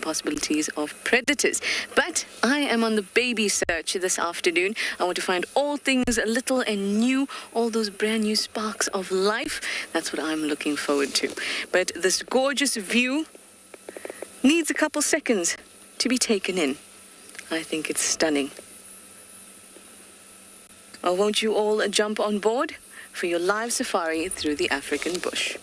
possibilities of predators. But I am on the baby search this afternoon. I want to find all things little and new, all those brand new sparks of life. That's what I'm looking forward to. But this gorgeous view needs a couple seconds to be taken in. I think it's stunning. Oh, won't you all jump on board for your live safari through the African bush?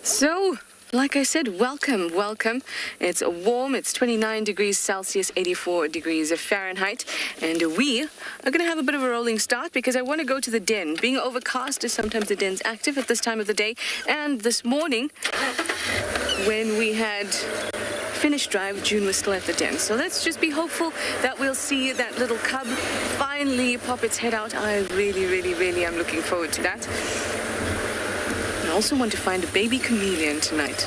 So, like I said, welcome. It's warm, it's 29 degrees Celsius, 84 degrees Fahrenheit, and we are going to have a bit of a rolling start because I want to go to the den. Being overcast is sometimes the den's active at this time of the day, and this morning, when we had finished drive, June was still at the den. So let's just be hopeful that we'll see that little cub finally pop its head out. I really am looking forward to that. I also want to find a baby chameleon tonight.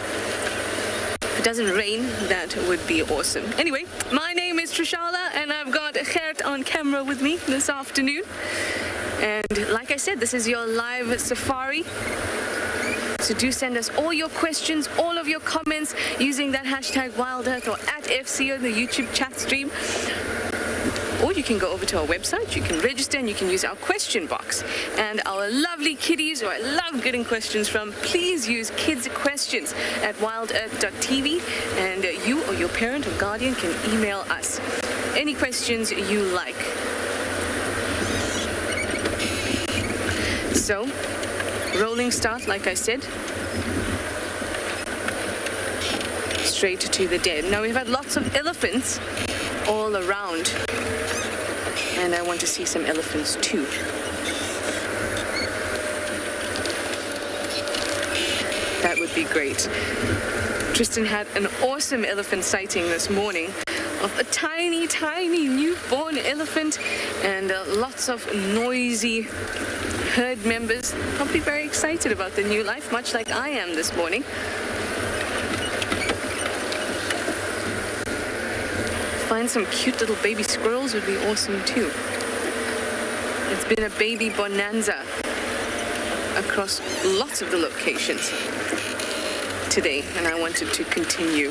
If it doesn't rain, that would be awesome. Anyway, my name is Trishala, and I've got Gert on camera with me this afternoon. And like I said, this is your live safari. So do send us all your questions, all of your comments using that hashtag WildEarth or @FC on the YouTube chat stream. Or you can go over to our website, you can register, and you can use our question box. And our lovely kiddies, who I love getting questions from, please use kids' questions at wildearth.tv, and you or your parent or guardian can email us any questions you like. So, rolling start, like I said. Straight to the den. Now, we've had lots of elephants all around, and I want to see some elephants too. That would be great. Tristan had an awesome elephant sighting this morning of a tiny newborn elephant, and lots of noisy herd members, probably very excited about the new life, much like I am this morning. Find some cute little baby squirrels would be awesome too. It's been a baby bonanza across lots of the locations today, and I wanted to continue.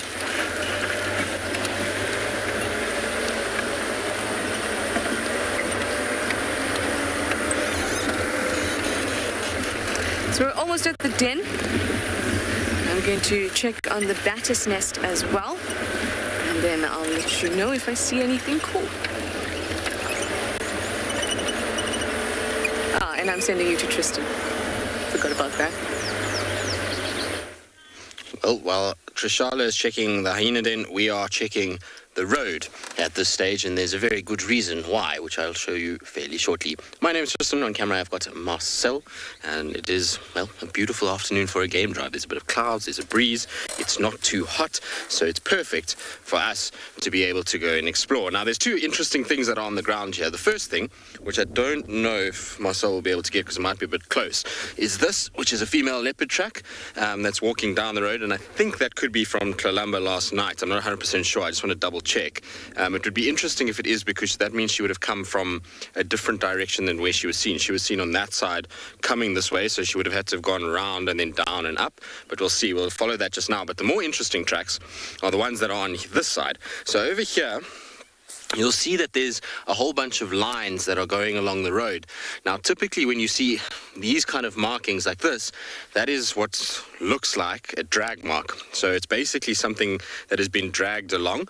So we're almost at the den. I'm going to check on the battis nest as well. And then I'll let you know if I see anything cool. And I'm sending you to Tristan. Forgot about that. Well, while Trishala is checking the hyena den, we are checking the road at this stage, and there's a very good reason why, which I'll show you fairly shortly. My name is Tristan. On camera I've got Marcel, and it is, well, a beautiful afternoon for a game drive. There's a bit of clouds, there's a breeze, it's not too hot, so it's perfect for us to be able to go and explore. Now, there's two interesting things that are on the ground here. The first thing, which I don't know if Marcel will be able to get because it might be a bit close, is this, which is a female leopard track that's walking down the road, and I think that could be from Kalamba last night. I'm not 100% sure. I just want to double check. It would be interesting if it is, because that means she would have come from a different direction than where she was seen. She was seen on that side coming this way, so she would have had to have gone around and then down and up. But we'll see. We'll follow that just now. But the more interesting tracks are the ones that are on this side. So over here, you'll see that there's a whole bunch of lines that are going along the road. Now, typically when you see these kind of markings like this, that is what looks like a drag mark. So it's basically something that has been dragged along.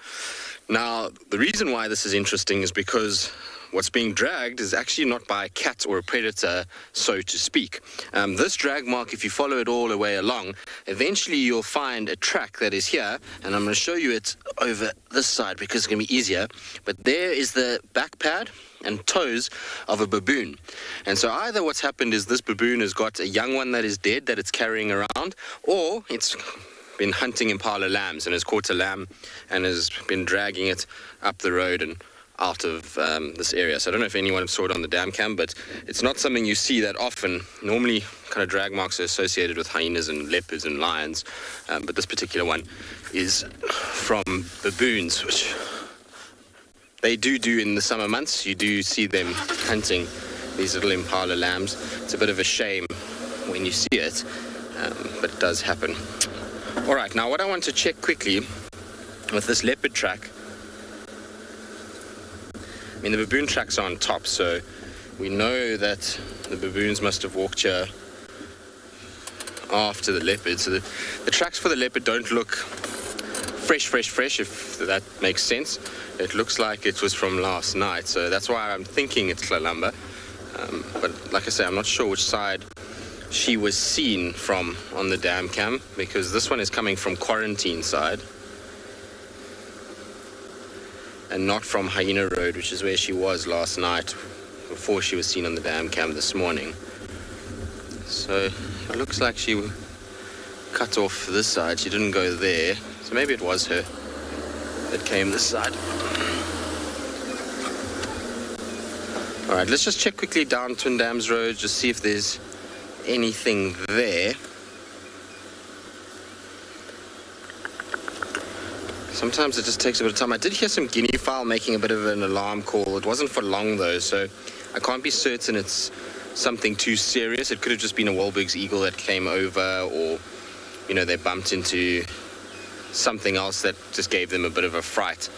Now, the reason why this is interesting is because what's being dragged is actually not by a cat or a predator, so to speak. This drag mark, if you follow it all the way along, eventually you'll find a track that is here, and I'm going to show you it over this side because it's going to be easier. But there is the back pad and toes of a baboon. And so either what's happened is this baboon has got a young one that is dead that it's carrying around, or it's been hunting impala lambs and has caught a lamb and has been dragging it up the road and out of this area. So I don't know if anyone saw it on the dam cam, but it's not something you see that often. Normally, kind of drag marks are associated with hyenas and leopards and lions, but this particular one is from baboons, which they do in the summer months. You do see them hunting these little impala lambs. It's a bit of a shame when you see it, but it does happen. All right, now what I want to check quickly with this leopard track, I mean, the baboon tracks are on top, so we know that the baboons must have walked here after the leopard. So the tracks for the leopard don't look fresh, if that makes sense. It looks like it was from last night, so that's why I'm thinking it's Kalamba. But like I say, I'm not sure which side she was seen from on the dam cam, because this one is coming from quarantine side and not from Hyena Road, which is where she was last night before she was seen on the dam cam this morning. So it looks like she cut off this side. She didn't go there, so maybe it was her that came this side. All right, let's just check quickly down Twin Dams Road, just see if there's anything there. Sometimes it just takes a bit of time. I did hear some guinea fowl making a bit of an alarm call. It wasn't for long though, so I can't be certain it's something too serious. It could have just been a Wahlberg's eagle that came over, or, you know, they bumped into something else that just gave them a bit of a fright.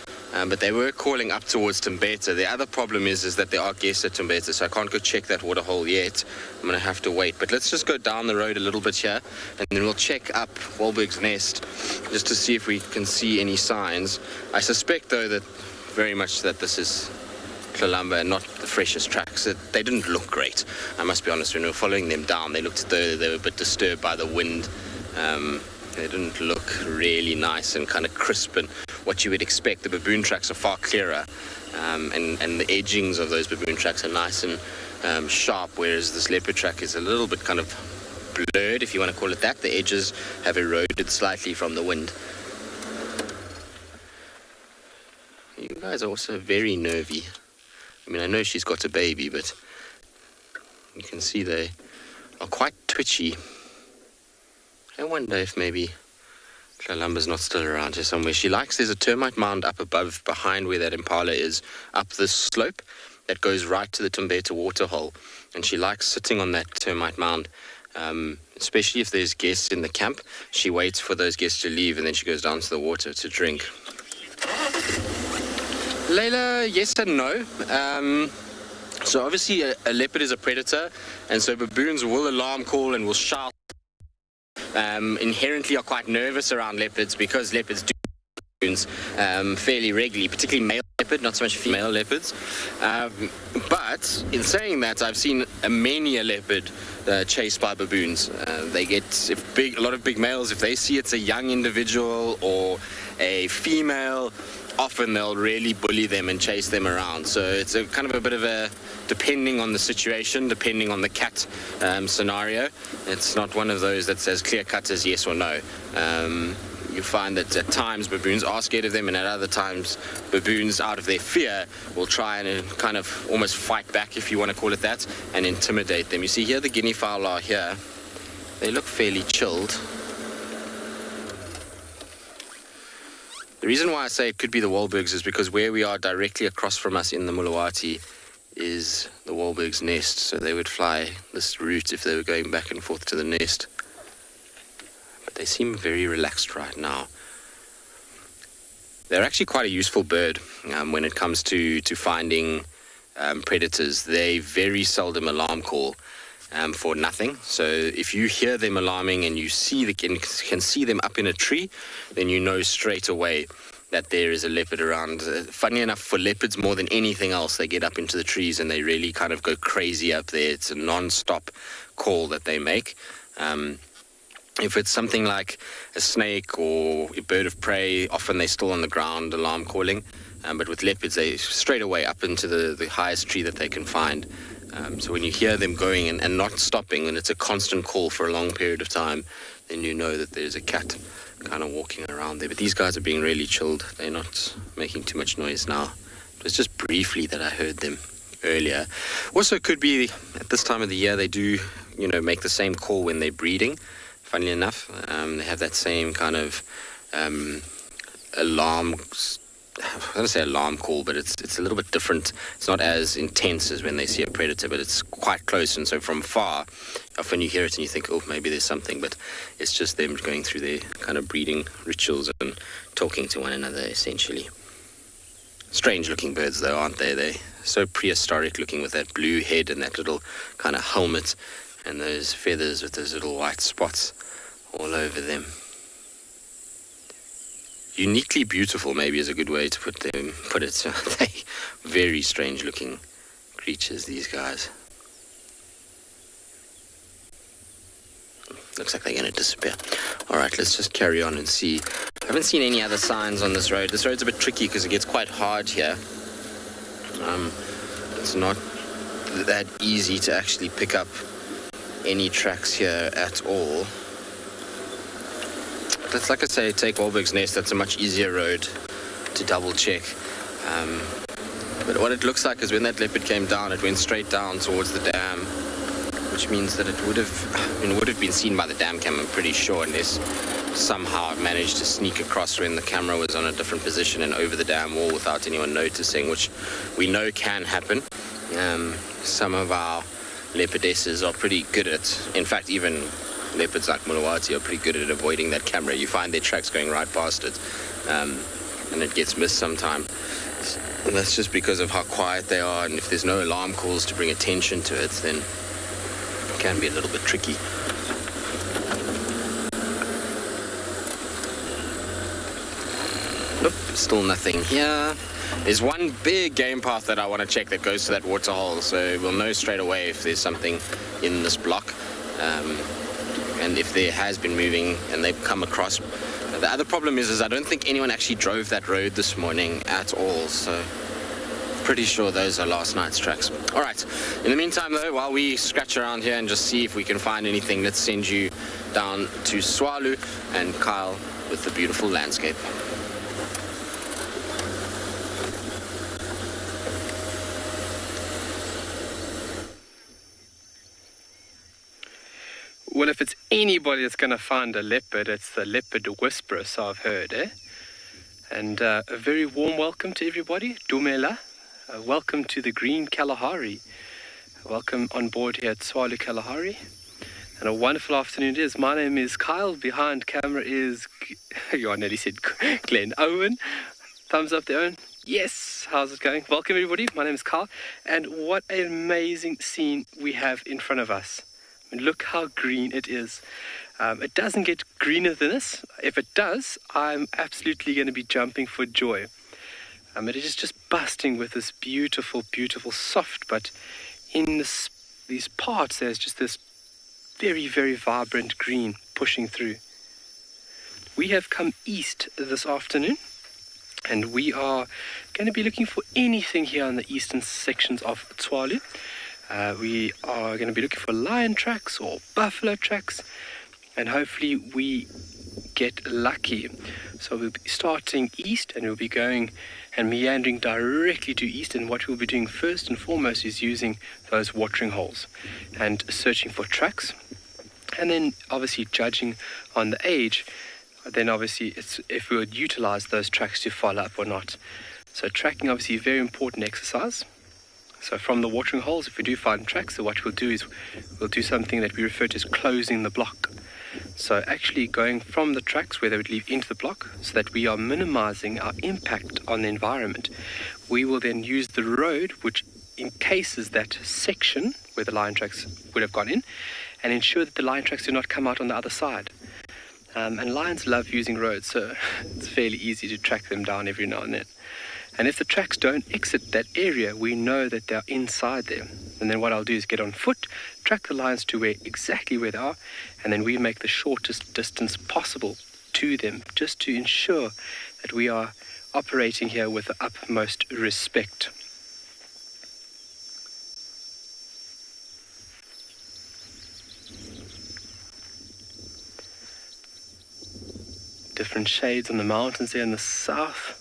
But they were calling up towards Timbeta. The other problem is that there are guests at Timbeta, so I can't go check that waterhole yet. I'm going to have to wait. But let's just go down the road a little bit here, and then we'll check up Wahlberg's nest just to see if we can see any signs. I suspect, though, that very much that this is Kalamba and not the freshest tracks. They didn't look great, I must be honest. When we were following them down, they looked as though they were a bit disturbed by the wind. They didn't look really nice and kind of crisp and what you would expect. The baboon tracks are far clearer, and the edgings of those baboon tracks are nice and sharp, whereas this leopard track is a little bit kind of blurred, if you want to call it that. The edges have eroded slightly from the wind. You guys are also very nervy. I mean, I know she's got a baby, but you can see they are quite twitchy. I wonder if maybe Kalamba's not still around here somewhere. There's a termite mound up above, behind where that impala is, up this slope that goes right to the Timbeta waterhole. And she likes sitting on that termite mound, especially if there's guests in the camp. She waits for those guests to leave, and then she goes down to the water to drink. Layla, yes and no. So obviously a leopard is a predator, and so baboons will alarm call and will shout. Inherently are quite nervous around leopards, because leopards do baboons fairly regularly, particularly male leopard, not so much female leopards. But in saying that, I've seen many a leopard chased by baboons. They get a lot of big males. If they see it's a young individual or a female, often they'll really bully them and chase them around. So it's a kind of a bit of a, depending on the situation, depending on the cat scenario. It's not one of those that's as clear-cut as yes or no. You find that at times baboons are scared of them, and at other times baboons, out of their fear, will try and kind of almost fight back, if you want to call it that, and intimidate them. You see here the guinea fowl are here. They look fairly chilled. The reason why I say it could be the Wahlbergs is because where we are directly across from us in the Mulawati is the Wahlbergs' nest, so they would fly this route if they were going back and forth to the nest. But they seem very relaxed right now. They're actually quite a useful bird when it comes to finding predators. They very seldom alarm call for nothing. So if you hear them alarming and you can see them up in a tree, then you know straight away that there is a leopard around. Funny enough, for leopards more than anything else, they get up into the trees and they really kind of go crazy up there. It's a non-stop call that they make. If it's something like a snake or a bird of prey, often they're still on the ground alarm calling. But with leopards, they straight away up into the highest tree that they can find. So when you hear them going and not stopping, and it's a constant call for a long period of time, then you know that there's a cat kind of walking around there. But these guys are being really chilled. They're not making too much noise now. It was just briefly that I heard them earlier. Also could be at this time of the year they do, make the same call when they're breeding. Funnily enough, they have that same kind of alarm. I don't want to say alarm call, but it's a little bit different. It's not as intense as when they see a predator, but it's quite close. And so from far, often you hear it and you think, oh, maybe there's something, but it's just them going through their kind of breeding rituals and talking to one another, essentially. Strange looking birds, though, aren't they? They're so prehistoric looking with that blue head and that little kind of helmet and those feathers with those little white spots all over them. Uniquely beautiful, maybe, is a good way to put it. They very strange looking creatures, these guys. Looks like they're going to disappear. All right, let's just carry on and see. I haven't seen any other signs on this road. This road's a bit tricky because it gets quite hard here. It's not that easy to actually pick up any tracks here at all. That's like I say, take Wahlberg's Nest. That's a much easier road to double check. But what it looks like is when that leopard came down, it went straight down towards the dam, which means that it would have been seen by the dam cam, I'm pretty sure, unless somehow it managed to sneak across when the camera was on a different position and over the dam wall without anyone noticing, which we know can happen. Some of our leopardesses are pretty good at, in fact, even leopards like Mulawati are pretty good at avoiding that camera. You find their tracks going right past it, and it gets missed sometime. And that's just because of how quiet they are, and if there's no alarm calls to bring attention to it, then it can be a little bit tricky. Nope, still nothing here. There's one big game path that I want to check that goes to that waterhole, so we'll know straight away if there's something in this block. And if there has been moving and they've come across. The other problem is I don't think anyone actually drove that road this morning at all, so pretty sure those are last night's tracks. All right, in the meantime though, while we scratch around here and just see if we can find anything, let's send you down to Swalu and Kyle with the beautiful landscape. Well, if it's anybody that's going to find a leopard, it's the leopard whisperer, so I've heard, eh? And a very warm welcome to everybody. Dumela. Welcome to the Green Kalahari. Welcome on board here at Tswalu Kalahari. And a wonderful afternoon it is. My name is Kyle. Behind camera is, I nearly said Glenn. Owen. Thumbs up there, Owen. Yes. How's it going? Welcome, everybody. My name is Kyle. And what an amazing scene we have in front of us. Look how green it is. It doesn't get greener than this. If it does, I'm absolutely going to be jumping for joy. It is just busting with this beautiful, beautiful soft, but in these parts there's just this very, very vibrant green pushing through. We have come east this afternoon, and we are going to be looking for anything here on the eastern sections of Tswalu. We are going to be looking for lion tracks or buffalo tracks, and hopefully we get lucky. So we'll be starting east, and we'll be going and meandering directly to east, and what we'll be doing first and foremost is using those watering holes and searching for tracks, and then obviously judging on the age, then obviously it's if we would utilize those tracks to follow up or not. So tracking obviously a very important exercise. So from the watering holes, if we do find tracks, so what we'll do is we'll do something that we refer to as closing the block. So actually going from the tracks where they would leave into the block so that we are minimizing our impact on the environment. We will then use the road which encases that section where the lion tracks would have gone in and ensure that the lion tracks do not come out on the other side. And lions love using roads, so it's fairly easy to track them down every now and then. And if the tracks don't exit that area, we know that they're inside there. And then what I'll do is get on foot, track the lions to exactly where they are, and then we make the shortest distance possible to them, just to ensure that we are operating here with the utmost respect. different shades on the mountains there in the south.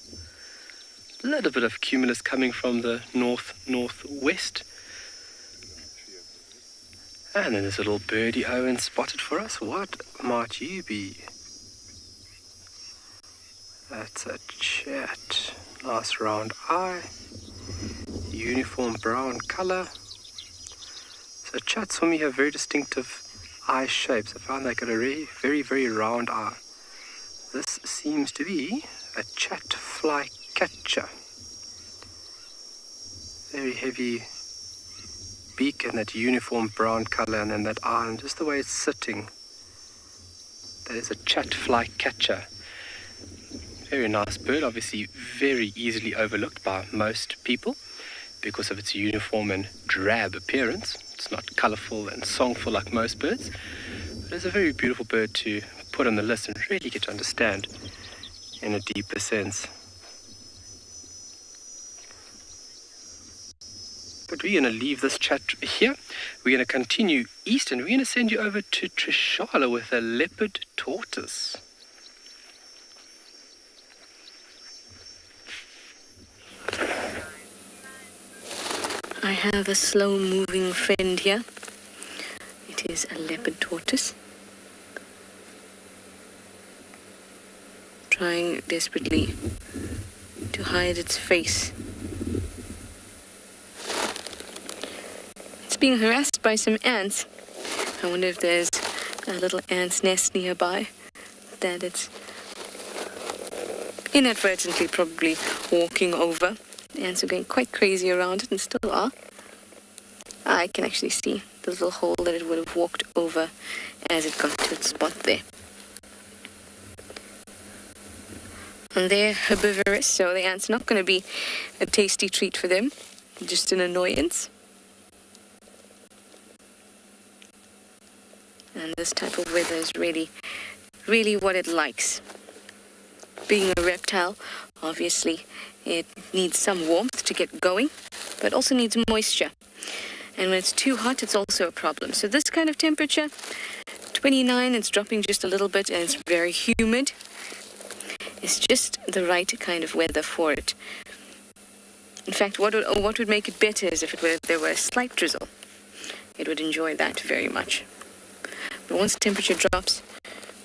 A little bit of cumulus coming from the northwest. And then there's a little birdie Owen spotted for us. What might you be? That's a chat. Nice round eye. Uniform brown colour. So chats for me have very distinctive eye shapes. I found they got a very, very round eye. This seems to be a chat flycatcher. Very heavy beak and that uniform brown colour, and then that eye, and just the way it's sitting. That is a chat flycatcher. Very nice bird, obviously very easily overlooked by most people because of its uniform and drab appearance. It's not colourful and songful like most birds, but it's a very beautiful bird to put on the list and really get to understand in a deeper sense. But we're going to leave this chat here. We're going to continue east, and we're going to send you over to Tswalu with a leopard tortoise. I have a slow-moving friend here. It is a leopard tortoise. Trying desperately to hide its face. It's being harassed by some ants. I wonder if there's a little ant's nest nearby that it's inadvertently probably walking over. The ants are going quite crazy around it and still are. I can actually see the little hole that it would have walked over as it got to its spot there. And they're herbivorous, so the ant's not going to be a tasty treat for them, just an annoyance. And this type of weather is really, really what it likes. Being a reptile, obviously, it needs some warmth to get going, but also needs moisture. And when it's too hot, it's also a problem. So this kind of temperature, 29, it's dropping just a little bit, and it's very humid. It's just the right kind of weather for it. In fact, what would make it better is if there were a slight drizzle. It would enjoy that very much. But once the temperature drops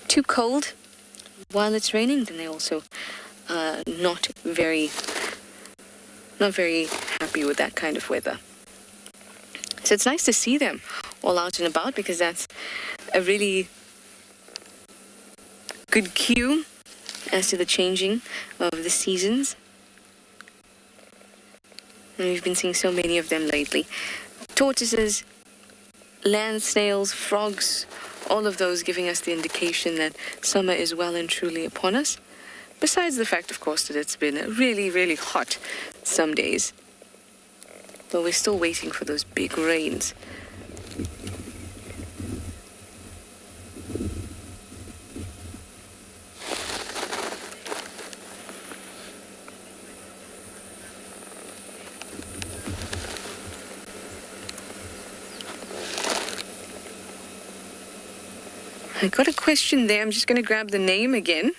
too cold while it's raining, then they also not very happy with that kind of weather. So it's nice to see them all out and about, because that's a really good cue as to the changing of the seasons. And we've been seeing so many of them lately. Tortoises, land snails, frogs, all of those giving us the indication that summer is well and truly upon us. Besides the fact, of course, that it's been really, really hot some days. But we're still waiting for those big rains. I got a question there. I'm just going to grab the name again.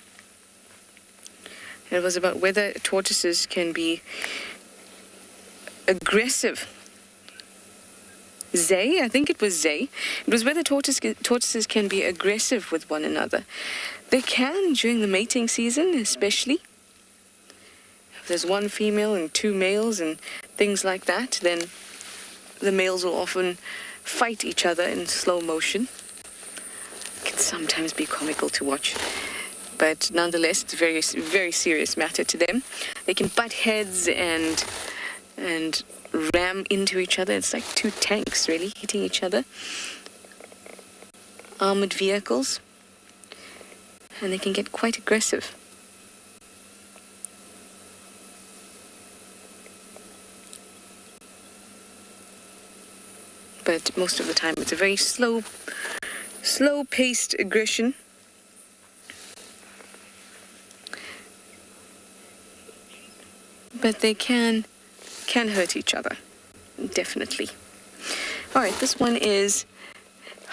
It was about whether tortoises can be aggressive. Zay, I think it was Zay. It was whether tortoises can be aggressive with one another. They can during the mating season, especially. If there's one female and two males and things like that, then the males will often fight each other in slow motion. It can sometimes be comical to watch, but nonetheless, it's a very, very serious matter to them. They can butt heads and ram into each other. It's like two tanks, really, hitting each other. Armored vehicles. And they can get quite aggressive. But most of the time, it's a very slow-paced aggression. But they can hurt each other, definitely. All right, this one is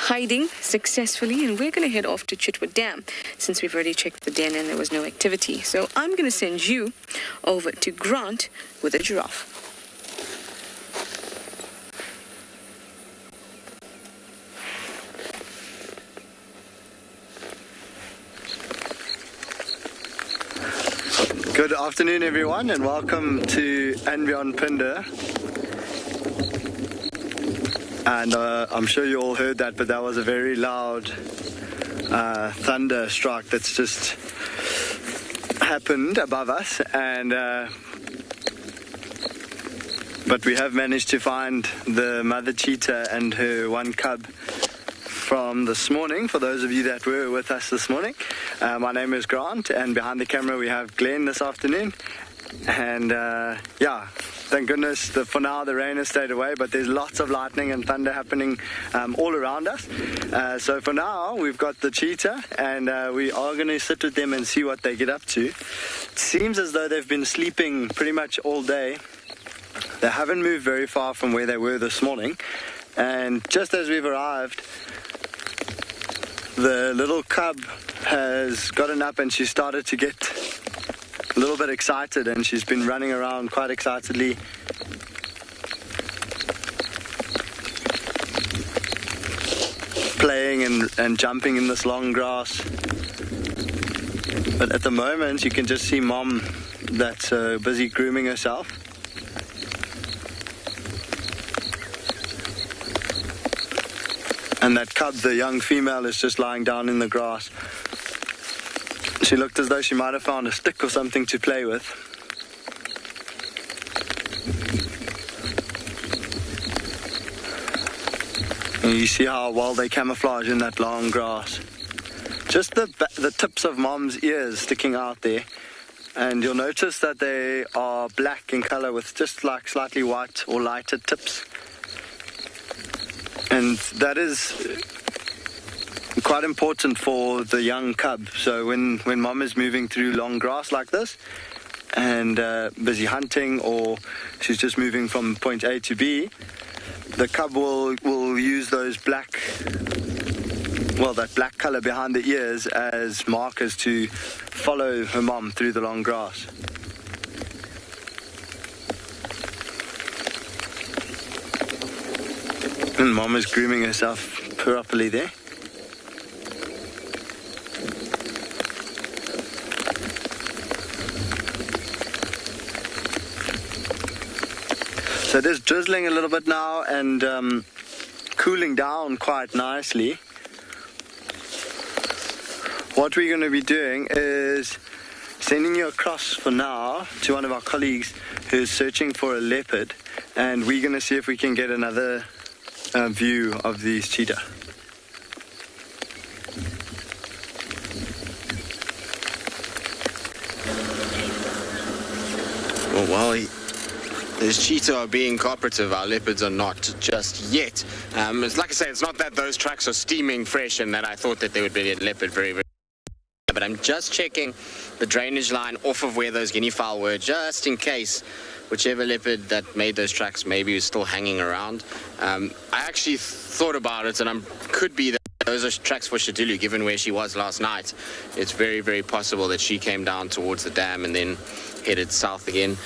hiding successfully, and we're going to head off to Chitwood Dam since we've already checked the den and there was no activity. So I'm going to send you over to Grant with a giraffe. Good afternoon, everyone, and welcome to andBeyond Phinda. And I'm sure you all heard that, but that was a very loud thunder strike that's just happened above us. And but we have managed to find the mother cheetah and her one cub from this morning, for those of you that were with us this morning. My name is Grant, and behind the camera we have Glenn this afternoon. And yeah, thank goodness for now the rain has stayed away, but there's lots of lightning and thunder happening all around us. So for now we've got the cheetah, and we are going to sit with them and see what they get up to. It seems as though they've been sleeping pretty much all day. They haven't moved very far from where they were this morning, and just as we've arrived, the little cub has gotten up and she started to get a little bit excited, and she's been running around quite excitedly. Playing and jumping in this long grass. But at the moment you can just see Mom that's busy grooming herself. And that cub, the young female, is just lying down in the grass. She looked as though she might have found a stick or something to play with. And you see how well they camouflage in that long grass. Just the tips of Mom's ears sticking out there. And you'll notice that they are black in color with just like slightly white or lighter tips. And that is quite important for the young cub. So when Mom is moving through long grass like this and busy hunting, or she's just moving from point A to B, the cub will use those that black color behind the ears as markers to follow her mom through the long grass. And Mom is grooming herself properly there. So it is drizzling a little bit now and cooling down quite nicely. What we're going to be doing is sending you across for now to one of our colleagues who's searching for a leopard, and we're going to see if we can get another view of these cheetah. Well, while these cheetah are being cooperative, our leopards are not just yet. It's like I say, it's not that those tracks are steaming fresh and that I thought that there would be a leopard very, very... But I'm just checking the drainage line off of where those guinea fowl were, just in case whichever leopard that made those tracks maybe was still hanging around. I actually thought about it, and could be that those are tracks for Tswalu, given where she was last night. It's very, very possible that she came down towards the dam and then headed south again.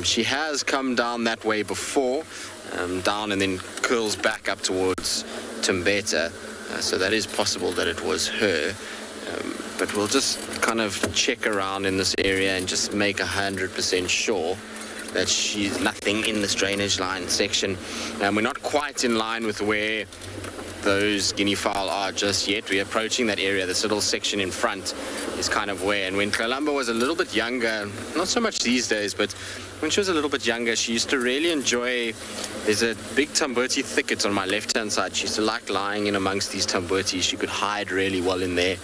She has come down that way before, down and then curls back up towards Timbeta. So that is possible that it was her. But we'll just kind of check around in this area and just make 100% sure that she's nothing in this drainage line section. We're not quite in line with where those guinea fowl are just yet. We're approaching that area. This little section in front is kind of where, and when Kalamba was a little bit younger, not so much these days, but when she was a little bit younger, she used to really enjoy, there's a big tambuti thicket on my left-hand side. She used to like lying in amongst these tambutis. She could hide really well in there.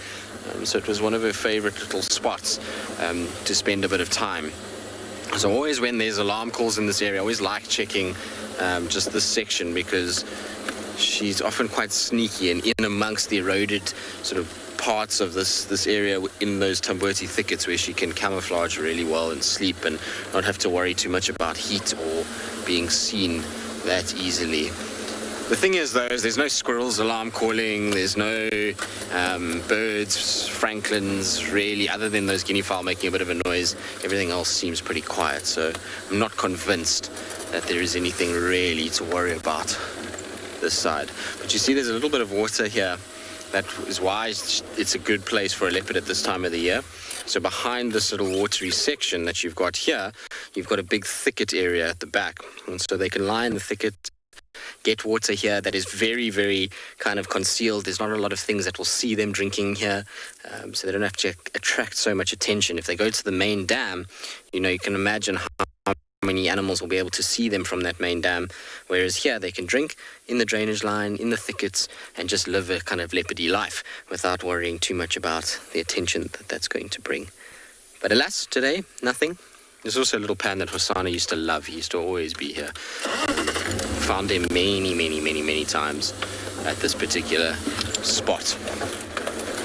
So it was one of her favorite little spots to spend a bit of time. So always when there's alarm calls in this area, I always like checking just this section, because she's often quite sneaky and in amongst the eroded sort of parts of this area in those tambuti thickets, where she can camouflage really well and sleep and not have to worry too much about heat or being seen that easily. The thing is, though, is there's no squirrels alarm calling, there's no birds, franklins, really, other than those guinea fowl making a bit of a noise. Everything else seems pretty quiet, so I'm not convinced that there is anything really to worry about this side. But you see there's a little bit of water here. That is why it's a good place for a leopard at this time of the year. So behind this little watery section that you've got here, you've got a big thicket area at the back. And so they can lie in the thicket, get water here that is very, very kind of concealed. There's not a lot of things that will see them drinking here, so they don't have to attract so much attention. If they go to the main dam, you know, you can imagine how many animals will be able to see them from that main dam, whereas here they can drink in the drainage line, in the thickets, and just live a kind of leopardy life without worrying too much about the attention that that's going to bring. But alas, today, nothing. There's also a little pan that Hosanna used to love. He used to always be here. Found him many times at this particular spot.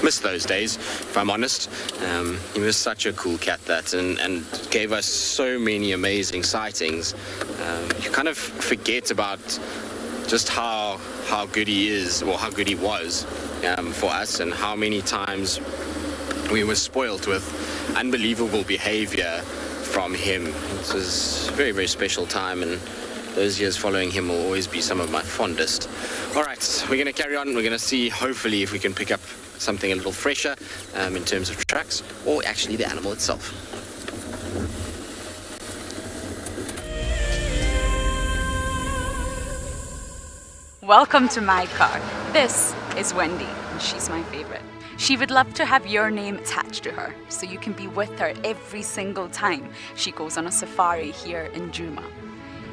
Miss those days, if I'm honest. He was such a cool cat and gave us so many amazing sightings. You kind of forget about just how good he is, or how good he was for us, and how many times we were spoiled with unbelievable behavior from him. It was a very, very special time, and those years following him will always be some of my fondest. All right, we're going to carry on. We're going to see, hopefully, if we can pick up something a little fresher in terms of tracks, or actually the animal itself. Welcome to my car. This is Wendy, and she's my favorite. She would love to have your name attached to her, so you can be with her every single time she goes on a safari here in Djuma.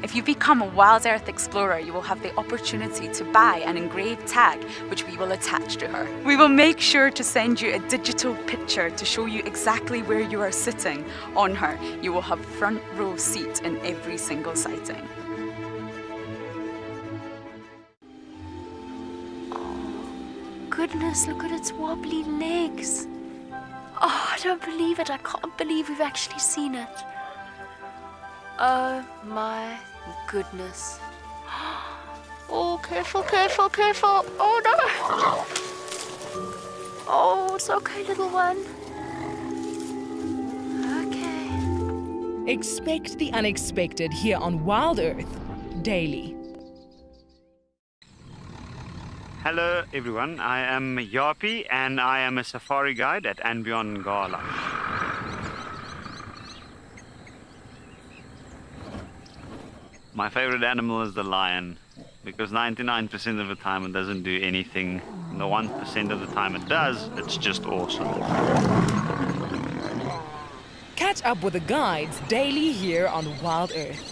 If you become a WildEarth explorer, you will have the opportunity to buy an engraved tag, which we will attach to her. We will make sure to send you a digital picture to show you exactly where you are sitting on her. You will have front row seat in every single sighting. Goodness, look at its wobbly legs. Oh, I don't believe it. I can't believe we've actually seen it. Oh my goodness. Oh, careful, careful, careful. Oh no. Oh, it's okay, little one. Okay. Expect the unexpected here on WildEarth daily. Hello everyone, I am Yapi and I am a safari guide at andBeyond Ngala. My favorite animal is the lion, because 99% of the time it doesn't do anything. And the 1% of the time it does, it's just awesome. Catch up with the guides daily here on WildEarth.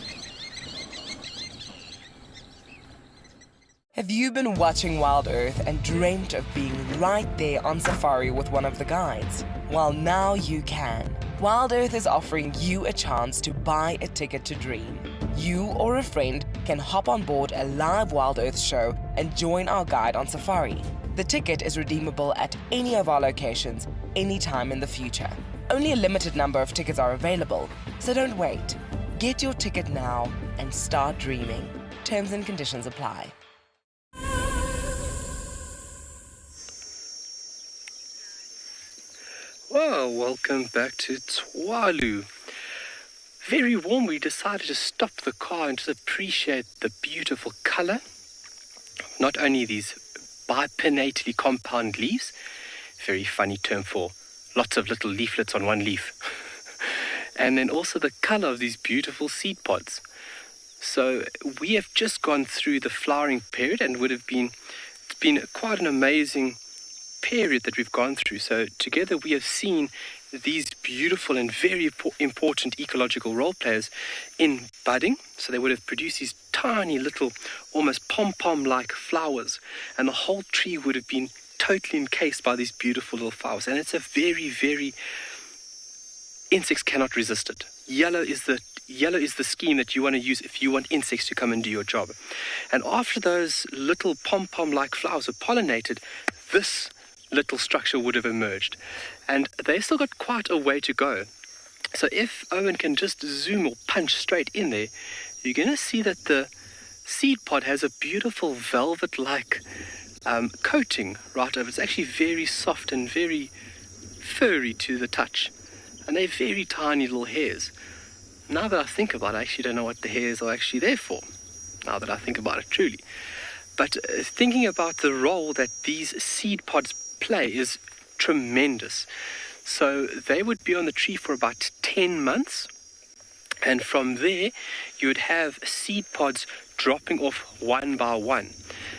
Have you been watching WildEarth and dreamt of being right there on safari with one of the guides? Well, now you can. WildEarth is offering you a chance to buy a ticket to dream. You or a friend can hop on board a live WildEarth show and join our guide on safari. The ticket is redeemable at any of our locations, anytime in the future. Only a limited number of tickets are available, so don't wait. Get your ticket now and start dreaming. Terms and conditions apply. Well, welcome back to Tswalu. Very warm. We decided to stop the car and just appreciate the beautiful color. Not only these bipinnately compound leaves, very funny term for lots of little leaflets on one leaf, and then also the color of these beautiful seed pods. So we have just gone through the flowering period, and it's been quite an amazing period that we've gone through. So together we have seen these beautiful and very important ecological role players in budding. So they would have produced these tiny little, almost pom-pom-like flowers, and the whole tree would have been totally encased by these beautiful little flowers. And it's a very insects cannot resist it. Yellow is the scheme that you want to use if you want insects to come and do your job. And after those little pom-pom-like flowers were pollinated, this little structure would have emerged, and they've still got quite a way to go. So if Owen can just zoom or punch straight in there, you're going to see that the seed pod has a beautiful velvet-like coating right over. It's actually very soft and very furry to the touch. And they're very tiny little hairs. Now that I think about it, I actually don't know what the hairs are actually there for. Now that I think about it truly. But thinking about the role that these seed pods play is tremendous. So they would be on the tree for about 10 months. And from there, you would have seed pods dropping off one by one.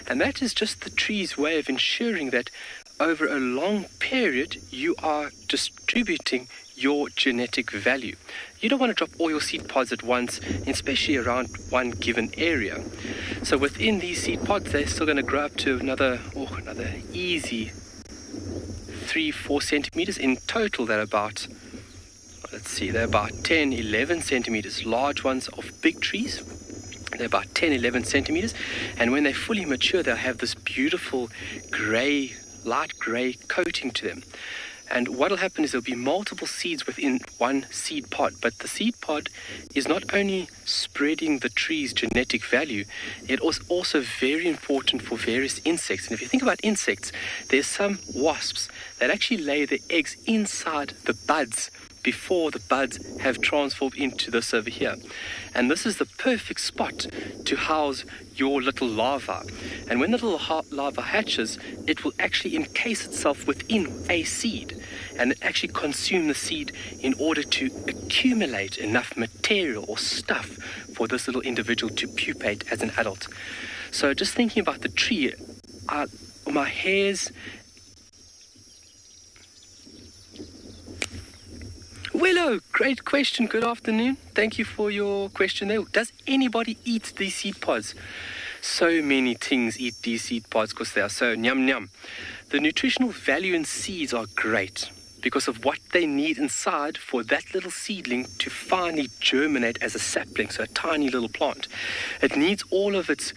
And that is just the tree's way of ensuring that over a long period, you are distributing your genetic value. You don't want to drop all your seed pods at once, especially around one given area. So within these seed pods, they're still going to grow up to another easy 3-4 centimeters. In total, they're about, they're about 10-11 centimeters. Large ones of big trees, they're about 10-11 centimeters. And when they're fully mature, they'll have this beautiful gray, light gray coating to them. And what will happen is there'll be multiple seeds within one seed pod. But the seed pod is not only spreading the tree's genetic value, it was also very important for various insects. And if you think about insects, there's some wasps that actually lay their eggs inside the buds before the buds have transformed into this over here. And this is the perfect spot to house your little larva. And when the little larva hatches, it will actually encase itself within a seed and actually consume the seed in order to accumulate enough material or stuff for this little individual to pupate as an adult. So just thinking about the tree, my hairs... Willow, great question. Good afternoon. Thank you for your question there. Does anybody eat these seed pods? So many things eat these seed pods because they are so nyam. The nutritional value in seeds are great because of what they need inside for that little seedling to finally germinate as a sapling, so a tiny little plant. It needs all of its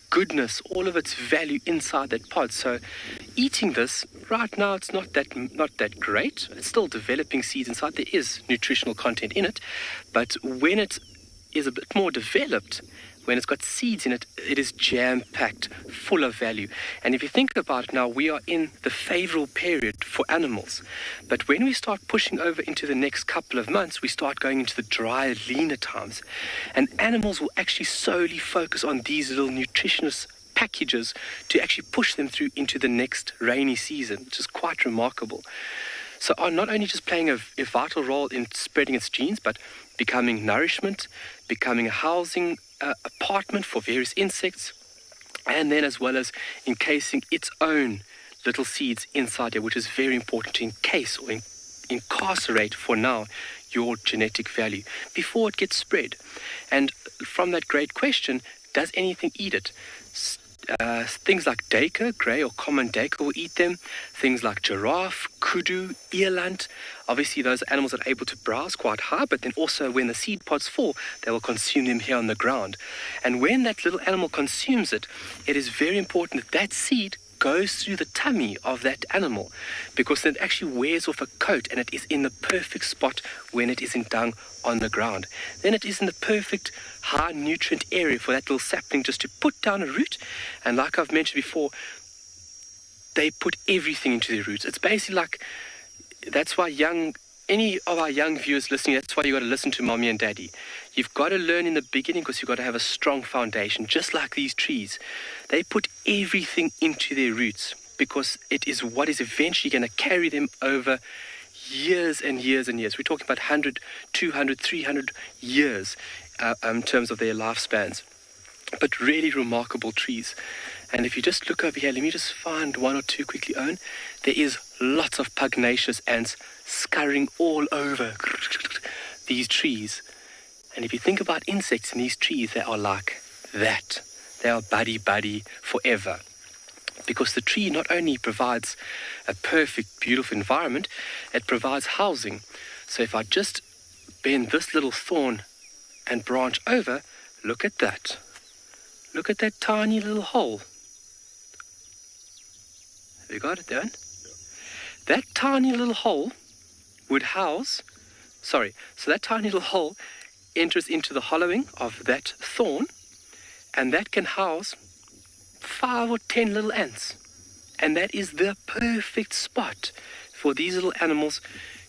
goodness, all of its value inside that pod. So eating this right now, it's not that great. It's still developing seeds inside. There is nutritional content in it, but when it is a bit more developed, when it's got seeds in it, it is jam-packed, full of value. And if you think about it now, we are in the favorable period for animals. But when we start pushing over into the next couple of months, we start going into the drier, leaner times. And animals will actually solely focus on these little nutritious packages to actually push them through into the next rainy season, which is quite remarkable. So are not only just playing a vital role in spreading its genes, but becoming nourishment, becoming a housing apartment for various insects, and then as well as encasing its own little seeds inside there, which is very important to encase or incarcerate for now your genetic value before it gets spread. And from that great question, does anything eat it? Things like duiker, grey or common duiker will eat them. Things like giraffe, kudu, eland. Obviously, those are animals that are able to browse quite high, but then also when the seed pods fall, they will consume them here on the ground. And when that little animal consumes it, it is very important that that seed goes through the tummy of that animal, because it actually wears off a coat and it is in the perfect spot when it is in dung on the ground. Then it is in the perfect high nutrient area for that little sapling just to put down a root. And like I've mentioned before, they put everything into their roots. It's basically like, that's why any of our young viewers listening, that's why you got to listen to mommy and daddy. You've got to learn in the beginning because you've got to have a strong foundation, just like these trees. They put everything into their roots because it is what is eventually going to carry them over years and years and years. We're talking about 100, 200, 300 years in terms of their lifespans. But really remarkable trees. And if you just look over here, let me just find one or two quickly, Owen. There is lots of pugnacious ants scurrying all over these trees. And if you think about insects in these trees, they are like that. They are buddy-buddy forever. Because the tree not only provides a perfect, beautiful environment, it provides housing. So if I just bend this little thorn and branch over, look at that. Look at that tiny little hole. Have you got it, Darren? That tiny little hole would house... so that tiny little hole enters into the hollowing of that thorn, and that can house 5 or 10 little ants. And that is the perfect spot for these little animals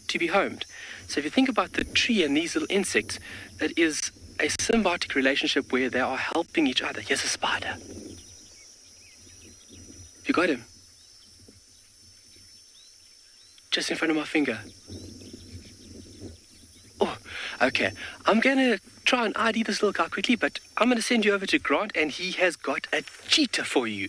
to be homed. So if you think about the tree and these little insects, it is a symbiotic relationship where they are helping each other. Here's a spider. You got him? Just in front of my finger. Oh, okay. I'm going to try and ID this little guy quickly, but I'm going to send you over to Grant, and he has got a cheetah for you.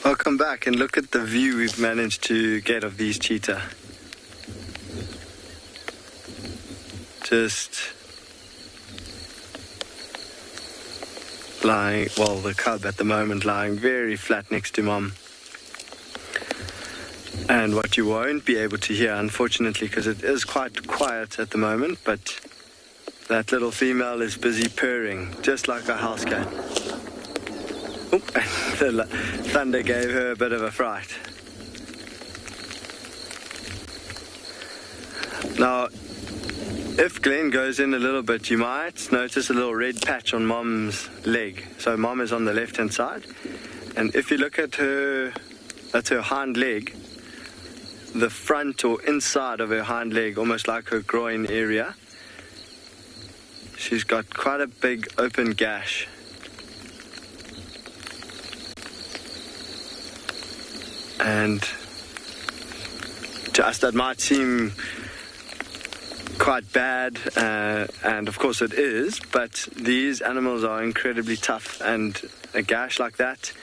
Welcome back, and look at the view we've managed to get of these cheetah. Just lying, well, the cub at the moment lying very flat next to mom. And what you won't be able to hear, unfortunately, because it is quite quiet at the moment, but that little female is busy purring, just like a house cat. Oop, the thunder gave her a bit of a fright. Now, if Glenn goes in a little bit, you might notice a little red patch on mom's leg. So mom is on the left-hand side. And if you look at her, that's her hind leg, the front or inside of her hind leg, almost like her groin area, she's got quite a big open gash. And to us that might seem quite bad, and of course it is, but these animals are incredibly tough, and a gash like that,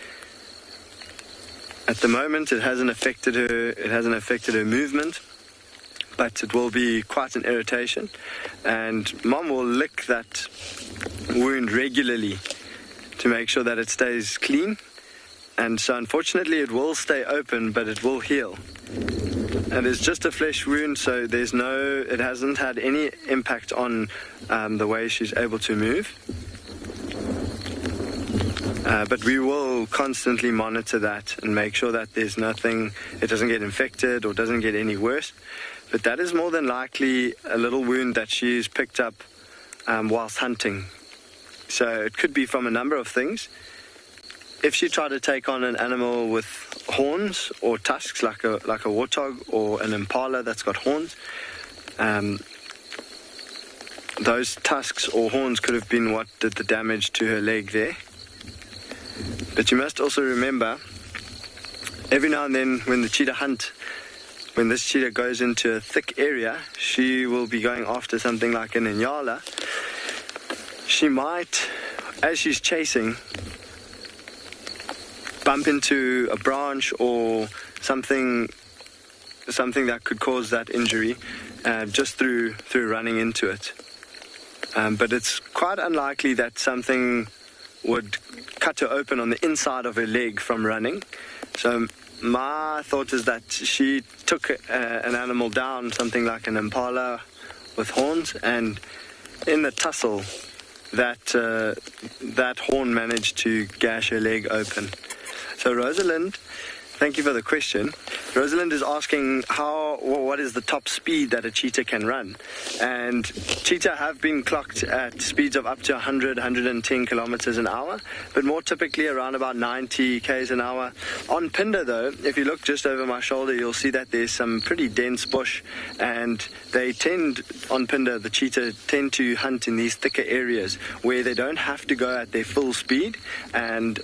at the moment it hasn't affected her movement, but it will be quite an irritation, and mom will lick that wound regularly to make sure that it stays clean. And so unfortunately it will stay open, but it will heal. And it's just a flesh wound, so it hasn't had any impact on the way she's able to move. But we will constantly monitor that and make sure that there's nothing, it doesn't get infected or doesn't get any worse. But that is more than likely a little wound that she's picked up whilst hunting. So it could be from a number of things. If she tried to take on an animal with horns or tusks, like a warthog or an impala that's got horns, those tusks or horns could have been what did the damage to her leg there. But you must also remember, every now and then when the cheetah hunt, when this cheetah goes into a thick area, she will be going after something like an Ngala. She might, as she's chasing, bump into a branch or something that could cause that injury just through running into it. But it's quite unlikely that something would cut her open on the inside of her leg from running. So my thought is that she took an animal down, something like an impala with horns, and in the tussle that horn managed to gash her leg open. So Rosalind, thank you for the question. Rosalind is asking what is the top speed that a cheetah can run? And cheetah have been clocked at speeds of up to 100, 110 kilometers an hour, but more typically around about 90 k's an hour. On Phinda though, if you look just over my shoulder, you'll see that there's some pretty dense bush, and they tend, on Phinda, the cheetah tend to hunt in these thicker areas where they don't have to go at their full speed, and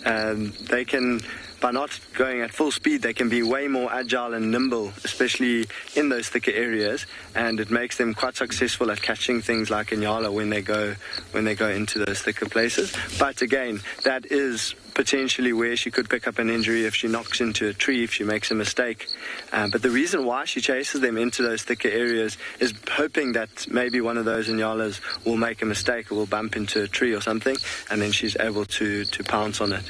they can, by not going at full speed, they can be way more agile and nimble, especially in those thicker areas, and it makes them quite successful at catching things like Ngala when they go into those thicker places. But again, that is potentially where she could pick up an injury if she knocks into a tree, if she makes a mistake. But the reason why she chases them into those thicker areas is hoping that maybe one of those Ngalas will make a mistake or will bump into a tree or something, and then she's able to pounce on it.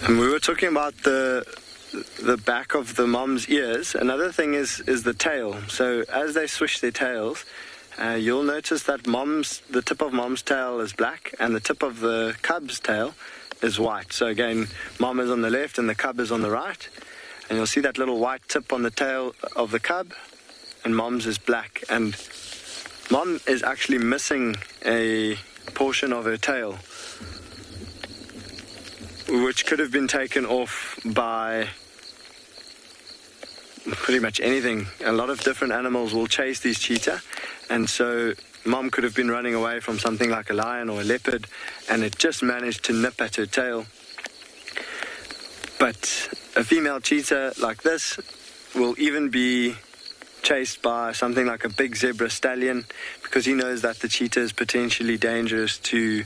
And we were talking about the the back of the mom's ears, another thing is the tail. So as they swish their tails, you'll notice that the tip of mom's tail is black and the tip of the cub's tail is white. So again, mom is on the left and the cub is on the right. And you'll see that little white tip on the tail of the cub, and mom's is black. And mom is actually missing a portion of her tail, which could have been taken off by pretty much anything. A lot of different animals will chase these cheetah, and so mom could have been running away from something like a lion or a leopard, and it just managed to nip at her tail. But a female cheetah like this will even be chased by something like a big zebra stallion, because he knows that the cheetah is potentially dangerous to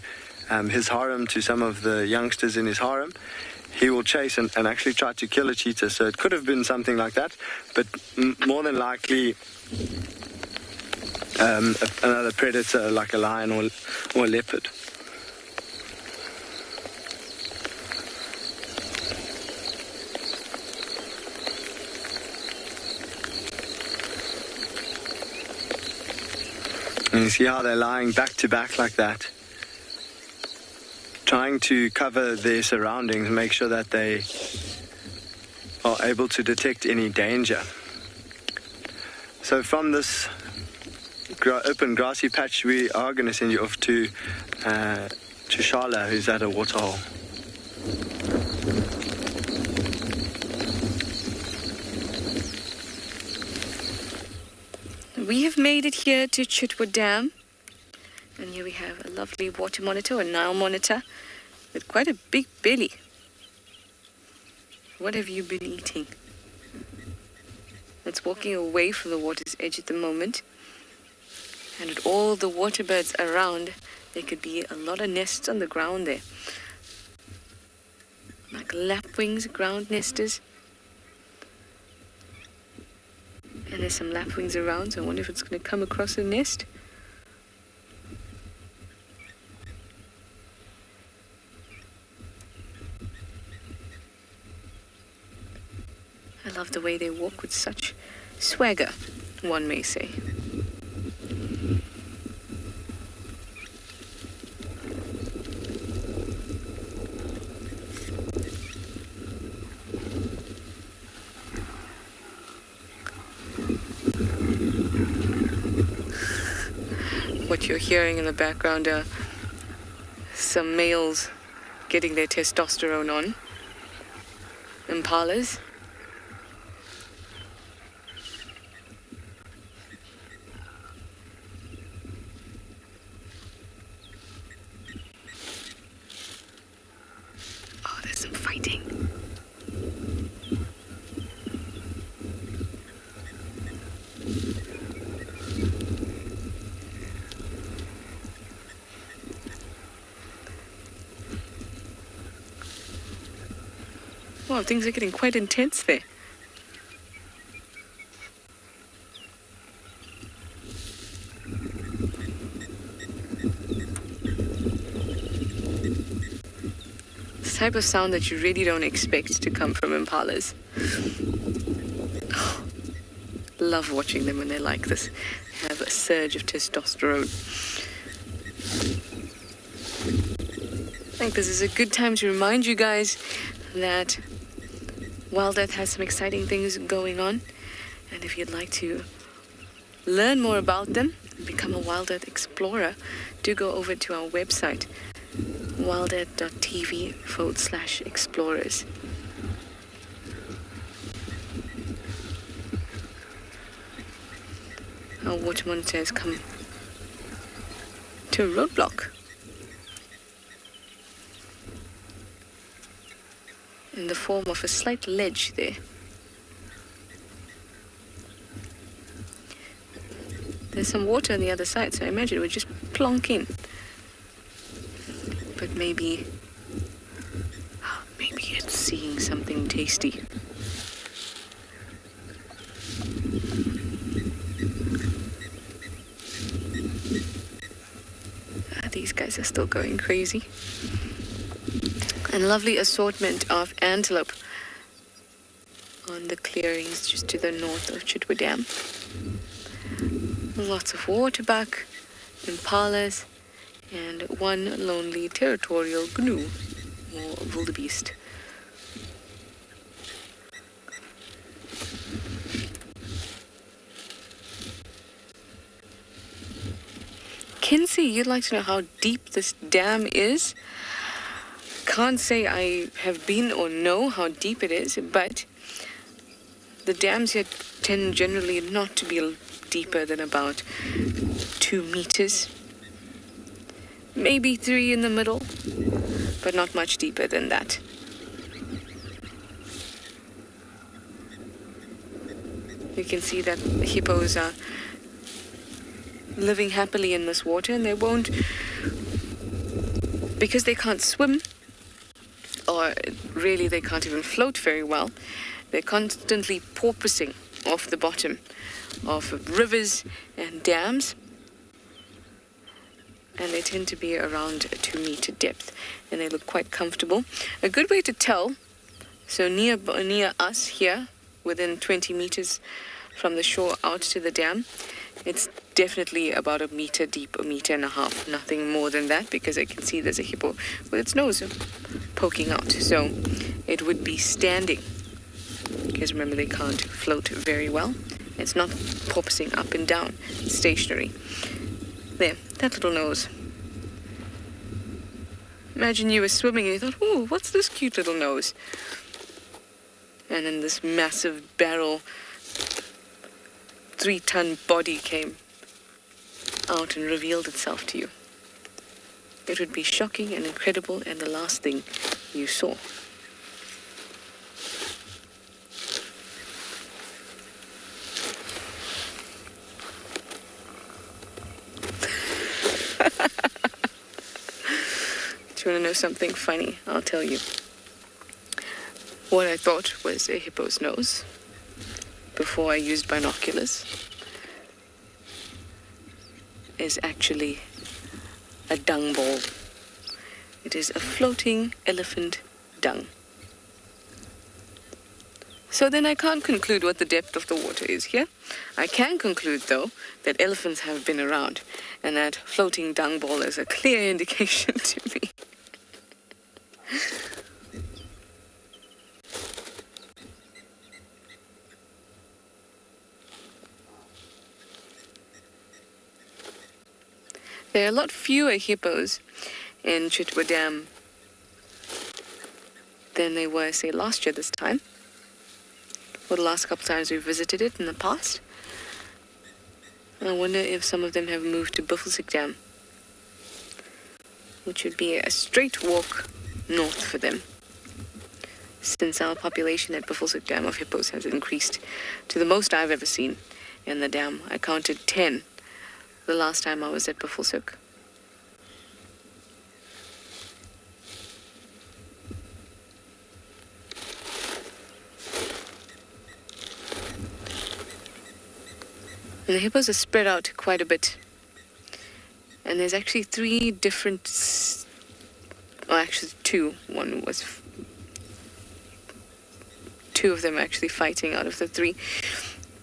his harem, to some of the youngsters in his harem. He will chase and actually try to kill a cheetah. So it could have been something like that, but more than likely another predator like a lion or a leopard. And you see how they're lying back to back like that, trying to cover their surroundings and make sure that they are able to detect any danger. So from this open grassy patch, we are going to send you off to Shala, who's at a waterhole. We have made it here to Chitwood Dam, and here we have a lovely water monitor, a Nile monitor, with quite a big belly. What have you been eating? It's walking away from the water's edge at the moment, and with all the water birds around, there could be a lot of nests on the ground there, like lapwings, ground nesters. And there's some lapwings around, so I wonder if it's going to come across a nest. I love the way they walk with such swagger, one may say. What you're hearing in the background are some males getting their testosterone on. Impalas. Oh, there's some fighting. Wow, things are getting quite intense there. It's the type of sound that you really don't expect to come from impalas. Oh, love watching them when they're like this. They have a surge of testosterone. I think this is a good time to remind you guys that WildEarth has some exciting things going on, and if you'd like to learn more about them and become a WildEarth explorer, do go over to our website, wildearth.tv/explorers. Our water monitor has come to a roadblock in the form of a slight ledge there. There's some water on the other side, so I imagine it would just plonk in. But maybe it's seeing something tasty. These guys are still going crazy. And lovely assortment of antelope. on the clearings just to the north of Chitwa Dam. Lots of waterbuck, impalas, and one lonely territorial gnu, or wildebeest. Kinsey, you'd like to know how deep this dam is? Can't say I have been or know how deep it is, but the dams here tend generally not to be deeper than about 2 meters. Maybe 3 in the middle, but not much deeper than that. You can see that the hippos are living happily in this water, and they won't, because they can't swim, or really they can't even float very well. They're constantly porpoising off the bottom of rivers and dams, and they tend to be around a 2-meter depth, and they look quite comfortable. A good way to tell, so near us here, within 20 meters from the shore out to the dam, it's definitely about 1 meter deep, 1.5 meters, nothing more than that, because I can see there's a hippo with its nose poking out. So it would be standing, because remember they can't float very well. It's not porpoising up and down, it's stationary. There, that little nose. Imagine you were swimming and you thought, ooh, what's this cute little nose? And then this massive barrel 3-ton body came out and revealed itself to you. It would be shocking and incredible, and the last thing you saw. Do you want to know something funny? I'll tell you. What I thought was a hippo's nose before I used binoculars is actually a dung ball. It is a floating elephant dung. So then I can't conclude what the depth of the water is here. I can conclude, though, that elephants have been around, and that floating dung ball is a clear indication to me. There are a lot fewer hippos in Chitwa Dam than they were, say, last year this time, or the last couple times we visited it in the past. I wonder if some of them have moved to Buffelshoek Dam, which would be a straight walk north for them, since our population at Buffelshoek Dam of hippos has increased to the most I've ever seen in the dam. I counted 10 the last time I was at Buffelshoek. And the hippos are spread out quite a bit. And there's actually 3 different, well, actually 2. One was 2 of them actually fighting out of the 3.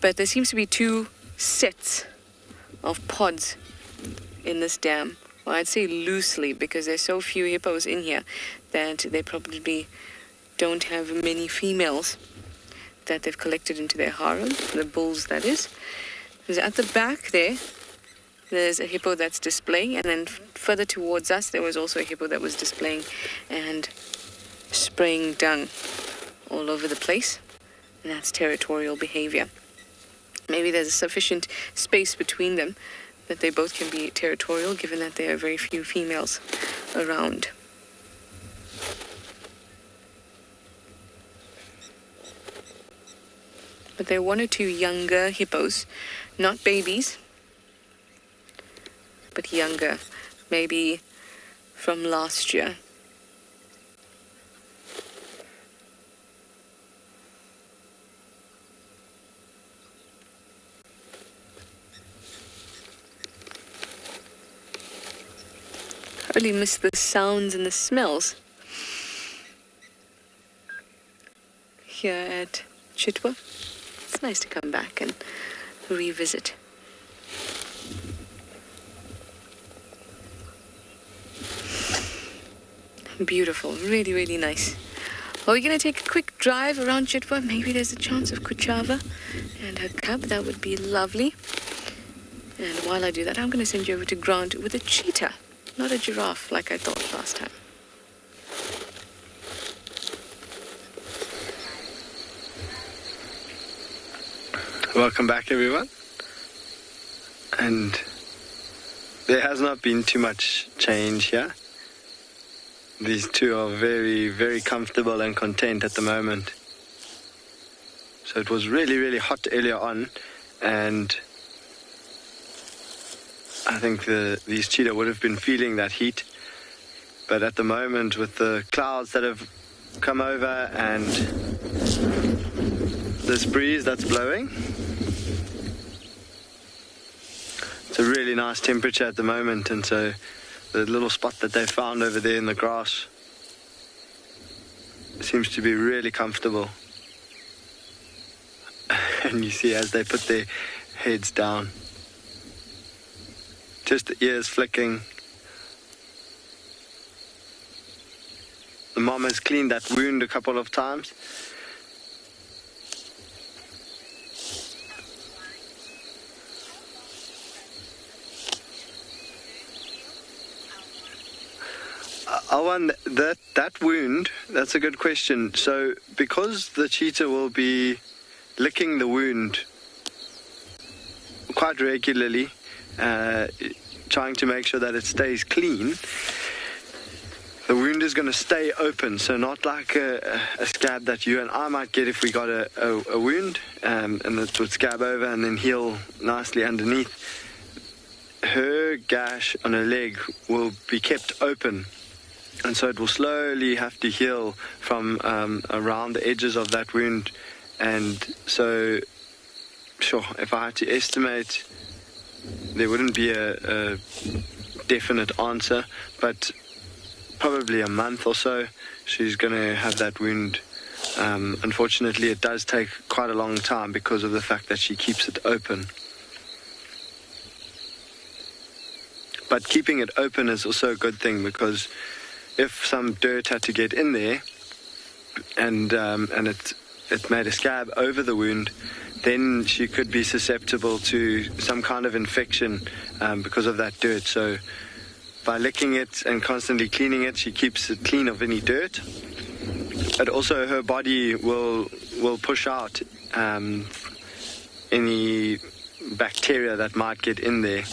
But there seems to be 2 sets of pods in this dam. Well, I'd say loosely, because there's so few hippos in here that they probably don't have many females that they've collected into their harem, the bulls that is. Because at the back there's a hippo that's displaying, and then further towards us there was also a hippo that was displaying and spraying dung all over the place, and that's territorial behavior. Maybe there's a sufficient space between them that they both can be territorial, given that there are very few females around. But there are 1 or 2 younger hippos, not babies, but younger, maybe from last year. I really miss the sounds and the smells here at Chitwa. It's nice to come back and revisit. Beautiful, really, really nice. Are we going to take a quick drive around Chitwa? Maybe there's a chance of Kuchava and her cub. That would be lovely. And while I do that, I'm going to send you over to Grant with a cheetah, not a giraffe like I thought last time. Welcome back, everyone. And there has not been too much change here. These two are very, very comfortable and content at the moment. So it was really, really hot earlier on, and I think these cheetah would have been feeling that heat. But at the moment, with the clouds that have come over and this breeze that's blowing, it's a really nice temperature at the moment, and so the little spot that they found over there in the grass seems to be really comfortable. And you see as they put their heads down, just the ears flicking. The mom has cleaned that wound a couple of times. That wound, that's a good question. So because the cheetah will be licking the wound quite regularly, trying to make sure that it stays clean, the wound is going to stay open. So not like a scab that you and I might get if we got a wound, and it would scab over and then heal nicely underneath. Her gash on her leg will be kept open, and so it will slowly have to heal from around the edges of that wound. And so, sure, if I had to estimate, there wouldn't be a definite answer, but probably a month or so she's going to have that wound. Unfortunately, it does take quite a long time because of the fact that she keeps it open. But keeping it open is also a good thing, because if some dirt had to get in there and it made a scab over the wound, then she could be susceptible to some kind of infection because of that dirt. So by licking it and constantly cleaning it, she keeps it clean of any dirt. But also her body will push out any bacteria that might get in there.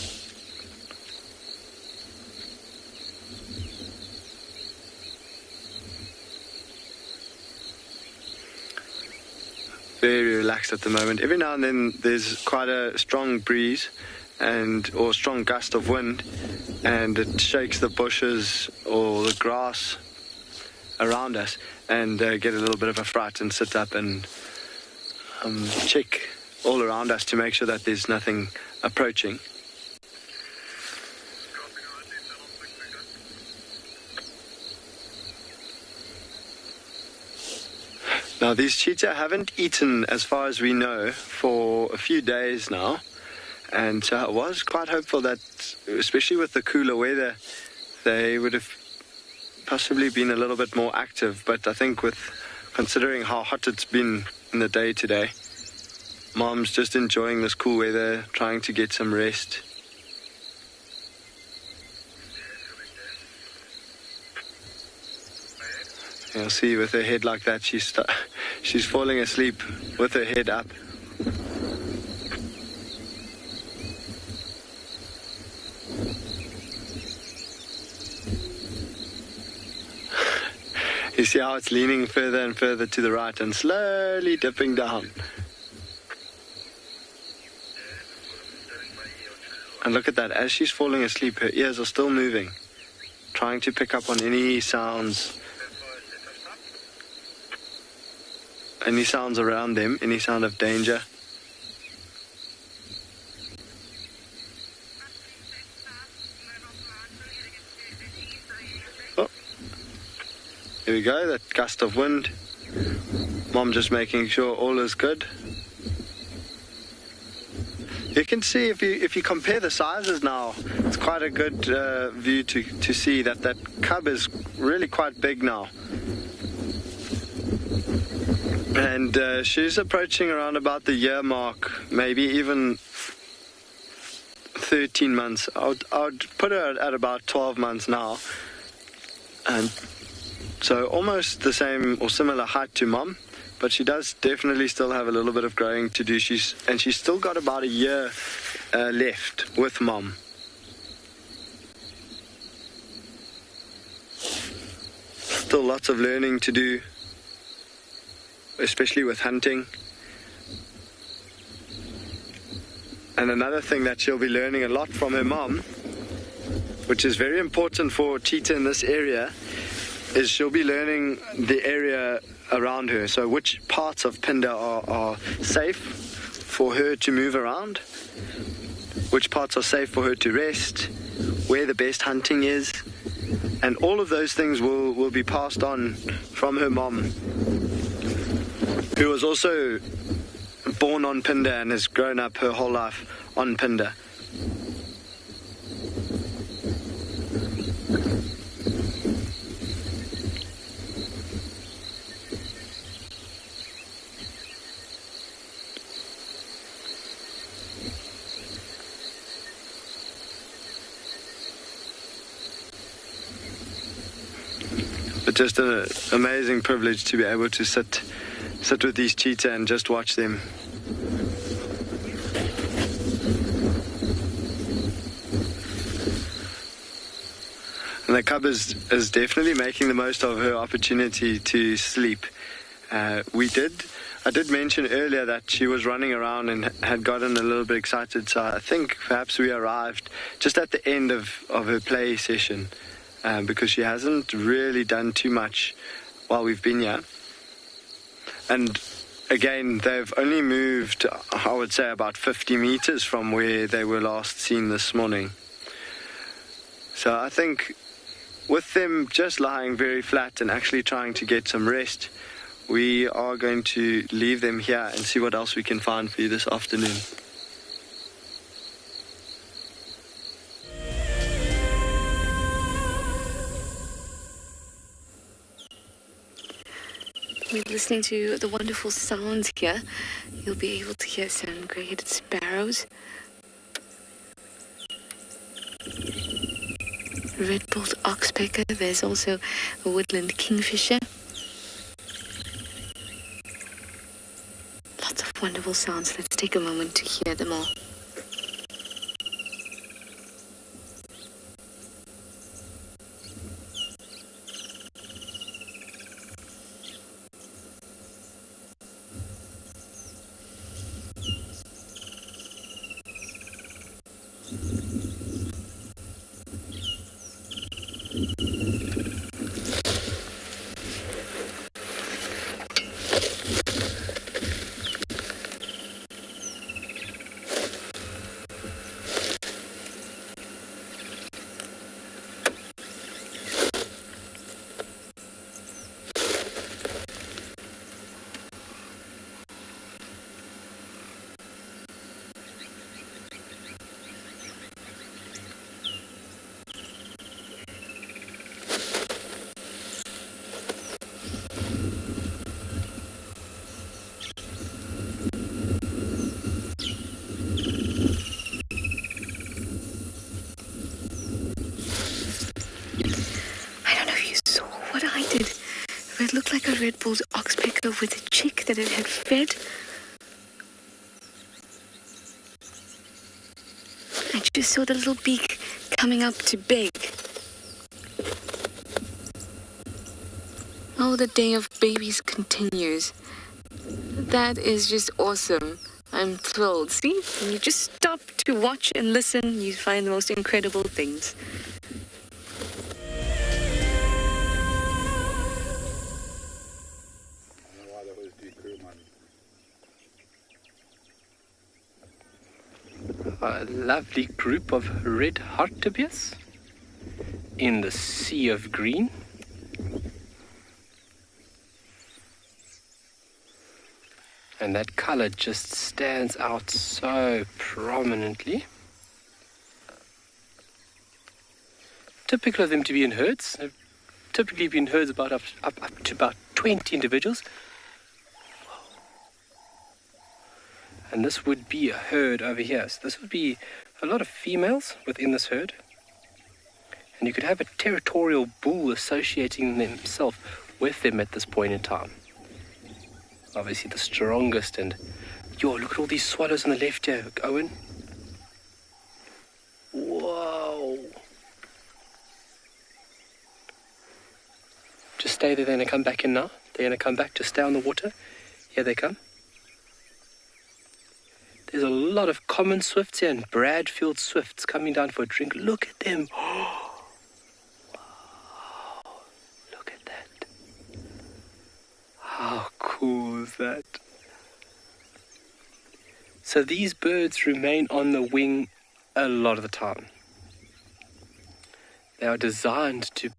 Very relaxed at the moment. Every now and then there's quite a strong breeze or strong gust of wind, and it shakes the bushes or the grass around us, and get a little bit of a fright and sit up and check all around us to make sure that there's nothing approaching. Now, these cheetah haven't eaten, as far as we know, for a few days now. And so I was quite hopeful that, especially with the cooler weather, they would have possibly been a little bit more active. But I think considering how hot it's been in the day today, Mom's just enjoying this cool weather, trying to get some rest. You'll see with her head like that, she's falling asleep with her head up. You see how it's leaning further and further to the right and slowly dipping down. And look at that, as she's falling asleep, her ears are still moving, trying to pick up on any sounds around them, any sound of danger. Oh, here we go, that gust of wind. Mom just making sure all is good. You can see if you compare the sizes now, it's quite a good view to see that cub is really quite big now. And she's approaching around about the year mark, maybe even 13 months. I would put her at about 12 months now. And so almost the same or similar height to Mom. But she does definitely still have a little bit of growing to do. She's still got about a year left with Mom. Still lots of learning to do, especially with hunting. And another thing that she'll be learning a lot from her mom, which is very important for Cheetah in this area, is she'll be learning the area around her. So which parts of Phinda are safe for her to move around, which parts are safe for her to rest, where the best hunting is, and all of those things will be passed on from her mom, who was also born on Phinda and has grown up her whole life on Phinda. But just an amazing privilege to be able to sit with these cheetah and just watch them. And the cub is definitely making the most of her opportunity to sleep. I did mention earlier that she was running around and had gotten a little bit excited, so I think perhaps we arrived just at the end of her play session. Because she hasn't really done too much while we've been here. And again, they've only moved, I would say, about 50 meters from where they were last seen this morning. So I think with them just lying very flat and actually trying to get some rest, we are going to leave them here and see what else we can find for you this afternoon. We're listening to the wonderful sounds here. You'll be able to hear some gray-headed sparrows, red-billed oxpecker. There's also a woodland kingfisher. Lots of wonderful sounds. Let's take a moment to hear them all. It looked like a red-billed oxpecker with a chick that it had fed. I just saw the little beak coming up to beg. Oh, the day of babies continues. That is just awesome. I'm thrilled. See, when you just stop to watch and listen, you find the most incredible things. A lovely group of red hartebeest in the sea of green. And that color just stands out so prominently. Typical of them to be in herds. They've typically been herds about up to about 20 individuals. And this would be a herd over here. So this would be a lot of females within this herd. And you could have a territorial bull associating himself with them at this point in time. Obviously the strongest. And yo, look at all these swallows on the left here, Owen. Whoa. Just stay there, they're going to come back in now. They're going to come back, just stay on the water. Here they come. There's a lot of common swifts here and Bradfield swifts coming down for a drink. Look at them. Wow. Look at that. How cool is that? So these birds remain on the wing a lot of the time. They are designed to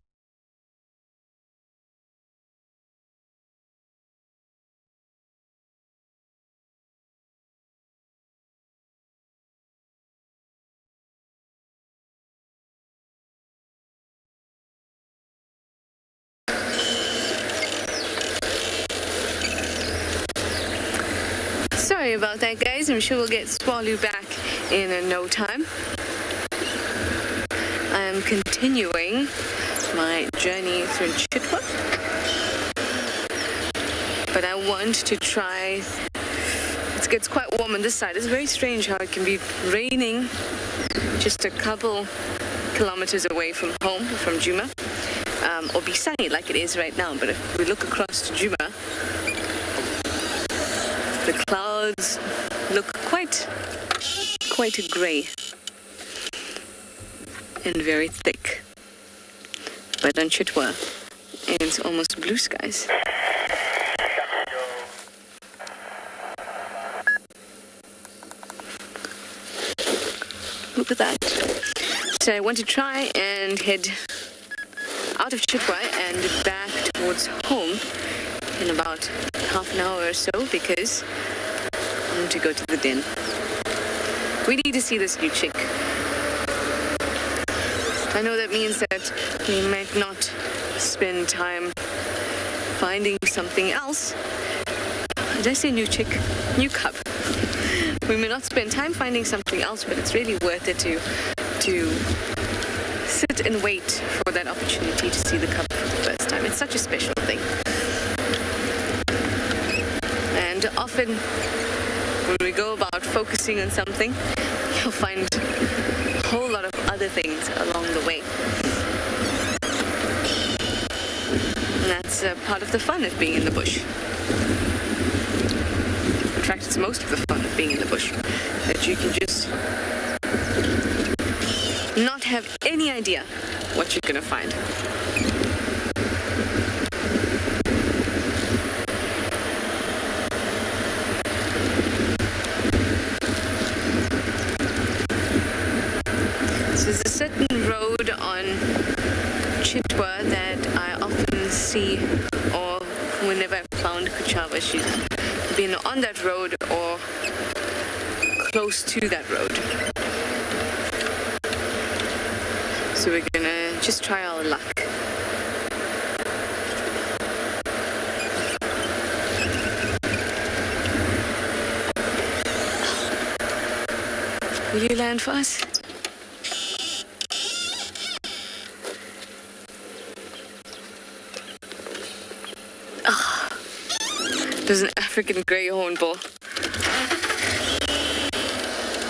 Sorry about that, guys. I'm sure we'll get Swalu back in no time. I am continuing my journey through Chitwa, but I want to try. It gets quite warm on this side. It's very strange how it can be raining just a couple kilometers away from home, from Djuma, or be sunny like it is right now. But if we look across to Djuma, the clouds look quite grey and very thick. But on Chitwa, it's almost blue skies. Look at that. So I want to try and head out of Chitwa and back towards home in about half an hour or so, because I want to go to the den. We need to see this new chick. I know that means that we might not spend time finding something else. Did I say new chick? New cub. We may not spend time finding something else, but it's really worth it to sit and wait for that opportunity to see the cub for the first time. It's such a special thing. And often when we go about focusing on something, you'll find a whole lot of other things along the way. And that's part of the fun of being in the bush. In fact, it's most of the fun of being in the bush, that you can just not have any idea what you're gonna find. So there's a certain road on Chitwa that I often see, or whenever I've found Kuchava, she's been on that road or close to that road. So we're gonna just try our luck. Will you land for us? There's an African grey hornbill.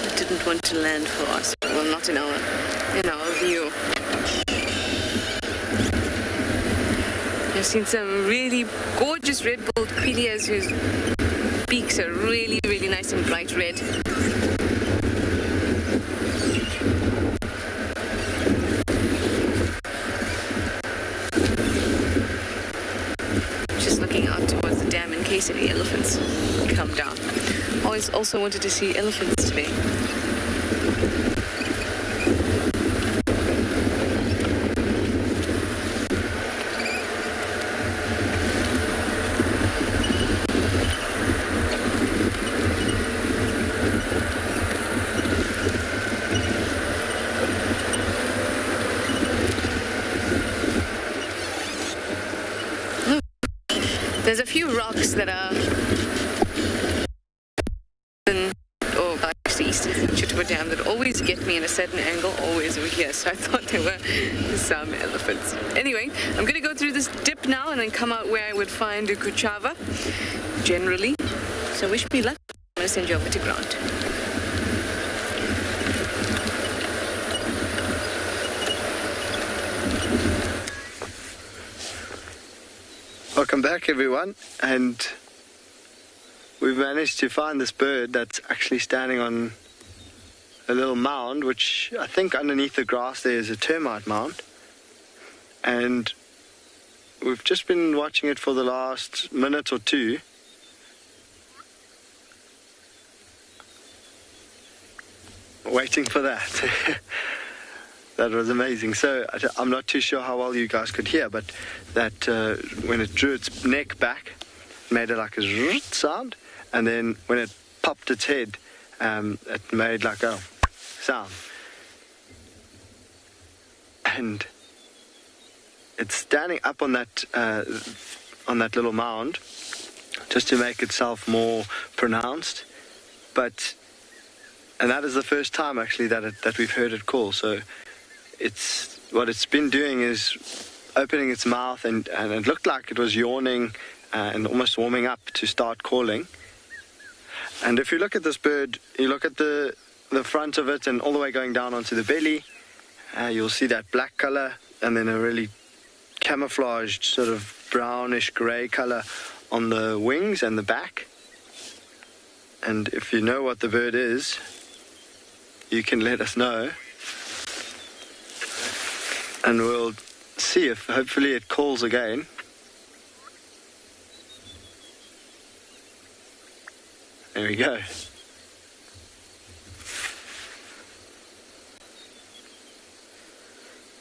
It didn't want to land for us. Well, not in our view. I've seen some really gorgeous red-billed quillias whose beaks are really, really nice and bright red. Just looking out towards the dam in case any elephants come down. Always also wanted to see elephants today. There's a few rocks that are east of Cheetah Dam that always get me in a certain angle, always over here. So I thought there were some elephants. Anyway, I'm going to go through this dip now and then come out where I would find a Kuchava, generally. So wish me luck. I'm going to send you over to Grant. Welcome back, everyone, and we've managed to find this bird that's actually standing on a little mound, which I think underneath the grass there is a termite mound, and we've just been watching it for the last minute or two. Waiting for that. That was amazing. So I'm not too sure how well you guys could hear, but that when it drew its neck back, it made it like a zzz sound, and then when it popped its head, it made like a sound. And it's standing up on that little mound just to make itself more pronounced, and that is the first time actually that we've heard it call. So what it's been doing is opening its mouth, and it looked like it was yawning and almost warming up to start calling. And if you look at this bird, you look at the front of it and all the way going down onto the belly, you'll see that black color and then a really camouflaged sort of brownish gray color on the wings and the back. And if you know what the bird is, you can let us know. And we'll see if hopefully it calls again. There we go.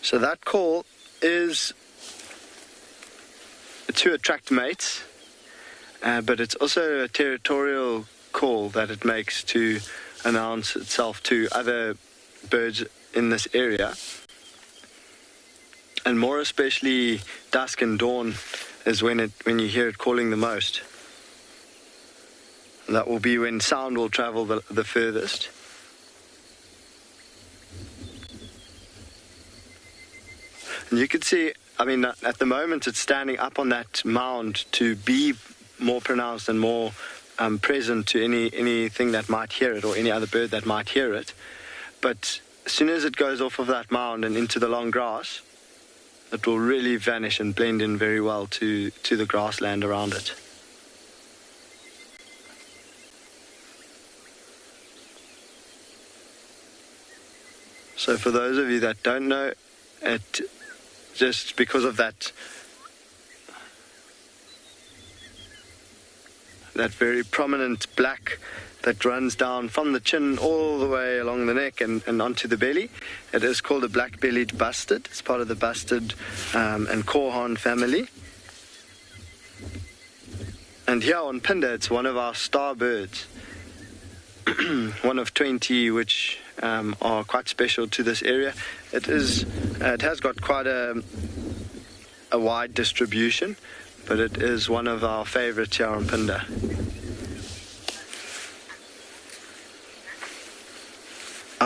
So that call is to attract mates, but it's also a territorial call that it makes to announce itself to other birds in this area. And more especially dusk and dawn is when you hear it calling the most. And that will be when sound will travel the furthest. And you can see, I mean, at the moment it's standing up on that mound to be more pronounced and more present to anything that might hear it or any other bird that might hear it. But as soon as it goes off of that mound and into the long grass, it will really vanish and blend in very well to the grassland around it. So for those of you that don't know, it just because of that very prominent black that runs down from the chin all the way along the neck and onto the belly. It is called a black-bellied bustard. It's part of the bustard and korhaan family. And here on Phinda, it's one of our star birds. One of 20 which are quite special to this area. It has got quite a wide distribution, but it is one of our favorites here on Phinda.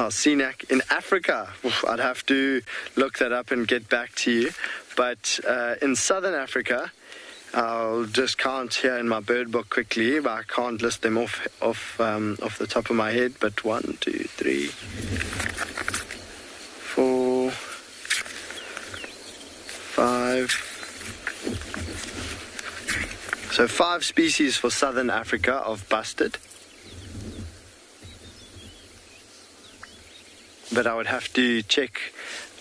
Senak in Africa. I'd have to look that up and get back to you. But in southern Africa, I'll just count here in my bird book quickly, but I can't list them off the top of my head. But 1, 2, 3, 4, 5. So 5 species for southern Africa of bustard. But I would have to check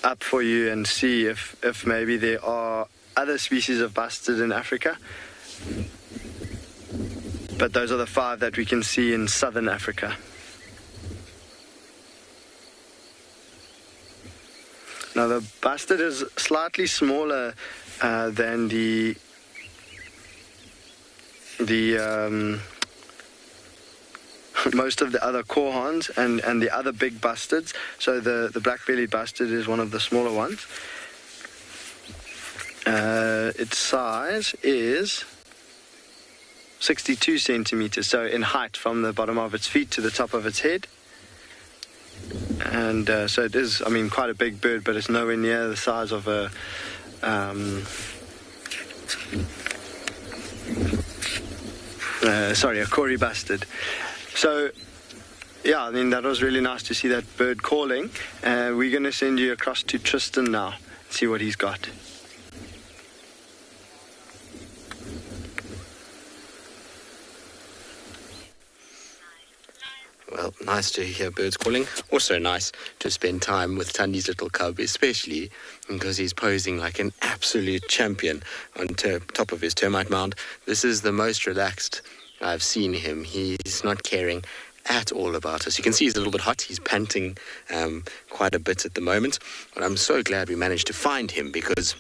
up for you and see if maybe there are other species of bustard in Africa. But those are the 5 that we can see in southern Africa. Now the bustard is slightly smaller than the most of the other korhaans and the other big bustards. So the black-bellied bustard is one of the smaller ones. Its size is 62 centimeters, so in height from the bottom of its feet to the top of its head. And so it is, quite a big bird, but it's nowhere near the size of a a Kori bustard. So yeah, that was really nice to see that bird calling. We're going to send you across to Tristan now, see what he's got. Well, nice to hear birds calling. Also nice to spend time with Tandy's little cub, especially because he's posing like an absolute champion on top of his termite mound. This is the most relaxed I've seen him. He's not caring at all about us. You can see he's a little bit hot. He's panting quite a bit at the moment. But I'm so glad we managed to find him because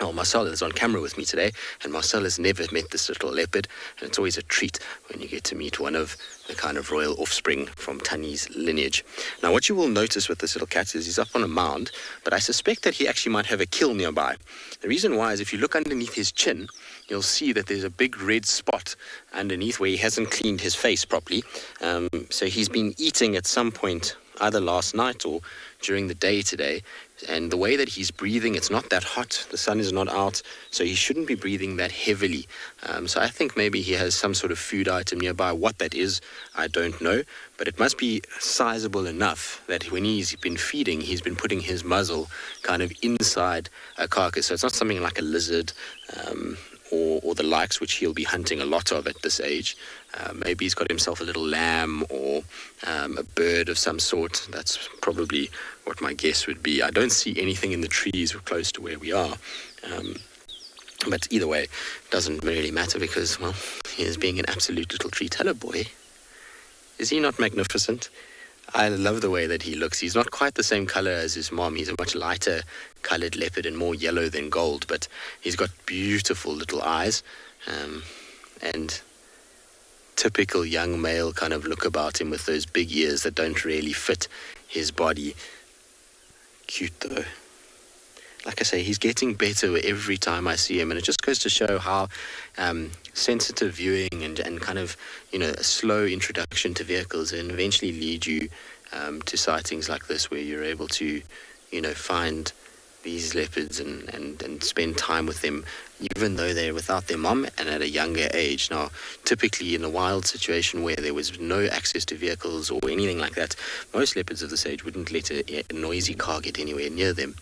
Marcel is on camera with me today, and Marcel has never met this little leopard, and it's always a treat when you get to meet one of the kind of royal offspring from Tanny's lineage. Now, what you will notice with this little cat is he's up on a mound, but I suspect that he actually might have a kill nearby. The reason why is if you look underneath his chin, you'll see that there's a big red spot underneath where he hasn't cleaned his face properly. So he's been eating at some point, either last night or during the day today, and the way that he's breathing, it's not that hot, the sun is not out, so he shouldn't be breathing that heavily. So I think maybe he has some sort of food item nearby. What that is, I don't know, but it must be sizable enough that when he's been feeding, he's been putting his muzzle kind of inside a carcass. So it's not something like a lizard or the likes, which he'll be hunting a lot of at this age. Maybe he's got himself a little lamb or a bird of some sort. That's probably what my guess would be. I don't see anything in the trees close to where we are. But either way, it doesn't really matter because, well, he is being an absolute little treat. Hello, boy. Is he not magnificent? I love the way that he looks. He's not quite the same color as his mom. He's a much lighter colored leopard and more yellow than gold, but he's got beautiful little eyes and typical young male kind of look about him with those big ears that don't really fit his body. Cute though. Like I say, he's getting better every time I see him, and it just goes to show how sensitive viewing and kind of, a slow introduction to vehicles and eventually lead you to sightings like this where you're able to, find these leopards and spend time with them, even though they're without their mom and at a younger age. Now, typically in a wild situation where there was no access to vehicles or anything like that, most leopards of this age wouldn't let a noisy car get anywhere near them.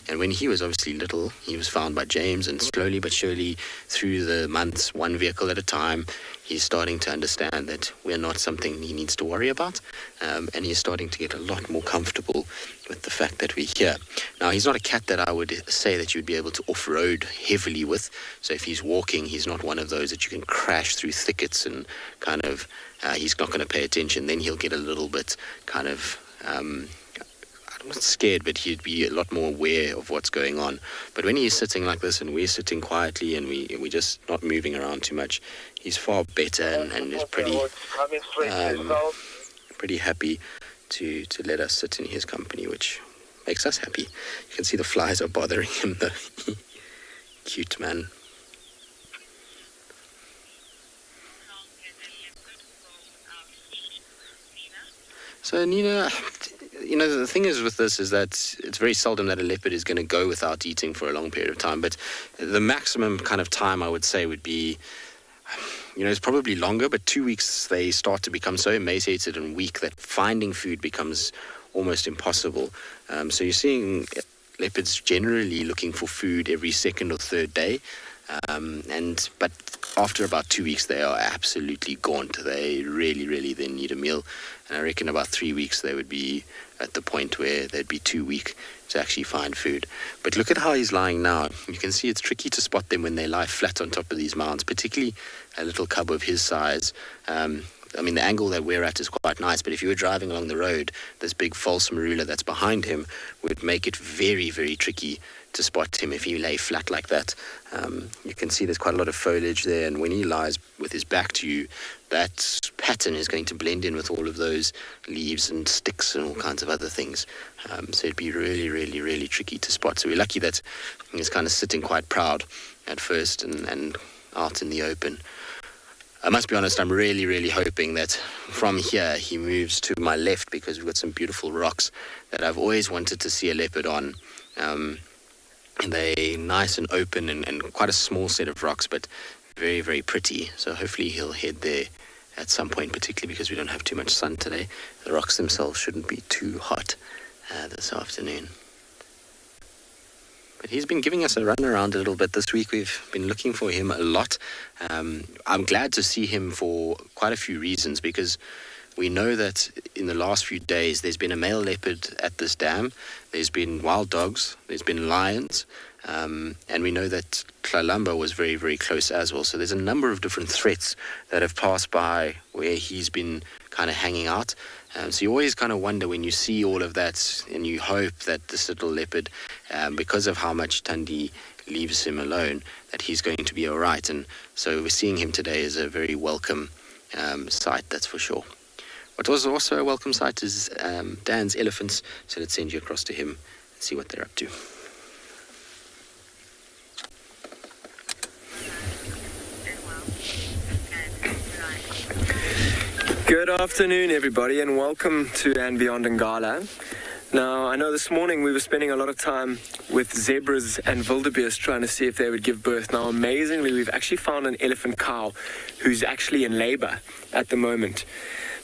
And when he was obviously little, he was found by James, and slowly but surely through the months, one vehicle at a time, he's starting to understand that we're not something he needs to worry about, and he's starting to get a lot more comfortable with the fact that we're here. Now, he's not a cat that I would say that you'd be able to off-road heavily with, so if he's walking, he's not one of those that you can crash through thickets and kind of, he's not going to pay attention. Then he'll get a little bit kind of, I'm not scared, but he'd be a lot more aware of what's going on. But when he's sitting like this and we're sitting quietly and we're just not moving around too much, he's far better and is pretty happy to let us sit in his company, which makes us happy. You can see the flies are bothering him though. Cute man. So Nina, the thing is with this is that it's very seldom that a leopard is going to go without eating for a long period of time, but the maximum kind of time I would say would be, it's probably longer, but 2 weeks they start to become so emaciated and weak that finding food becomes almost impossible. So you're seeing leopards generally looking for food every second or third day, but after about 2 weeks they are absolutely gaunt. They really then need a meal, and I reckon about 3 weeks they would be at the point where they'd be too weak to actually find food. But look at how he's lying now. You can see it's tricky to spot them when they lie flat on top of these mounds, particularly a little cub of his size. The angle that we're at is quite nice, but if you were driving along the road, this big false marula that's behind him would make it very, very tricky to spot him if he lay flat like that. You can see there's quite a lot of foliage there, and when he lies with his back to you, that pattern is going to blend in with all of those leaves and sticks and all kinds of other things. So it'd be really tricky to spot. So we're lucky that he's kind of sitting quite proud at first and out in the open. I must be honest, I'm really hoping that from here he moves to my left, because we've got some beautiful rocks that I've always wanted to see a leopard on. They're nice and open and quite a small set of rocks, but very pretty. So hopefully he'll head there at some point, particularly because we don't have too much sun today. The rocks themselves shouldn't be too hot this afternoon. But he's been giving us a run around a little bit this week. We've been looking for him a lot. I'm glad to see him for quite a few reasons, because we know that in the last few days there's been a male leopard at this dam, there's been wild dogs, there's been lions, and we know that Kalamba was very close as well. So there's a number of different threats that have passed by where he's been kind of hanging out. So you always kind of wonder when you see all of that, and you hope that this little leopard, because of how much Thandi leaves him alone, that he's going to be all right. And so we're seeing him today is a very welcome sight, that's for sure. What was also a welcome sight is Dan's elephants. So let's send you across to him and see what they're up to. Good afternoon, everybody, and welcome to andBeyond in Ngala. Now, I know this morning we were spending a lot of time with zebras and wildebeest trying to see if they would give birth. Now, amazingly, we've actually found an elephant cow who's actually in labor at the moment.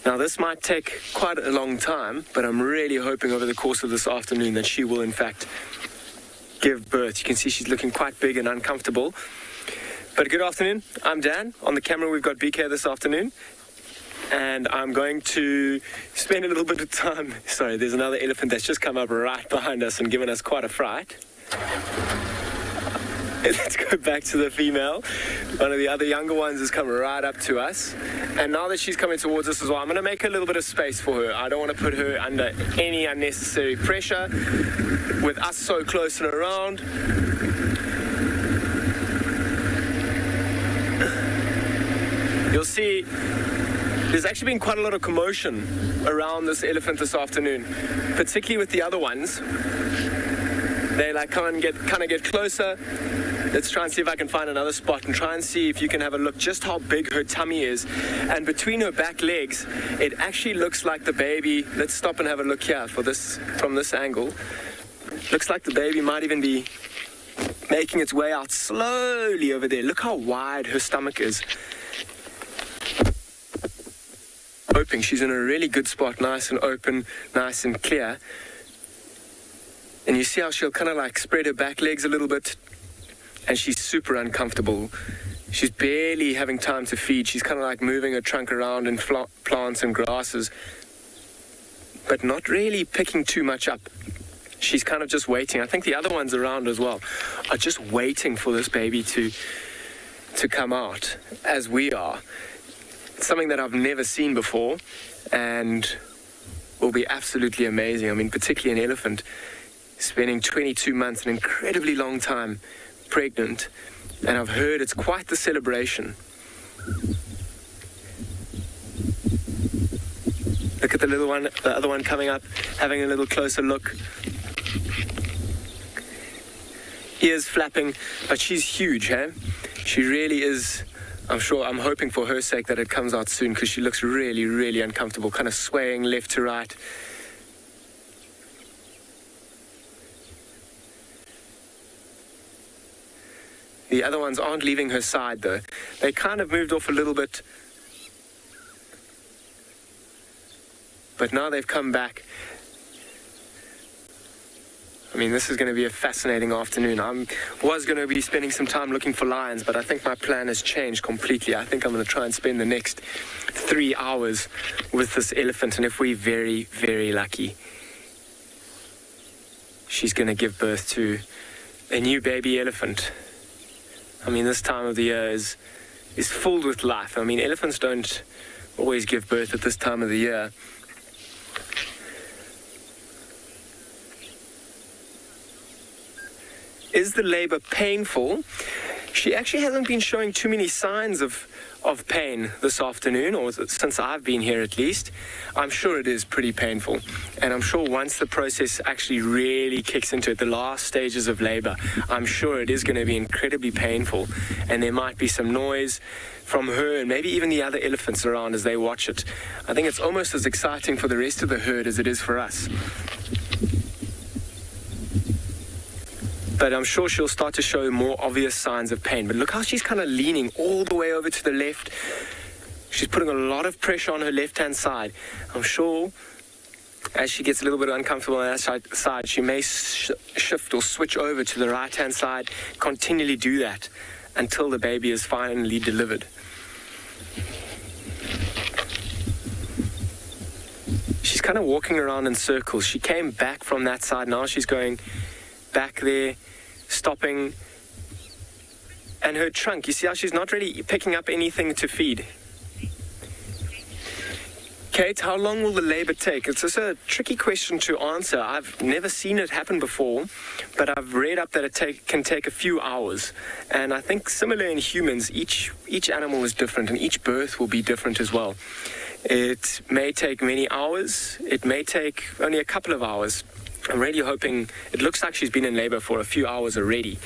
Now, this might take quite a long time, but I'm really hoping over the course of this afternoon that she will, in fact, give birth. You can see she's looking quite big and uncomfortable. But good afternoon, I'm Dan. On the camera, we've got BK this afternoon. And I'm going to spend a little bit of time... Sorry, there's another elephant that's just come up right behind us and given us quite a fright. Let's go back to the female. One of the other younger ones has come right up to us. And now that she's coming towards us as well, I'm going to make a little bit of space for her. I don't want to put her under any unnecessary pressure with us so close and around. You'll see there's actually been quite a lot of commotion around this elephant this afternoon, particularly with the other ones. They like kind of get closer. Let's try and see if I can find another spot and try and see if you can have a look just how big her tummy is. And between her back legs, it actually looks like the baby. Let's stop and have a look here from this angle. Looks like the baby might even be making its way out slowly over there. Look how wide her stomach is. Hoping she's in a really good spot, nice and open, nice and clear. And you see how she'll kind of like spread her back legs a little bit, and she's super uncomfortable. She's barely having time to feed. She's kind of like moving her trunk around in plants and grasses, but not really picking too much up. She's kind of just waiting. I think the other ones around as well are just waiting for this baby to come out, as we are. It's something that I've never seen before, and will be absolutely amazing. I mean, particularly an elephant spending 22 months, an incredibly long time pregnant, and I've heard it's quite the celebration. Look at the little one, the other one coming up, having a little closer look. Ears flapping, but she's huge, eh? She really is. I'm hoping for her sake that it comes out soon, because she looks really uncomfortable, kind of swaying left to right. The other ones aren't leaving her side, though. They kind of moved off a little bit, but now they've come back. I mean, this is going to be a fascinating afternoon. I was going to be spending some time looking for lions, but I think my plan has changed completely. I think I'm going to try and spend the next 3 hours with this elephant, and if we're very lucky, she's going to give birth to a new baby elephant. I mean, this time of the year is filled with life. I mean, elephants don't always give birth at this time of the year. Is the labor painful? She actually hasn't been showing too many signs of of pain this afternoon, or since I've been here at least. I'm sure it is pretty painful. And I'm sure once the process actually really kicks into it, the last stages of labor, I'm sure it is going to be incredibly painful. And there might be some noise from her and maybe even the other elephants around as they watch it. I think it's almost as exciting for the rest of the herd as it is for us. But I'm sure she'll start to show more obvious signs of pain. But look how she's kind of leaning all the way over to the left. She's putting a lot of pressure on her left-hand side. I'm sure as she gets a little bit uncomfortable on that side, she may shift or switch over to the right-hand side, continually do that until the baby is finally delivered. She's kind of walking around in circles. She came back from that side. Now she's going back there, stopping. And her trunk, you see how she's not really picking up anything to feed. Kate, how long will the labor take? It's just a tricky question to answer. I've never seen it happen before, but I've read up that it can take a few hours. And I think similar in humans, each animal is different, and each birth will be different as well. It may take many hours. It may take only a couple of hours. I'm really hoping, it looks like she's been in labor for a few hours already,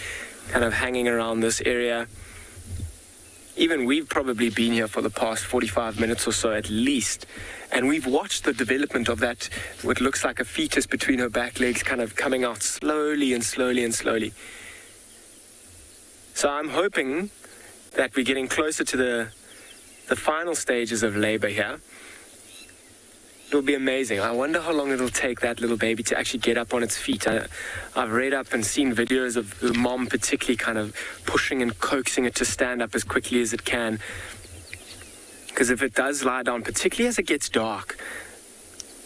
kind of hanging around this area. Even we've probably been here for the past 45 minutes or so at least. And we've watched the development of that, what looks like a fetus between her back legs, kind of coming out slowly and slowly and slowly. So I'm hoping that we're getting closer to the final stages of labor here. It'll be amazing. I wonder how long it'll take that little baby to actually get up on its feet. I've read up and seen videos of the mom particularly kind of pushing and coaxing it to stand up as quickly as it can. Because if it does lie down, particularly as it gets dark,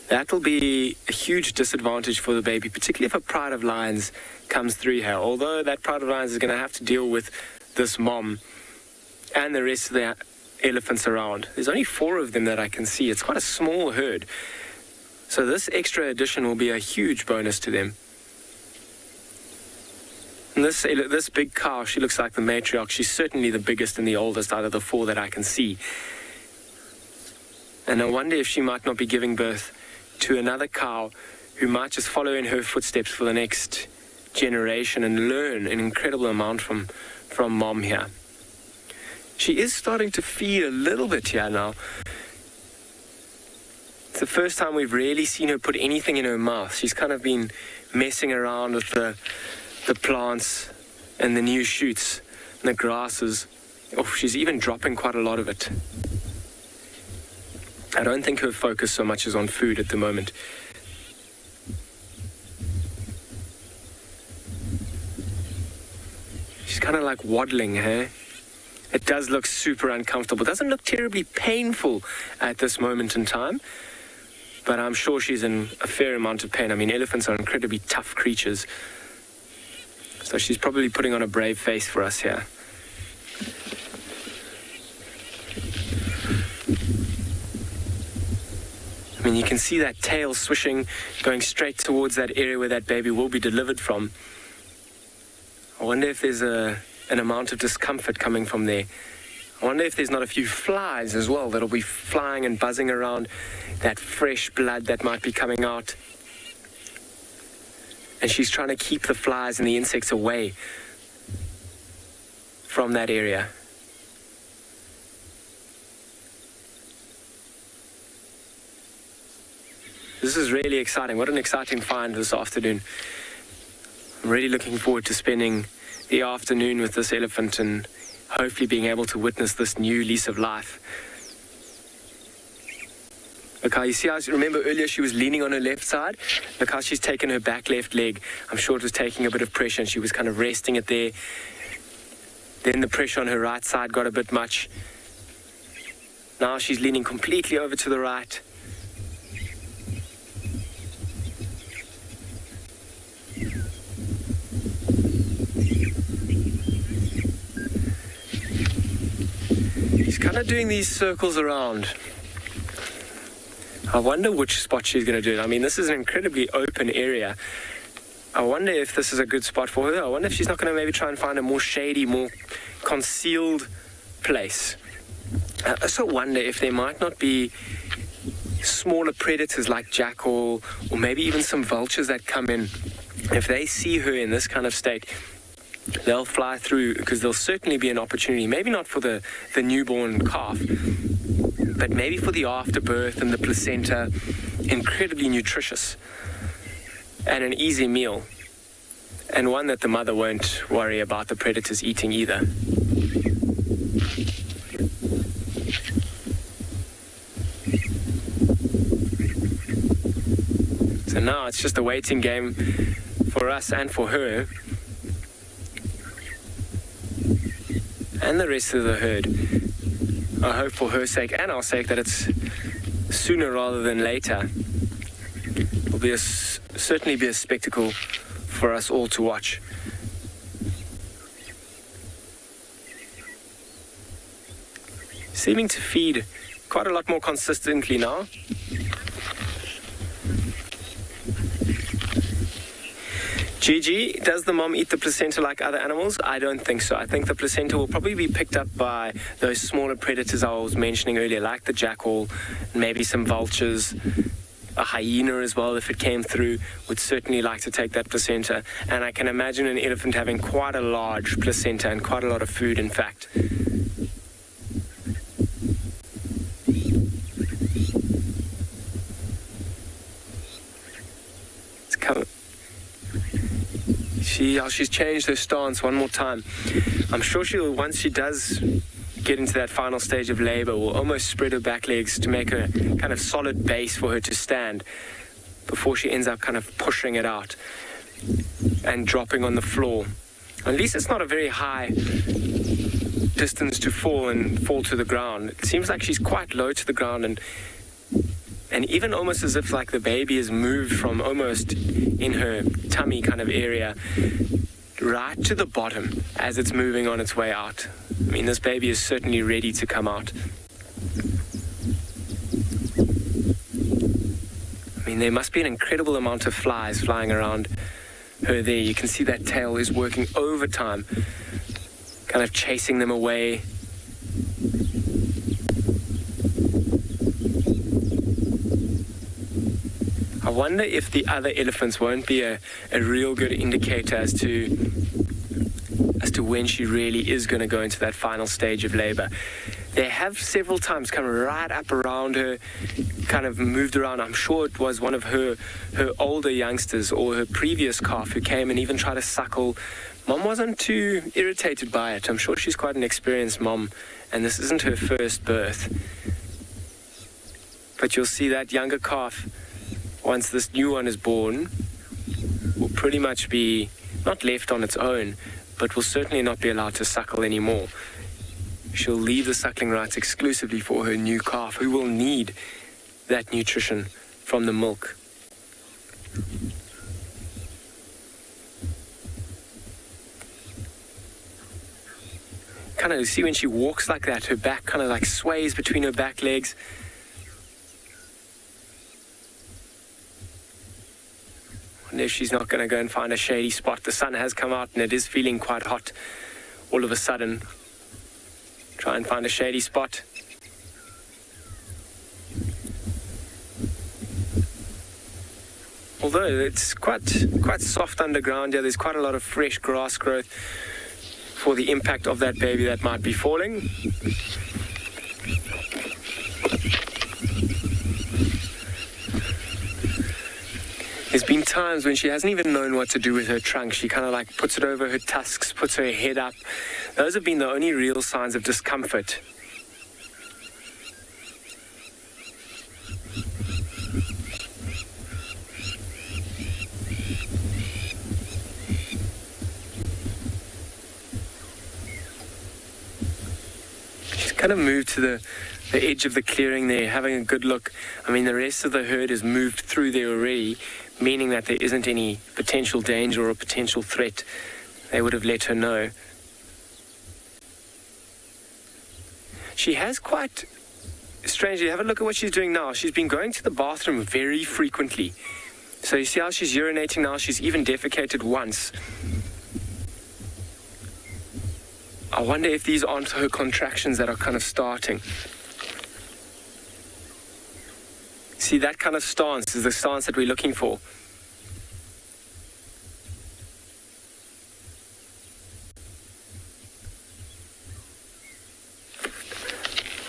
that'll be a huge disadvantage for the baby, particularly if a pride of lions comes through here. Although that pride of lions is going to have to deal with this mom and the rest of the elephants around. There's only 4 of them that I can see. It's quite a small herd. So this extra addition will be a huge bonus to them. And this big cow, she looks like the matriarch. She's certainly the biggest and the oldest out of the 4 that I can see. And I wonder if she might not be giving birth to another cow who might just follow in her footsteps for the next generation and learn an incredible amount from mom here. She is starting to feed a little bit here now. It's the first time we've really seen her put anything in her mouth. She's kind of been messing around with the plants and the new shoots and the grasses. Oh, she's even dropping quite a lot of it. I don't think her focus so much is on food at the moment. She's kind of like waddling, hey? It does look super uncomfortable. It doesn't look terribly painful at this moment in time, but I'm sure she's in a fair amount of pain. I mean, elephants are incredibly tough creatures, so she's probably putting on a brave face for us here. I mean, you can see that tail swishing, going straight towards that area where that baby will be delivered from. I wonder if there's an amount of discomfort coming from there. I wonder if there's not a few flies as well that'll be flying and buzzing around that fresh blood that might be coming out. And she's trying to keep the flies and the insects away from that area. This is really exciting. What an exciting find this afternoon. I'm really looking forward to spending the afternoon with this elephant and hopefully being able to witness this new lease of life. Look how you see how, remember earlier she was leaning on her left side? Look how she's taken her back left leg. I'm sure it was taking a bit of pressure and she was kind of resting it there. Then the pressure on her right side got a bit much. Now she's leaning completely over to the right. She's kind of doing these circles around. I wonder which spot she's going to do it. I mean, this is an incredibly open area. I wonder if this is a good spot for her. I wonder if she's not going to maybe try and find a more shady, more concealed place. I also wonder if there might not be smaller predators like jackal or maybe even some vultures that come in. If they see her in this kind of state, they'll fly through, because there'll certainly be an opportunity, maybe not for the newborn calf, but maybe for the afterbirth and the placenta. Incredibly nutritious and an easy meal, and one that the mother won't worry about the predators eating either. So now it's just a waiting game for us and for her and the rest of the herd. I hope for her sake and our sake that it's sooner rather than later. It'll be certainly be a spectacle for us all to watch. Seeming to feed quite a lot more consistently now. Gigi, does the mom eat the placenta like other animals? I don't think so. I think the placenta will probably be picked up by those smaller predators I was mentioning earlier, like the jackal, maybe some vultures. A hyena as well, if it came through, would certainly like to take that placenta. And I can imagine an elephant having quite a large placenta and quite a lot of food, in fact. It's coming. She's changed her stance one more time. I'm sure she'll, once she does get into that final stage of labor, will almost spread her back legs to make a kind of solid base for her to stand before she ends up kind of pushing it out and dropping on the floor. At least it's not a very high distance to fall to the ground. It seems like she's quite low to the ground, and even almost as if like the baby has moved from almost in her tummy kind of area right to the bottom as it's moving on its way out. I mean, this baby is certainly ready to come out. I mean, there must be an incredible amount of flies flying around her there. You can see that tail is working overtime, kind of chasing them away. I wonder if the other elephants won't be a real good indicator as to when she really is going to go into that final stage of labor. They have several times come right up around her, kind of moved around. I'm sure it was one of her older youngsters or her previous calf who came and even tried to suckle. Mom wasn't too irritated by it. I'm sure she's quite an experienced mom, and this isn't her first birth. But you'll see that younger calf, once this new one is born, will pretty much be not left on its own, but will certainly not be allowed to suckle anymore. She'll leave the suckling rights exclusively for her new calf, who will need that nutrition from the milk. Kind of see when she walks like that, her back kind of like sways between her back legs. Wonder if she's not going to go and find a shady spot. The sun has come out and it is feeling quite hot all of a sudden. Try and find a shady spot. Although it's quite soft underground here, there's quite a lot of fresh grass growth for the impact of that baby that might be falling. There's been times when she hasn't even known what to do with her trunk. She kind of like puts it over her tusks, puts her head up. Those have been the only real signs of discomfort. She's kind of moved to the edge of the clearing there, having a good look. I mean, the rest of the herd has moved through there already, meaning that there isn't any potential danger or potential threat. They would have let her know. She has quite strangely, have a look at what she's doing now. She's been going to the bathroom very frequently. So you see how she's urinating now? She's even defecated once. I wonder if these aren't her contractions that are kind of starting. See, that kind of stance is the stance that we're looking for.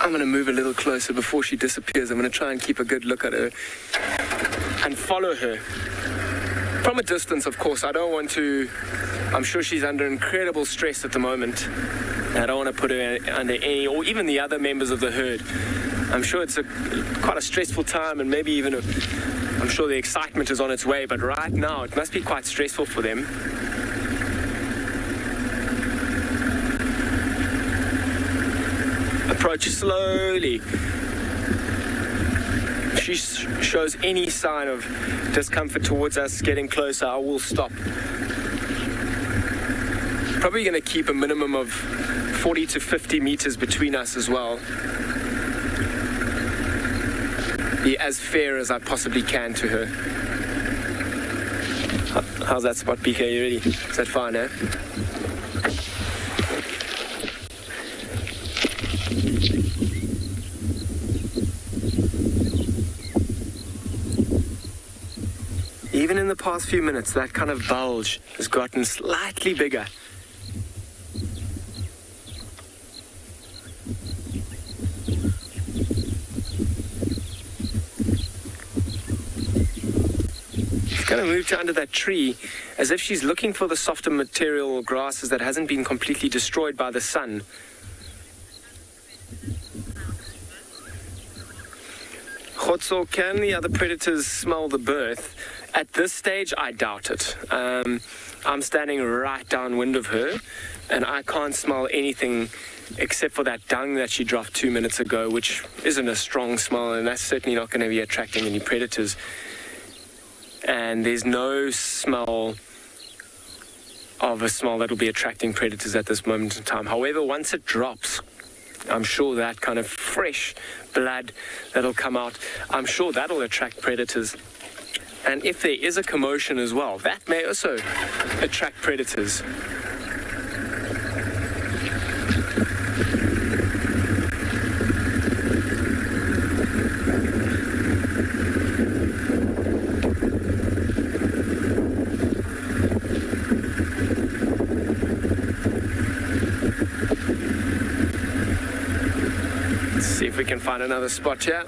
I'm going to move a little closer before she disappears. I'm going to try and keep a good look at her and follow her. From a distance, of course. I don't want to... I'm sure she's under incredible stress at the moment. I don't want to put her under any, or even the other members of the herd. I'm sure it's quite a stressful time, and maybe even I'm sure the excitement is on its way, but right now it must be quite stressful for them. Approach slowly. If she shows any sign of discomfort towards us getting closer, I will stop. Probably going to keep a minimum of 40 to 50 meters between us as well. Be as fair as I possibly can to her. How's that spot, BK? You ready? Is that fine, eh? Even in the past few minutes, that kind of bulge has gotten slightly bigger. Going to move to under that tree as if she's looking for the softer material or grasses that hasn't been completely destroyed by the sun. Khotso, can the other predators smell the birth? At this stage, I doubt it. I'm standing right downwind of her, and I can't smell anything except for that dung that she dropped 2 minutes ago, which isn't a strong smell, and that's certainly not going to be attracting any predators. And there's no smell of a smell that will be attracting predators at this moment in time. However, once it drops, I'm sure that kind of fresh blood that'll come out, I'm sure that'll attract predators. And if there is a commotion as well, that may also attract predators. See if we can find another spot here.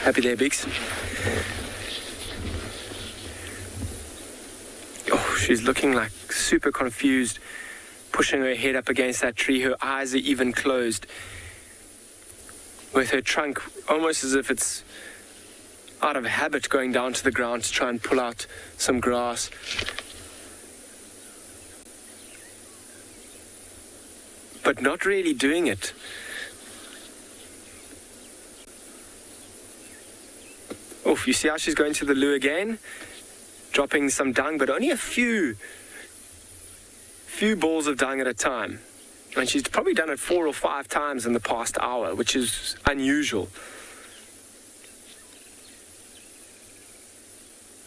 Happy there, Beaks? Oh, she's looking like super confused, pushing her head up against that tree. Her eyes are even closed, with her trunk almost as if it's out of habit going down to the ground to try and pull out some grass. But not really doing it. Oh, you see how she's going to the loo again? Dropping some dung, but only a few balls of dung at a time. And she's probably done it 4 or 5 times in the past hour, which is unusual.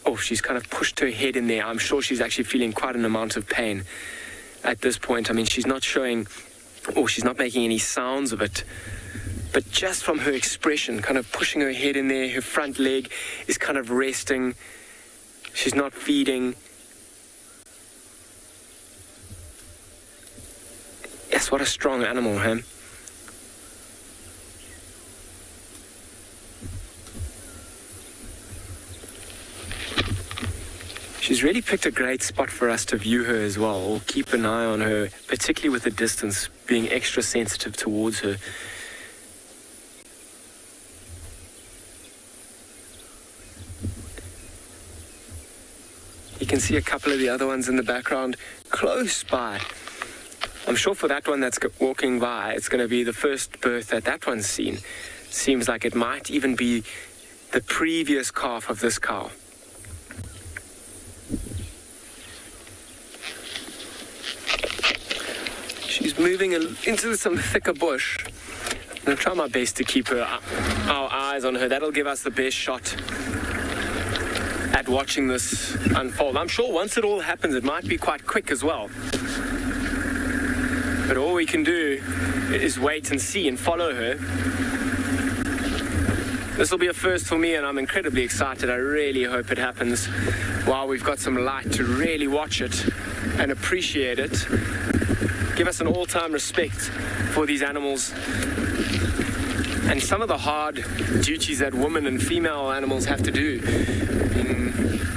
Oh, she's kind of pushed her head in there. I'm sure she's actually feeling quite an amount of pain at this point. I mean, she's not showing... Oh, she's not making any sounds of it. But just from her expression, kind of pushing her head in there, her front leg is kind of resting. She's not feeding. Yes, what a strong animal, huh? She's really picked a great spot for us to view her as well. We'll keep an eye on her, particularly with the distance, being extra sensitive towards her. You can see a couple of the other ones in the background close by. I'm sure for that one that's walking by, it's going to be the first birth that one's seen. Seems like it might even be the previous calf of this cow. She's moving into some thicker bush. I'm going to try my best to keep our eyes on her. That'll give us the best shot at at watching this unfold. I'm sure once it all happens, it might be quite quick as well. But all we can do is wait and see and follow her. This will be a first for me, and I'm incredibly excited. I really hope it happens while we've got some light to really watch it and appreciate it. Give us an all-time respect for these animals and some of the hard duties that women and female animals have to do.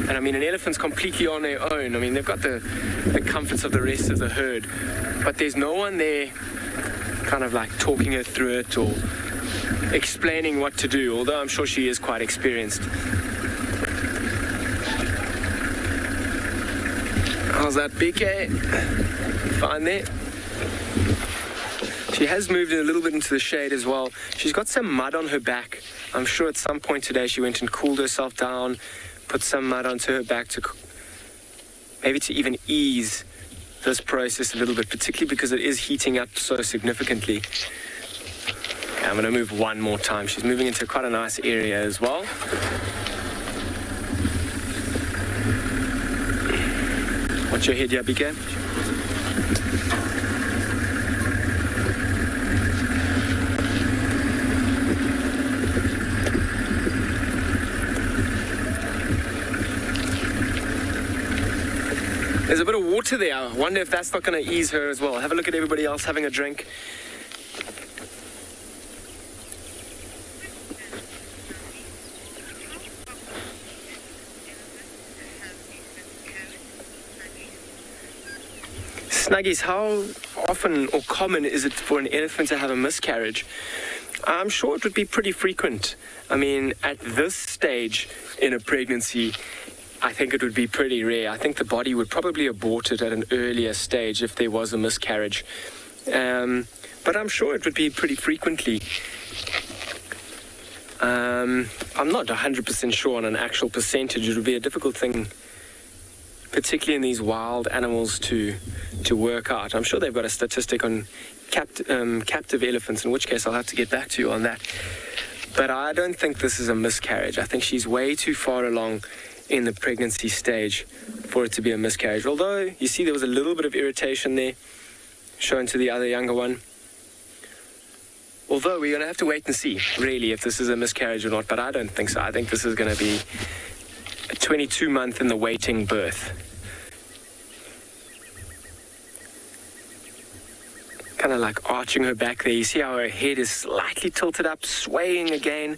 And I mean, an elephant's completely on their own. I mean, they've got the comforts of the rest of the herd, but there's no one there kind of like talking her through it or explaining what to do, although I'm sure she is quite experienced. How's that, BK? Fine there. She has moved a little bit into the shade as well. She's got some mud on her back. I'm sure at some point today she went and cooled herself down, put some mud onto her back to maybe to even ease this process a little bit, particularly because it is heating up so significantly. Okay, I'm going to move one more time. She's moving into quite a nice area as well. Watch your head, Yabika. There's a bit of water there. I wonder if that's not going to ease her as well. Have a look at everybody else having a drink. Snuggies, how often or common is it for an elephant to have a miscarriage? I'm sure it would be pretty frequent. I mean, at this stage in a pregnancy, I think it would be pretty rare. I think the body would probably abort it at an earlier stage if there was a miscarriage. But I'm sure it would be pretty frequently. I'm not 100% sure on an actual percentage. It would be a difficult thing, particularly in these wild animals, to work out. I'm sure they've got a statistic on captive elephants, in which case I'll have to get back to you on that. But I don't think this is a miscarriage. I think she's way too far along in the pregnancy stage for it to be a miscarriage. Although, you see there was a little bit of irritation there shown to the other younger one. Although we're going to have to wait and see, really, if this is a miscarriage or not, but I don't think so. I think this is going to be a 22-month in the waiting birth. Kind of like arching her back there. You see how her head is slightly tilted up, swaying again.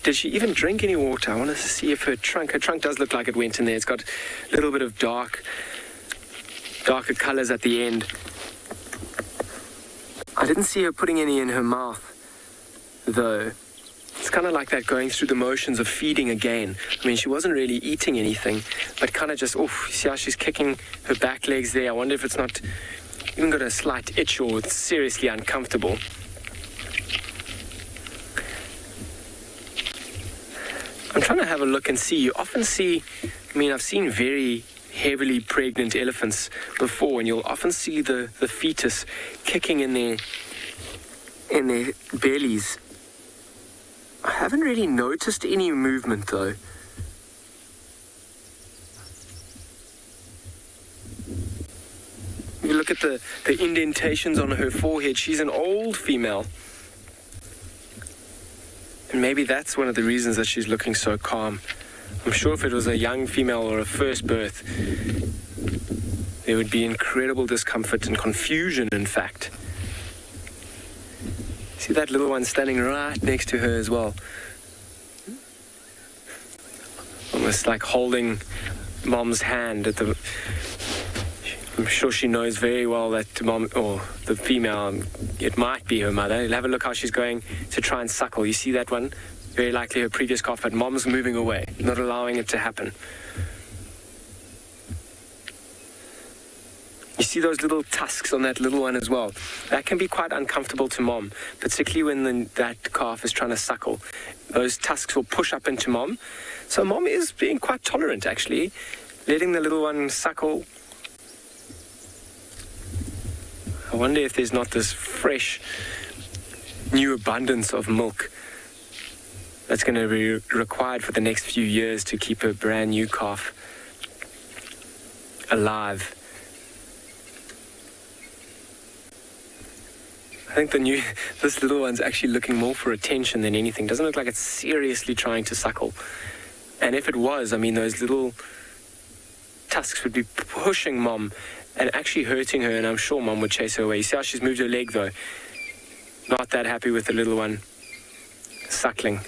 Did she even drink any water? I want to see if her trunk does look like it went in there. It's got a little bit of darker colors at the end. I didn't see her putting any in her mouth, though. It's kind of like that, going through the motions of feeding again. I mean, she wasn't really eating anything, but kind of just, see how she's kicking her back legs there? I wonder if it's not even got a slight itch or it's seriously uncomfortable. I'm trying to have a look and see. You often see, I've seen very heavily pregnant elephants before, and you'll often see the fetus kicking in their bellies. I haven't really noticed any movement, though. You look at the indentations on her forehead. She's an old female. And maybe that's one of the reasons that she's looking so calm. I'm sure if it was a young female or a first birth, there would be incredible discomfort and confusion, in fact. See that little one standing right next to her as well. Almost like holding mom's hand at the... I'm sure she knows very well that mom, or the female, it might be her mother. You'll have a look how she's going to try and suckle. You see that one? Very likely her previous calf, but mom's moving away, not allowing it to happen. You see those little tusks on that little one as well. That can be quite uncomfortable to mom, particularly when that calf is trying to suckle. Those tusks will push up into mom. So mom is being quite tolerant, actually, letting the little one suckle. I wonder if there's not this fresh new abundance of milk that's going to be required for the next few years to keep a brand new calf alive. I think this little one's actually looking more for attention than anything. Doesn't look like it's seriously trying to suckle. And if it was, I mean, those little tusks would be pushing Mom and actually hurting her, and I'm sure Mom would chase her away. You see how she's moved her leg, though? Not that happy with the little one suckling.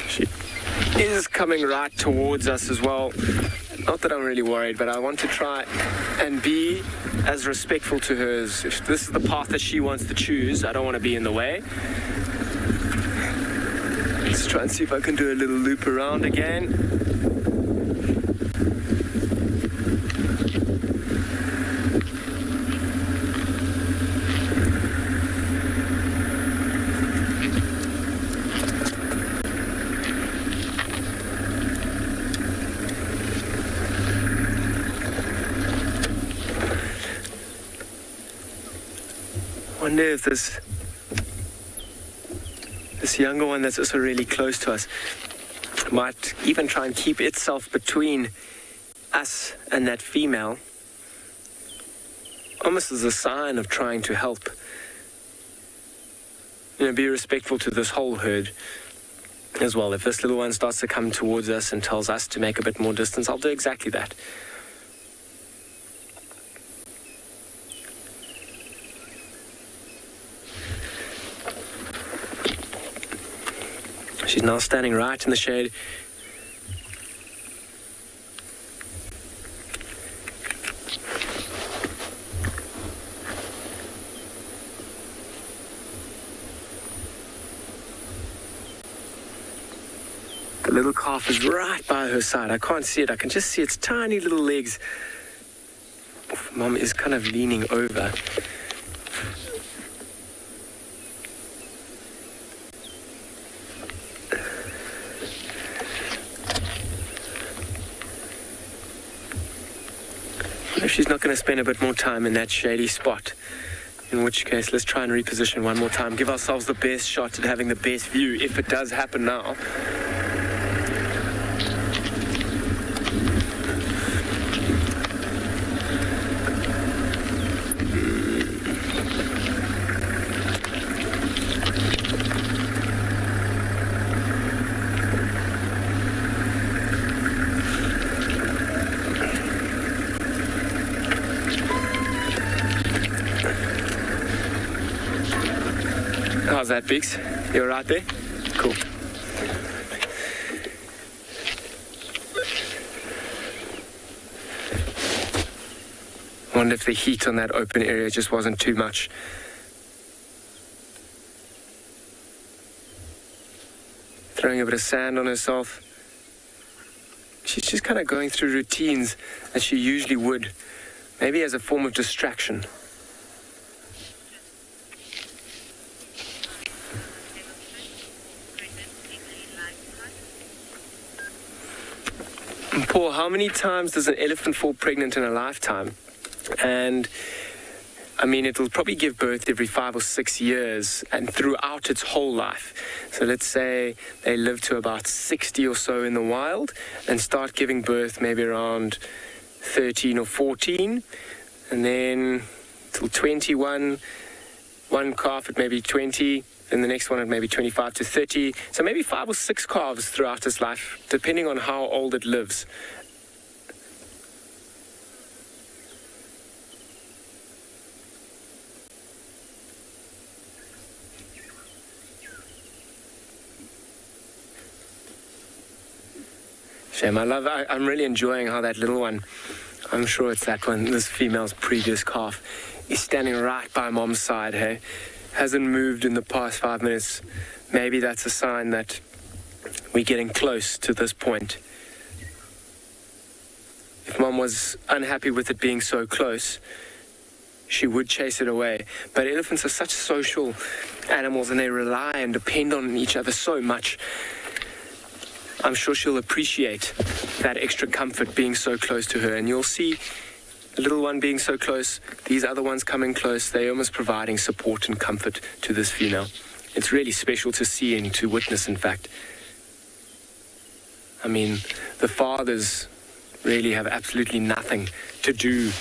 She is coming right towards us as well. Not that I'm really worried, but I want to try and be as respectful to her as if this is the path that she wants to choose. I don't want to be in the way. Let's try and see if I can do a little loop around again. I wonder if this younger one that's also really close to us might even try and keep itself between us and that female, almost as a sign of trying to help. You know, be respectful to this whole herd as well. If this little one starts to come towards us and tells us to make a bit more distance, I'll do exactly that. She's now standing right in the shade. The little calf is right by her side. I can't see it. I can just see its tiny little legs. Mom is kind of leaning over. If she's not going to spend a bit more time in that shady spot, in which case let's try and reposition one more time, give ourselves the best shot at having the best view if it does happen now. How's that, Biggs? You all right there? Cool. I wonder if the heat on that open area just wasn't too much. Throwing a bit of sand on herself. She's just kind of going through routines as she usually would, maybe as a form of distraction. Paul, how many times does an elephant fall pregnant in a lifetime? And I mean, it'll probably give birth every 5 or 6 years and throughout its whole life. So let's say they live to about 60 or so in the wild and start giving birth maybe around 13 or 14. And then till 21, one calf at maybe 20. And the next one at maybe 25 to 30. So maybe 5 or 6 calves throughout its life, depending on how old it lives. Shame, I'm really enjoying how that little one, I'm sure it's that one, this female's previous calf, is standing right by Mom's side, hey? Hasn't moved in the past 5 minutes. Maybe that's a sign that we're getting close to this point. If Mom was unhappy with it being so close, she would chase it away. But elephants are such social animals and they rely and depend on each other so much. I'm sure she'll appreciate that extra comfort being so close to her, and you'll see the little one being so close, these other ones coming close, they're almost providing support and comfort to this female. It's really special to see and to witness, in fact. I mean, the fathers really have absolutely nothing to do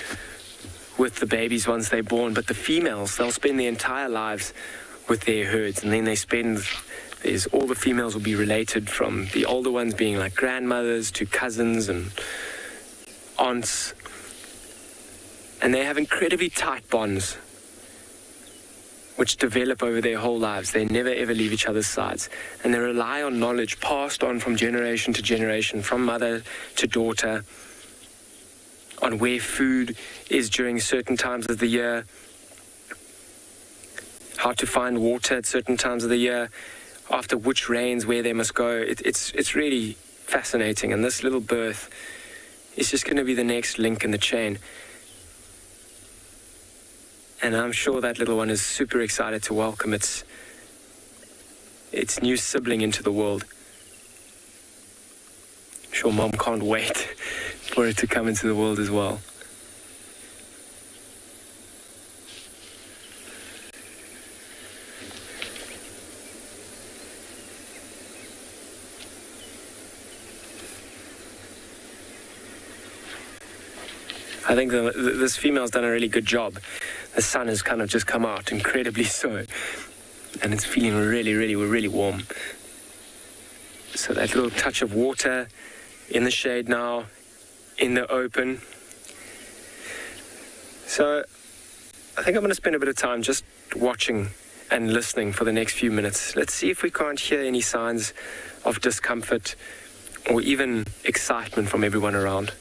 with the babies once they're born, but the females, they'll spend their entire lives with their herds, and then all the females will be related, from the older ones being like grandmothers to cousins and aunts, and they have incredibly tight bonds which develop over their whole lives. They never ever leave each other's sides, and they rely on knowledge passed on from generation to generation, from mother to daughter, on where food is during certain times of the year, how to find water at certain times of the year, after which rains, where they must go. It's really fascinating, and this little birth is just going to be the next link in the chain. And I'm sure that little one is super excited to welcome its new sibling into the world. I'm sure Mom can't wait for it to come into the world as well. I think this female's done a really good job. The sun has kind of just come out, incredibly so, and it's feeling really, really, really warm. So that little touch of water in the shade now, in the open. So I think I'm going to spend a bit of time just watching and listening for the next few minutes. Let's see if we can't hear any signs of discomfort or even excitement from everyone around.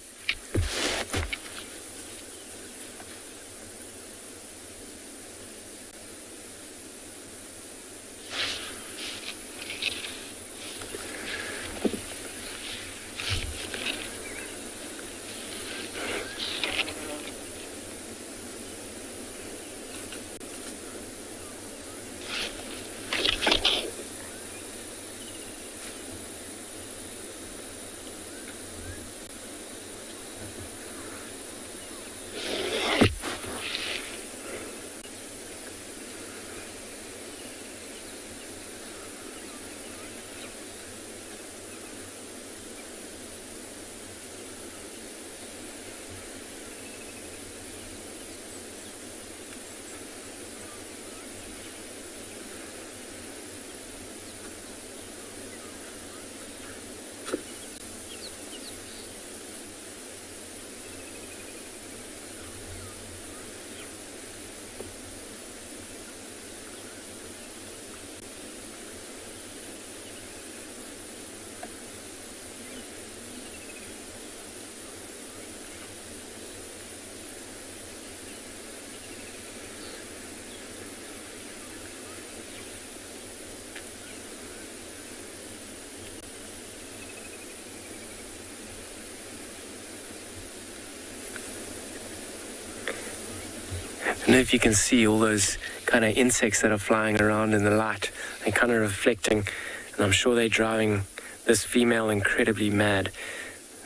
I don't know if you can see all those kind of insects that are flying around in the light. They're kind of reflecting, and I'm sure they're driving this female incredibly mad.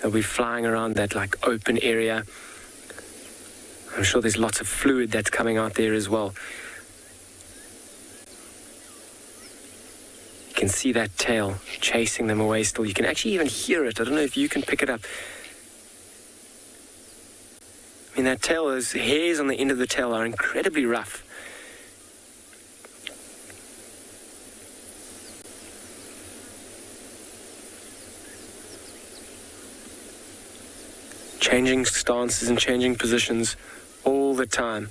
They'll be flying around that like open area. I'm sure there's lots of fluid that's coming out there as well. You can see that tail chasing them away still. You can actually even hear it. I don't know if you can pick it up. I mean, that tail, those hairs on the end of the tail are incredibly rough. Changing stances and changing positions all the time.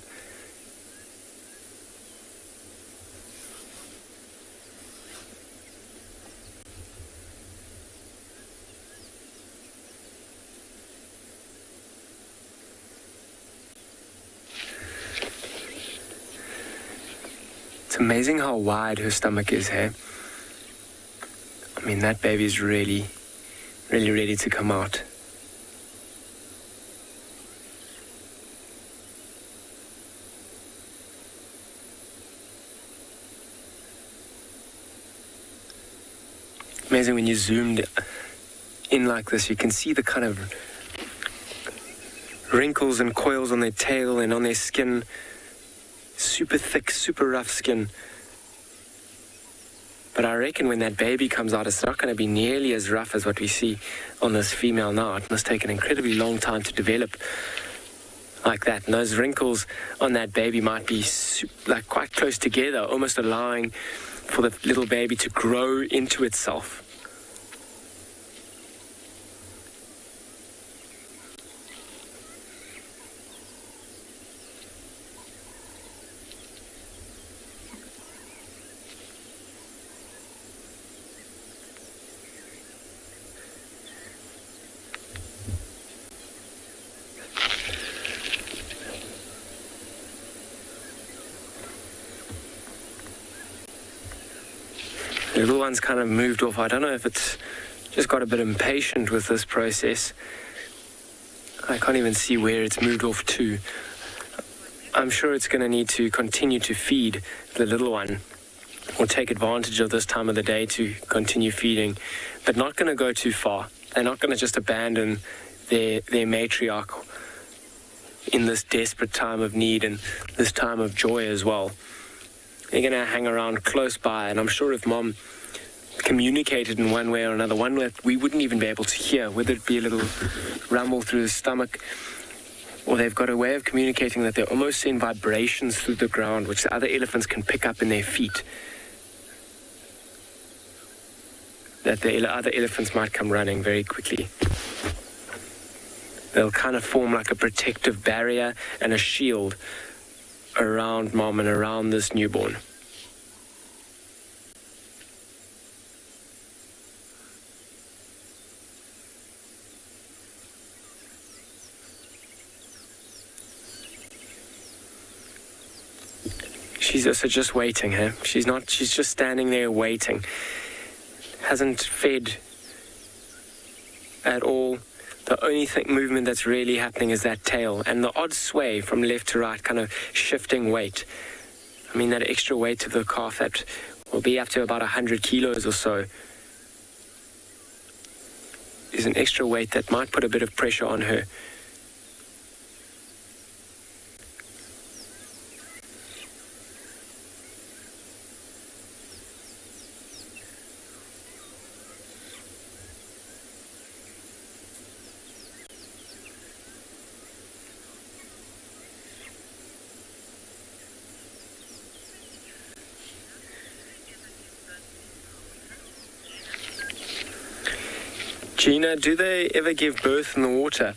It's amazing how wide her stomach is, hey? I mean, that baby's really, really ready to come out. Amazing when you zoomed in like this, you can see the kind of wrinkles and coils on their tail and on their skin. Super thick, super rough skin. But I reckon when that baby comes out, it's not going to be nearly as rough as what we see on this female now. It must take an incredibly long time to develop like that. And those wrinkles on that baby might be like quite close together, almost allowing for the little baby to grow into itself. The little one's kind of moved off. I don't know if it's just got a bit impatient with this process. I can't even see where it's moved off to. I'm sure it's going to need to continue to feed the little one, or take advantage of this time of the day to continue feeding, but not going to go too far. They're not going to just abandon their matriarch in this desperate time of need and this time of joy as well. They're going to hang around close by, and I'm sure if Mom communicated in one way or another, one that we wouldn't even be able to hear, whether it be a little rumble through the stomach, or they've got a way of communicating that they're almost seeing vibrations through the ground, which the other elephants can pick up in their feet, that the other elephants might come running very quickly. They'll kind of form like a protective barrier and a shield around Mom and around this newborn. She's also just waiting, huh? She's just standing there waiting. Hasn't fed at all. The only movement that's really happening is that tail and the odd sway from left to right, kind of shifting weight. I mean, that extra weight to the calf that will be up to about 100 kilos or so is an extra weight that might put a bit of pressure on her. Gina, do they ever give birth in the water?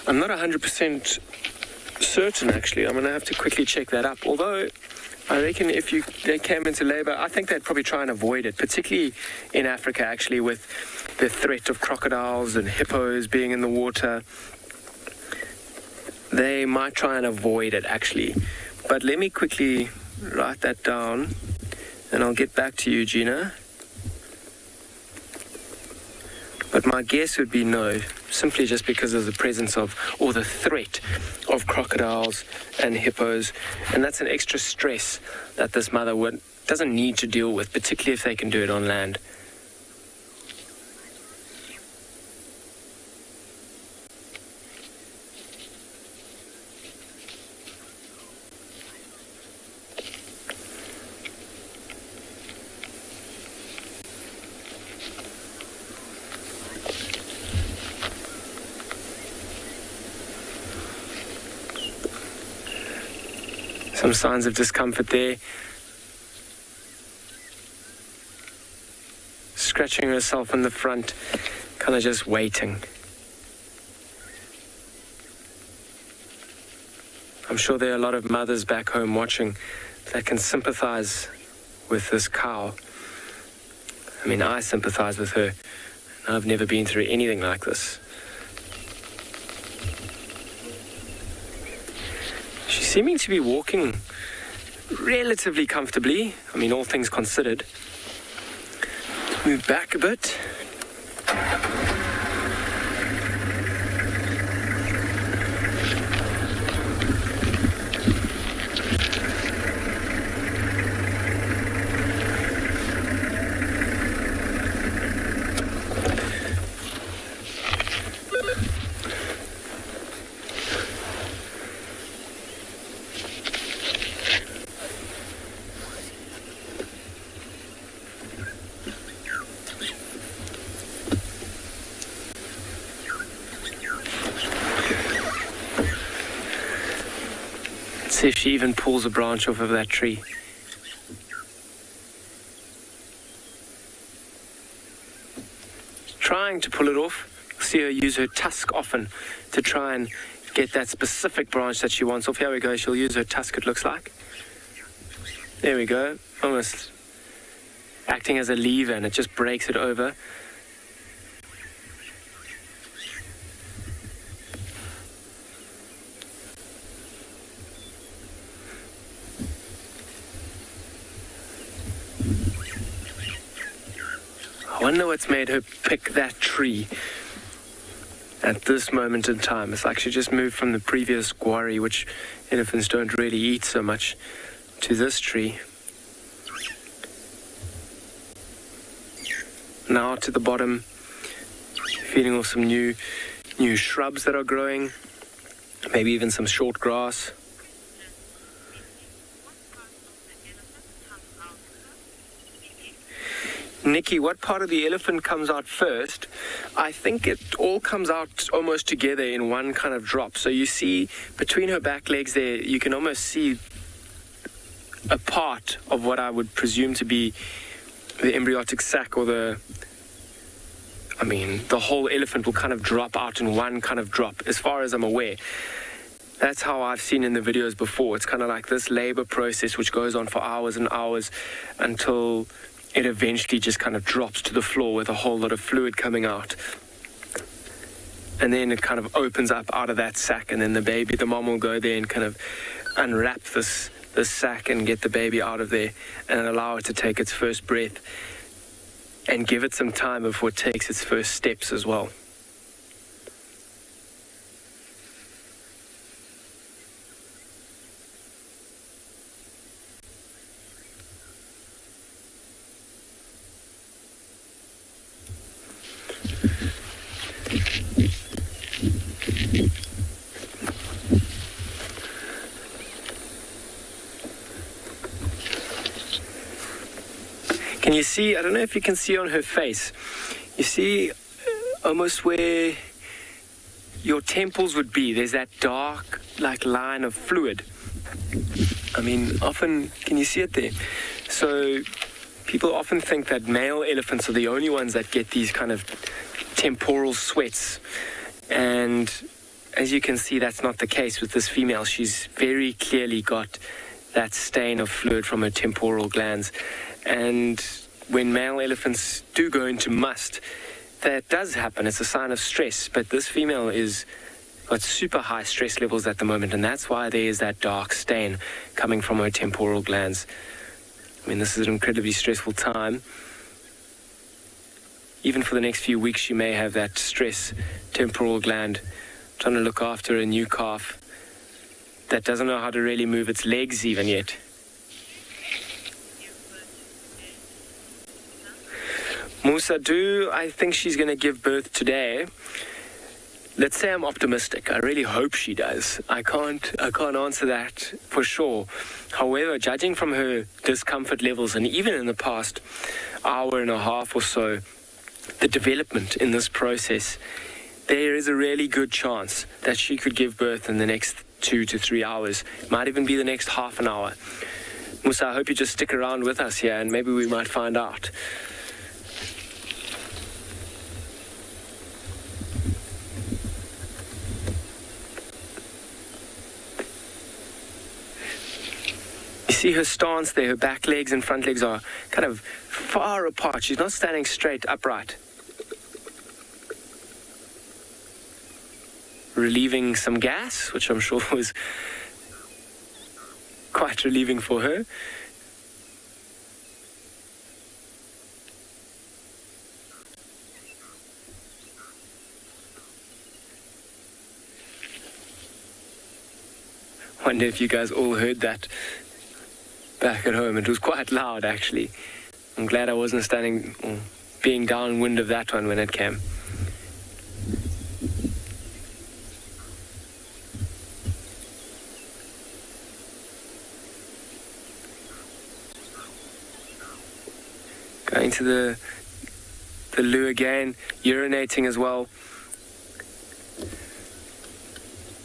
I'm not 100% certain, actually. I'm going to have to quickly check that up. Although, I reckon if they came into labor, I think they'd probably try and avoid it, particularly in Africa, actually, with the threat of crocodiles and hippos being in the water. They might try and avoid it, actually. But let me quickly write that down, and I'll get back to you, Gina. But my guess would be no, simply just because of the presence of, or the threat of crocodiles and hippos. And that's an extra stress that this mother doesn't need to deal with, particularly if they can do it on land. Some signs of discomfort there. Scratching herself in the front, kind of just waiting. I'm sure there are a lot of mothers back home watching that can sympathize with this cow. I mean, I sympathize with her. I've never been through anything like this. She's seeming to be walking relatively comfortably. I mean, all things considered. Move back a bit. See if she even pulls a branch off of that tree. Trying to pull it off. See her use her tusk often to try and get that specific branch that she wants off. Here we go, she'll use her tusk, it looks like. There we go, almost acting as a lever, and it just breaks it over. I wonder what's made her pick that tree at this moment in time. It's like she just moved from the previous quarry, which elephants don't really eat so much, to this tree. Now to the bottom, feeding off some new shrubs that are growing, maybe even some short grass. Nikki, what part of the elephant comes out first? I think it all comes out almost together in one kind of drop. So you see between her back legs there, you can almost see a part of what I would presume to be the embryotic sac, or the whole elephant will kind of drop out in one kind of drop, as far as I'm aware. That's how I've seen in the videos before. It's kind of like this labor process which goes on for hours and hours until it eventually just kind of drops to the floor with a whole lot of fluid coming out. And then it kind of opens up out of that sac, and then the mom will go there and kind of unwrap this sac and get the baby out of there and allow it to take its first breath and give it some time before it takes its first steps as well. Can you see, I don't know if you can see on her face, you see almost where your temples would be, there's that dark like line of fluid. Often, can you see it there? So people often think that male elephants are the only ones that get these kind of temporal sweats, and as you can see, that's not the case with this female. She's very clearly got that stain of fluid from her temporal glands. And when male elephants do go into must, that does happen. It's a sign of stress. But this female is got super high stress levels at the moment, and that's why there is that dark stain coming from her temporal glands. This is an incredibly stressful time. Even for the next few weeks, she may have that stress temporal gland, trying to look after a new calf that doesn't know how to really move its legs even yet. Musa, I think she's going to give birth today. Let's say I'm optimistic. I really hope she does. I can't answer that for sure. However, judging from her discomfort levels, and even in the past hour and a half or so, the development in this process, there is a really good chance that she could give birth in the next 2 to 3 hours. Might even be the next half an hour. Musa, I hope you just stick around with us here, and maybe we might find out. See her stance there, her back legs and front legs are kind of far apart. She's not standing straight upright. Relieving some gas, which I'm sure was quite relieving for her. Wonder if you guys all heard that back at home. It was quite loud, actually. I'm glad I wasn't being downwind of that one when it came. Going to the loo again, urinating as well.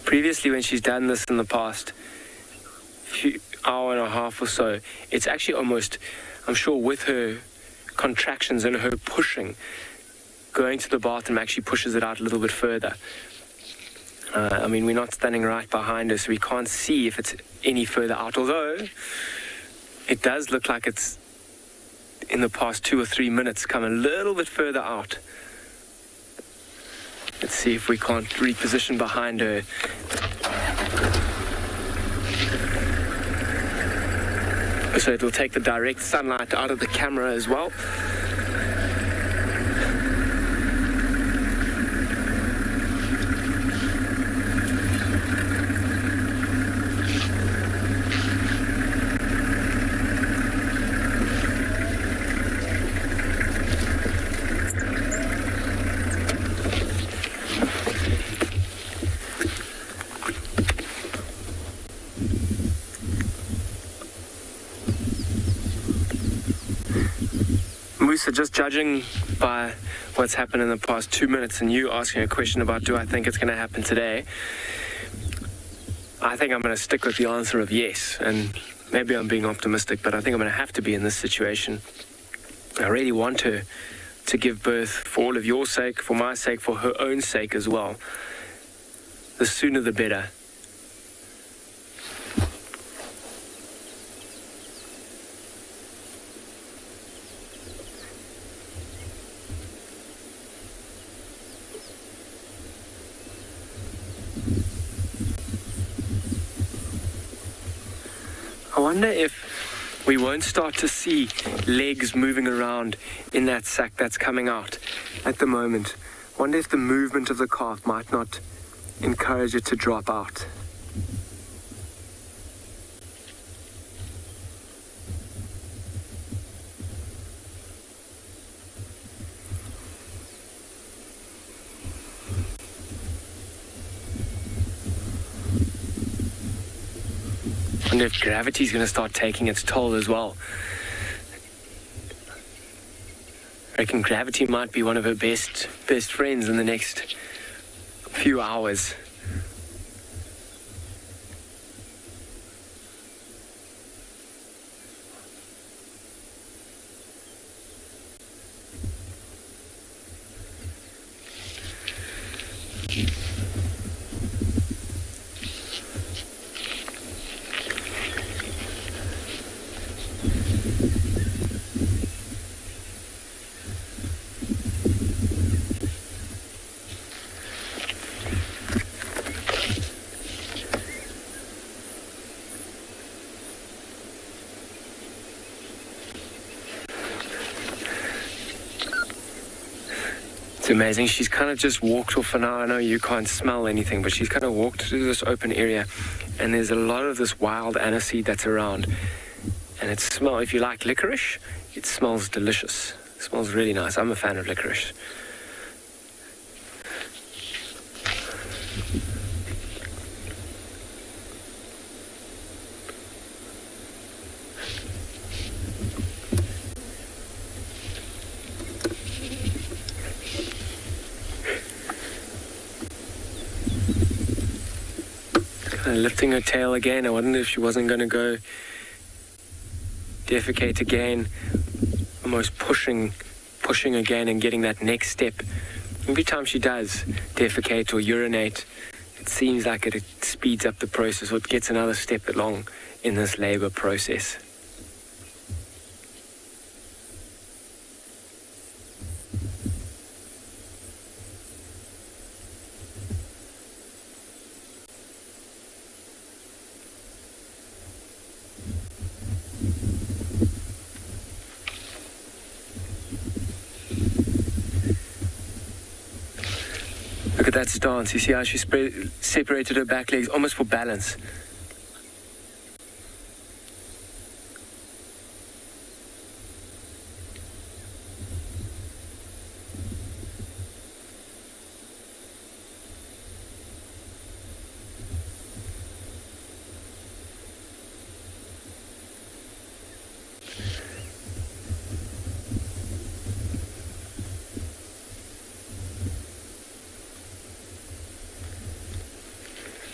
Previously, when she's done this in the past, hour and a half or so, it's actually almost, I'm sure with her contractions and her pushing, going to the bathroom actually pushes it out a little bit further. I mean, we're not standing right behind her, so we can't see if it's any further out, although it does look like it's, in the past 2 or 3 minutes, come a little bit further out. Let's see if we can't reposition behind her. So it will take the direct sunlight out of the camera as well. So just judging by what's happened in the past 2 minutes and you asking a question about do I think it's going to happen today, I think I'm going to stick with the answer of yes. And maybe I'm being optimistic, but I think I'm going to have to be in this situation. I really want her to give birth for all of your sake, for my sake, for her own sake as well. The sooner the better. I wonder if we won't start to see legs moving around in that sack that's coming out at the moment. I wonder if the movement of the calf might not encourage it to drop out. I wonder if gravity's going to start taking its toll as well. I reckon gravity might be one of her best friends in the next few hours. It's amazing. She's kind of just walked off for now. I know you can't smell anything, but she's kind of walked through this open area, and there's a lot of this wild aniseed that's around. And it smells, if you like licorice, it smells delicious. It smells really nice. I'm a fan of licorice. Lifting her tail again. I wondered if she wasn't going to go defecate again, almost pushing again and getting that next step. Every time she does defecate or urinate, it seems like it speeds up the process, or it gets another step along in this labor process. Look at that stance. You see how she separated her back legs almost for balance.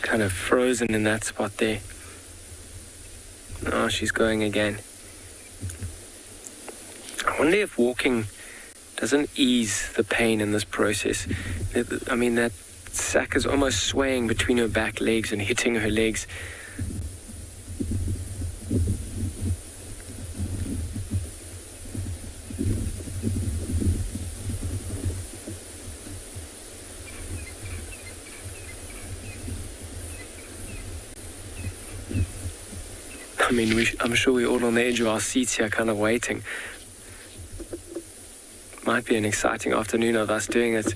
Kind of frozen in that spot there. now she's going again. I wonder if walking doesn't ease the pain in this process. I mean, that sack is almost swaying between her back legs and hitting her legs. I mean, I'm sure we're all on the edge of our seats here, kind of waiting. Might be an exciting afternoon of us doing it.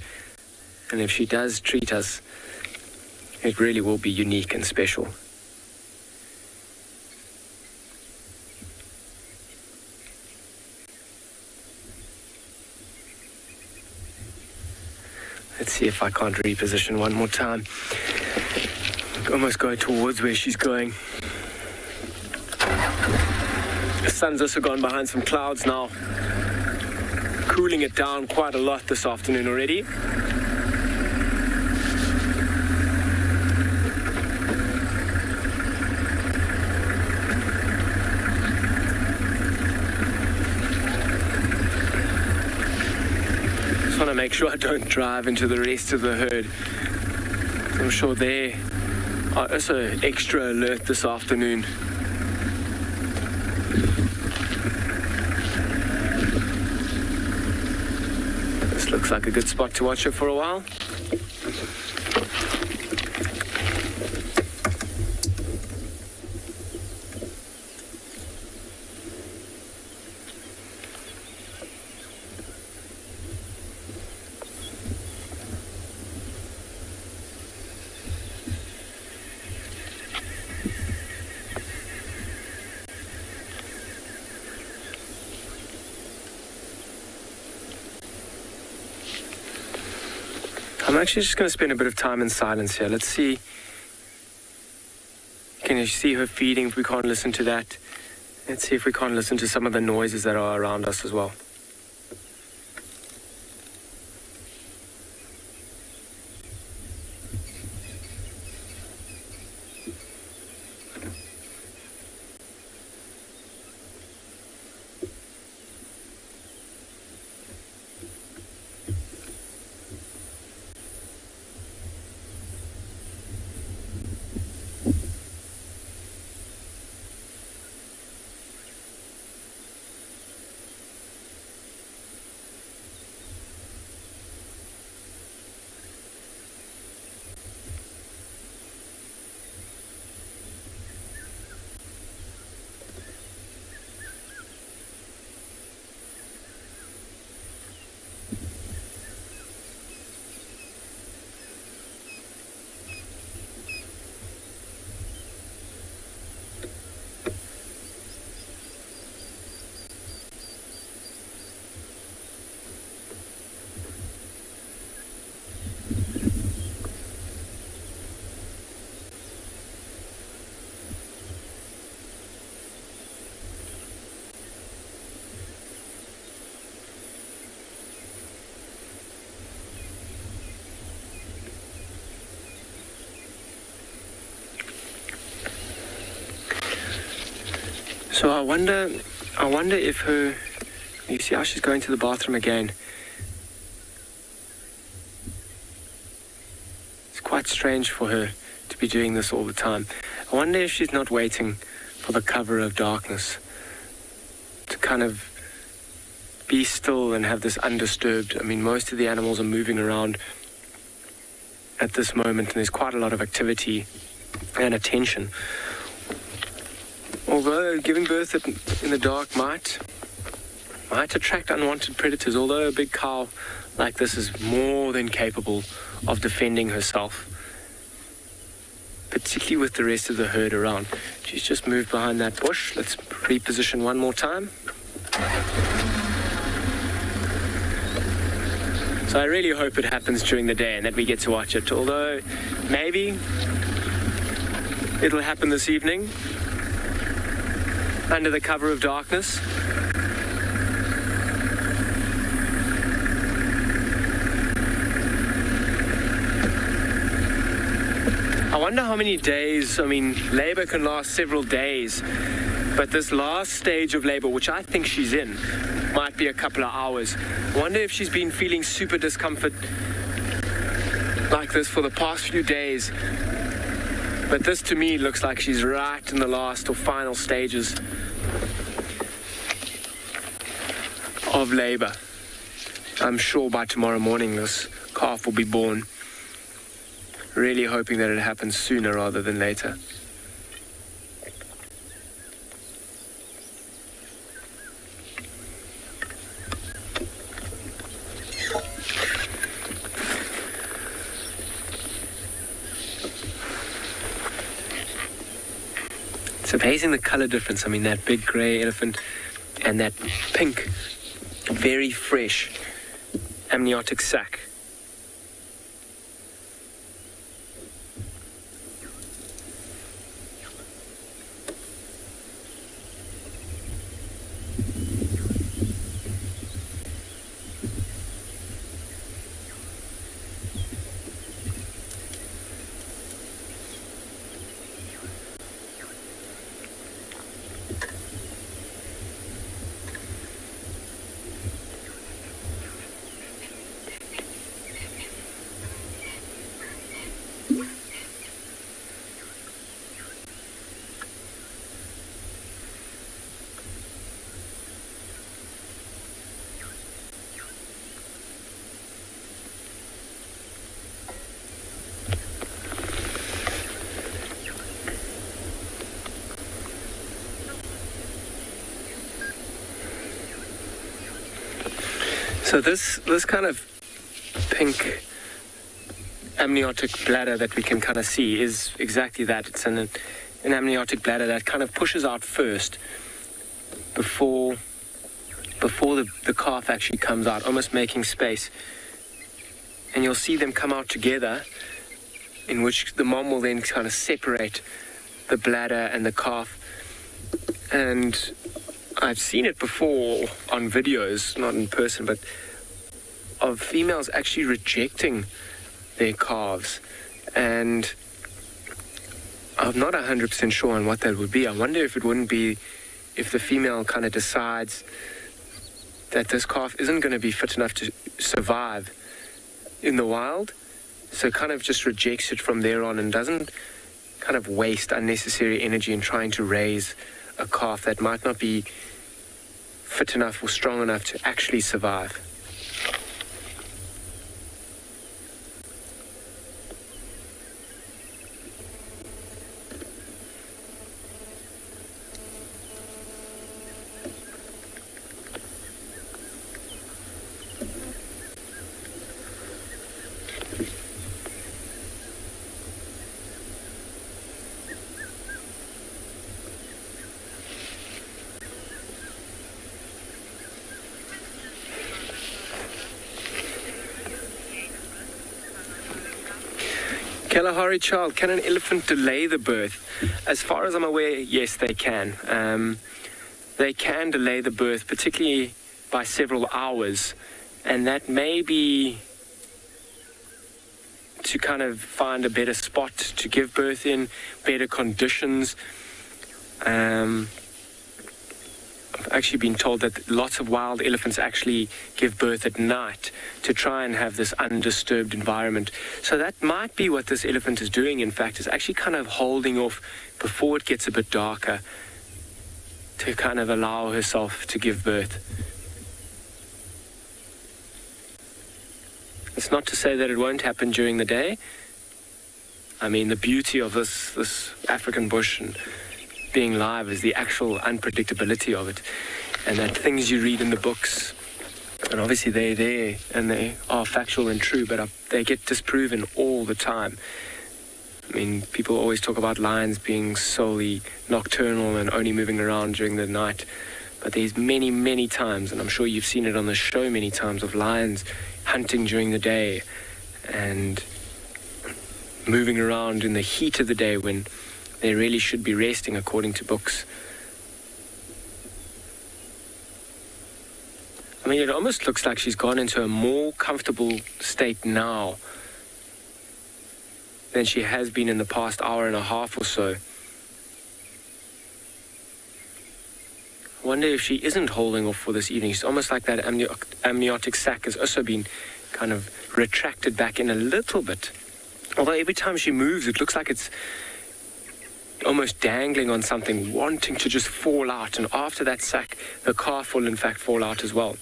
And if she does treat us, it really will be unique and special. Let's see if I can't reposition one more time. Almost go towards where she's going. The sun's also gone behind some clouds now, cooling it down quite a lot this afternoon already. Just want to make sure I don't drive into the rest of the herd. I'm sure they are also extra alert this afternoon. Looks like a good spot to watch her for a while. I'm actually just going to spend a bit of time in silence here. Let's see. Can you see her feeding if we can't listen to that? Let's see if we can't listen to some of the noises that are around us as well. So I wonder if her, you see how she's going to the bathroom again. It's quite strange for her to be doing this all the time. I wonder if she's not waiting for the cover of darkness to kind of be still and have this undisturbed. I mean, most of the animals are moving around at this moment, and there's quite a lot of activity and attention. Although giving birth in the dark might attract unwanted predators, although a big cow like this is more than capable of defending herself, particularly with the rest of the herd around. She's just moved behind that bush. Let's reposition one more time. So I really hope it happens during the day and that we get to watch it, although maybe it'll happen this evening under the cover of darkness. I wonder how many days, I mean, labor can last several days. But this last stage of labor, which I think she's in, might be a couple of hours. I wonder if she's been feeling super discomfort like this for the past few days. But this to me looks like she's right in the last or final stages of labor. I'm sure by tomorrow morning this calf will be born. Really hoping that it happens sooner rather than later. It's amazing the color difference. I mean, that big gray elephant and that pink, very fresh amniotic sac. So this kind of pink amniotic bladder that we can kind of see is exactly that. It's an amniotic bladder that kind of pushes out first before the calf actually comes out, almost making space. And you'll see them come out together, in which the mom will then kind of separate the bladder and the calf. And I've seen it before on videos, not in person, but of females actually rejecting their calves. And I'm not 100% sure on what that would be. I wonder if it wouldn't be if the female kind of decides that this calf isn't going to be fit enough to survive in the wild, so kind of just rejects it from there on and doesn't kind of waste unnecessary energy in trying to raise a calf that might not be fit enough or strong enough to actually survive. Kalahari child, can an elephant delay the birth? As far as I'm aware, yes, they can. They can delay the birth, particularly by several hours, and that may be to kind of find a better spot to give birth in, better conditions. I've actually been told that lots of wild elephants actually give birth at night to try and have this undisturbed environment. So that might be what this elephant is doing, in fact, is actually kind of holding off before it gets a bit darker to kind of allow herself to give birth. It's not to say that it won't happen during the day. I mean, the beauty of this African bush and being live is the actual unpredictability of it, and that things you read in the books, and obviously they're there and they are factual and true, but they get disproven all the time. I mean, people always talk about lions being solely nocturnal and only moving around during the night, but there's many, many times, and I'm sure you've seen it on the show many times, of lions hunting during the day and moving around in the heat of the day when they really should be resting according to books. I mean, it almost looks like she's gone into a more comfortable state now than she has been in the past hour and a half or so. I wonder if she isn't holding off for this evening. It's almost like that amniotic sac has also been kind of retracted back in a little bit. Although every time she moves, it looks like it's almost dangling on something, wanting to just fall out. And after that sack, the calf will in fact fall out as well.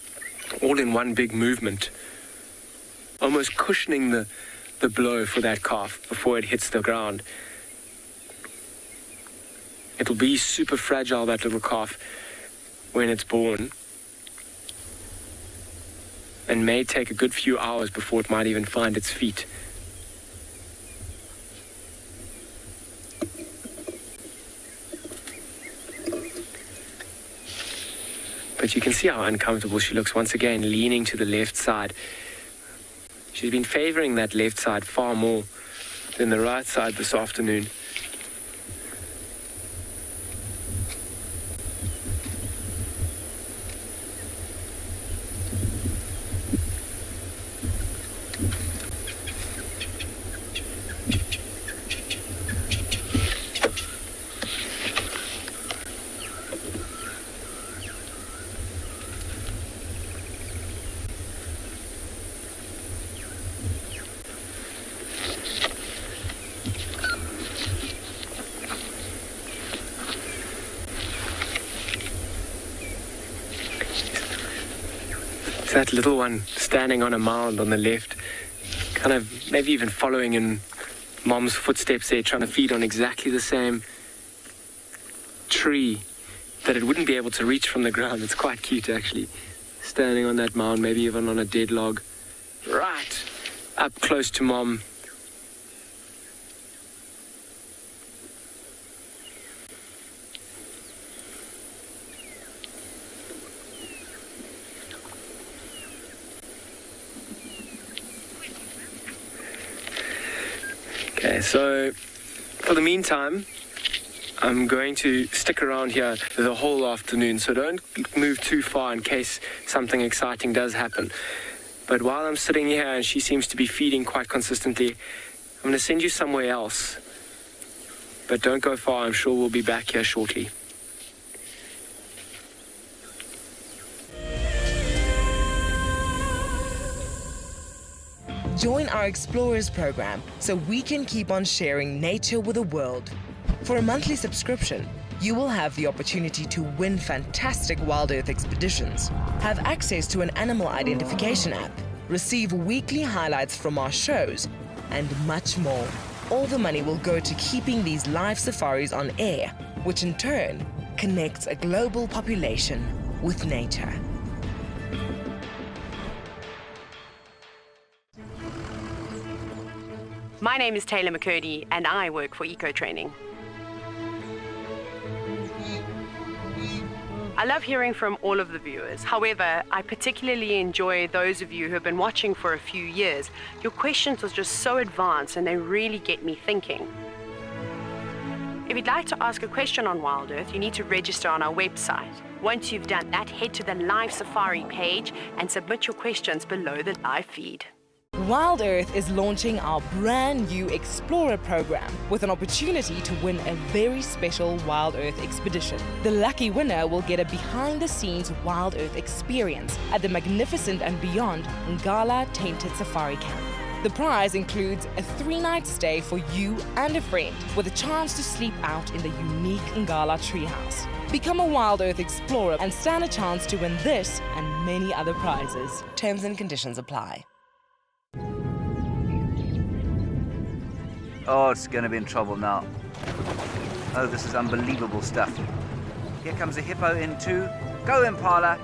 All in one big movement. Almost cushioning the blow for that calf before it hits the ground. It'll be super fragile, that little calf, when it's born. And may take a good few hours before it might even find its feet. But you can see how uncomfortable she looks once again, leaning to the left side. She's been favoring that left side far more than the right side this afternoon. That little one standing on a mound on the left, kind of maybe even following in Mom's footsteps there, trying to feed on exactly the same tree that it wouldn't be able to reach from the ground. It's quite cute, actually, standing on that mound, maybe even on a dead log, right up close to Mom. Okay, so for the meantime, I'm going to stick around here the whole afternoon, so don't move too far in case something exciting does happen. But while I'm sitting here and she seems to be feeding quite consistently, I'm going to send you somewhere else. But don't go far, I'm sure we'll be back here shortly. Join our Explorers program so we can keep on sharing nature with the world. For a monthly subscription, you will have the opportunity to win fantastic WildEarth expeditions, have access to an animal identification app, receive weekly highlights from our shows, and much more. All the money will go to keeping these live safaris on air, which in turn connects a global population with nature. My name is Taylor McCurdy and I work for Eco Training. I love hearing from all of the viewers. However, I particularly enjoy those of you who have been watching for a few years. Your questions are just so advanced and they really get me thinking. If you'd like to ask a question on WildEarth, you need to register on our website. Once you've done that, head to the live safari page and submit your questions below the live feed. WildEarth is launching our brand new Explorer program with an opportunity to win a very special WildEarth expedition. The lucky winner will get a behind-the-scenes WildEarth experience at the magnificent and beyond Ngala Tainted Safari Camp. The prize includes a 3-night stay for you and a friend with a chance to sleep out in the unique Ngala treehouse. Become a WildEarth Explorer and stand a chance to win this and many other prizes. Terms and conditions apply. Oh, it's going to be in trouble now. Oh, this is unbelievable stuff. Here comes a hippo in too. Go, Impala.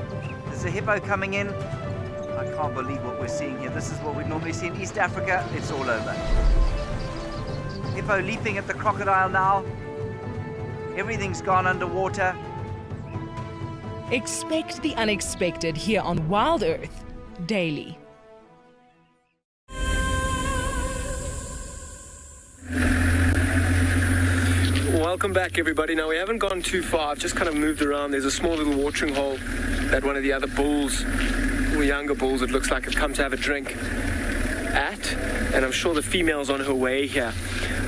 There's a hippo coming in. I can't believe what we're seeing here. This is what we normally see in East Africa. It's all over. Hippo leaping at the crocodile now. Everything's gone underwater. Expect the unexpected here on WildEarth daily. Welcome back, everybody. Now, we haven't gone too far. I've just kind of moved around. There's a small little watering hole that one of the other bulls, or younger bulls, it looks like, have come to have a drink at. And I'm sure the female's on her way here.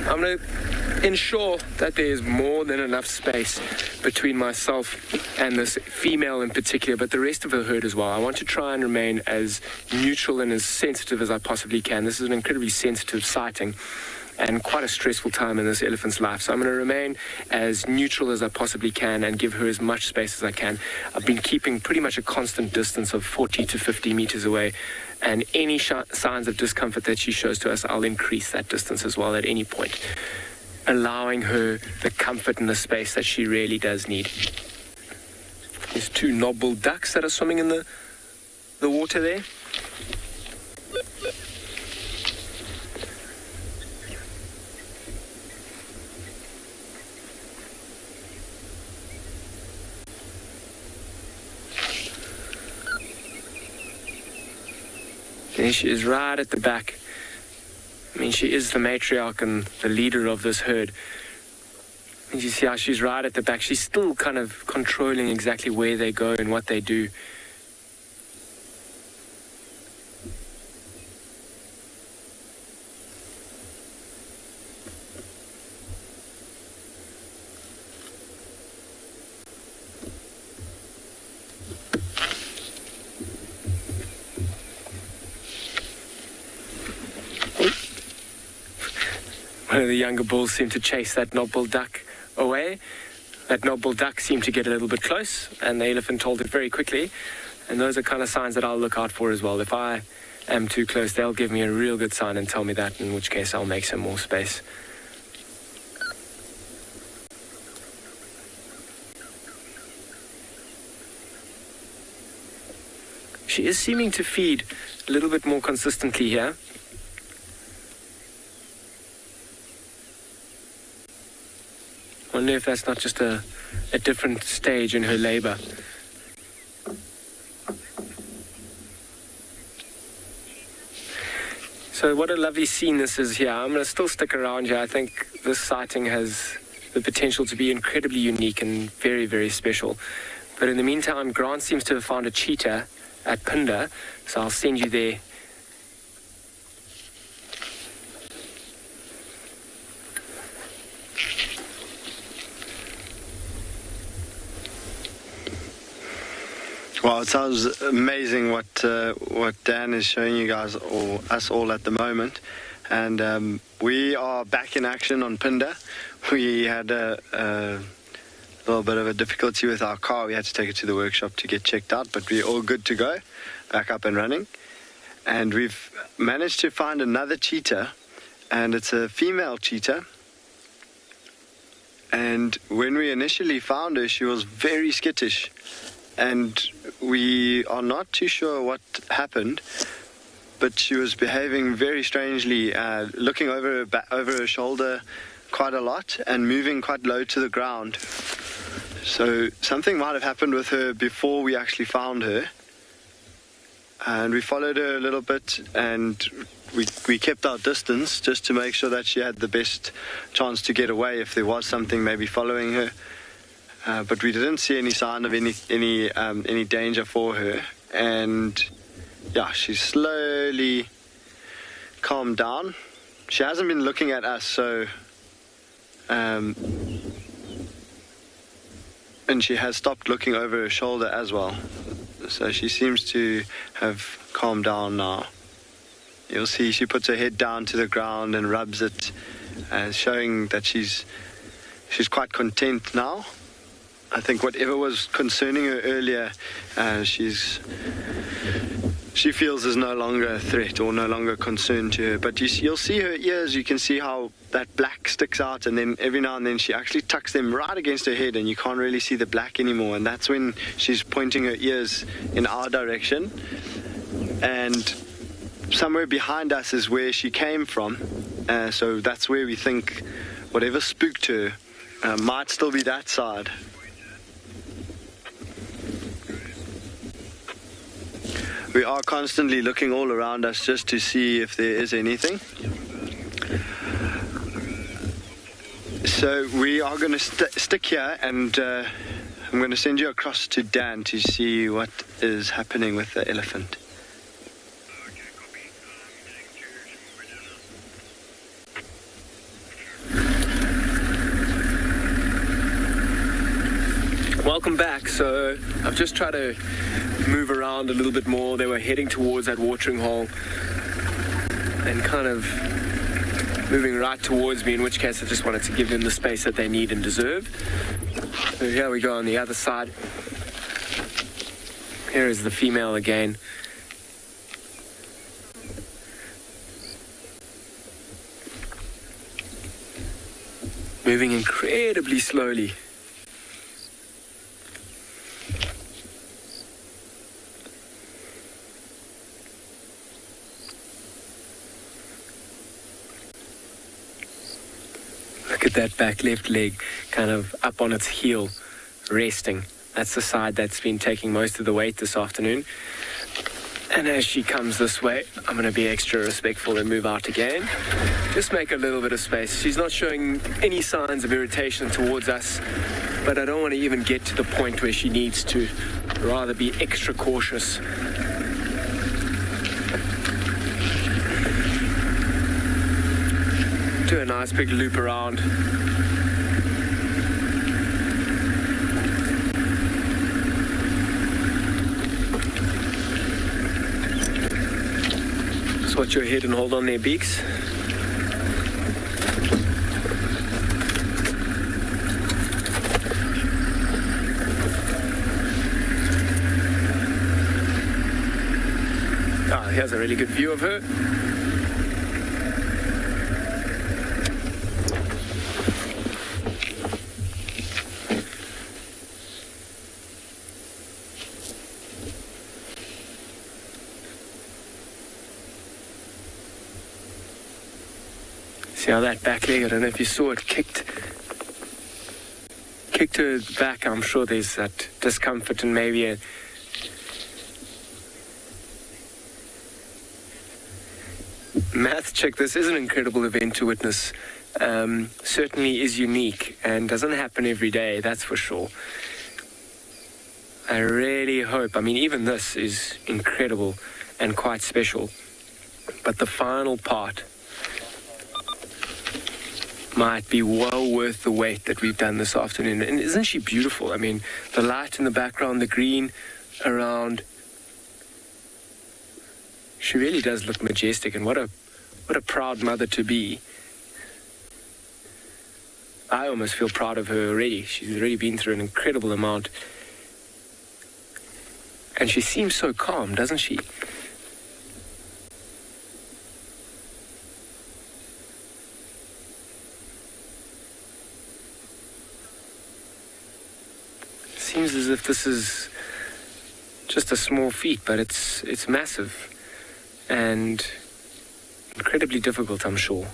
I'm going to ensure that there is more than enough space between myself and this female in particular, but the rest of the herd as well. I want to try and remain as neutral and as sensitive as I possibly can. This is an incredibly sensitive sighting and quite a stressful time in this elephant's life. So I'm going to remain as neutral as I possibly can and give her as much space as I can. I've been keeping pretty much a constant distance of 40 to 50 meters away, and any signs of discomfort that she shows to us, I'll increase that distance as well at any point, allowing her the comfort and the space that she really does need. There's two knob-billed ducks that are swimming in the water there. There she is right at the back. I mean, she is the matriarch and the leader of this herd. And you see how she's right at the back. She's still kind of controlling exactly where they go and what they do. One of the younger bulls seemed to chase that knob-billed duck away. That knob-billed duck seemed to get a little bit close, and the elephant told it very quickly. And those are kind of signs that I'll look out for as well. If I am too close, they'll give me a real good sign and tell me that, in which case I'll make some more space. She is seeming to feed a little bit more consistently here. I wonder if that's not just a different stage in her labor. So what a lovely scene this is here. I'm going to still stick around here. I think this sighting has the potential to be incredibly unique and very, very special. But in the meantime, Grant seems to have found a cheetah at Phinda, so I'll send you there. Well, it sounds amazing what Dan is showing you guys, or us all at the moment. And we are back in action on Phinda. We had a little bit of a difficulty with our car. We had to take it to the workshop to get checked out, but we're all good to go, back up and running. And we've managed to find another cheetah, and it's a female cheetah. And when we initially found her, she was very skittish. And we are not too sure what happened, but she was behaving very strangely, looking over her shoulder quite a lot and moving quite low to the ground. So something might have happened with her before we actually found her. And we followed her a little bit, and we kept our distance just to make sure that she had the best chance to get away if there was something maybe following her. But we didn't see any sign of any danger for her, and yeah, she's slowly calmed down. She hasn't been looking at us, so and she has stopped looking over her shoulder as well. So she seems to have calmed down now. You'll see she puts her head down to the ground and rubs it, showing that she's quite content now. I think whatever was concerning her earlier, she feels is no longer a threat or no longer a concern to her. But you'll see her ears, you can see how that black sticks out, and then every now and then she actually tucks them right against her head and you can't really see the black anymore, and that's when she's pointing her ears in our direction. And somewhere behind us is where she came from, so that's where we think whatever spooked her might still be that side. We are constantly looking all around us just to see if there is anything. So we are going to stick here, and I'm going to send you across to Dan to see what is happening with the elephant. So I've just tried to move around a little bit more. They were heading towards that watering hole and kind of moving right towards me, in which case I just wanted to give them the space that they need and deserve. So here we go on the other side. Here is the female again. Moving incredibly slowly. Look at that back left leg kind of up on its heel, resting. That's the side that's been taking most of the weight this afternoon. And as she comes this way, I'm going to be extra respectful and move out again. Just make a little bit of space. She's not showing any signs of irritation towards us, but I don't want to even get to the point where she needs to. Rather be extra cautious. Do a nice big loop around. Just watch your head and hold on their beaks. Here's a really good view of her. See how that back leg, I don't know if you saw it, kicked her back. I'm sure there's that discomfort and maybe a math check. This is an incredible event to witness. Certainly is unique and doesn't happen every day, that's for sure. I really hope, I mean, even this is incredible and quite special, but the final part might be well worth the wait that we've done this afternoon. And isn't she beautiful? I mean, the light in the background, the green around. She really does look majestic, and what a proud mother to be. I almost feel proud of her already. She's already been through an incredible amount. And she seems so calm, doesn't she? Seems as if this is just a small feat, but it's massive and incredibly difficult, I'm sure.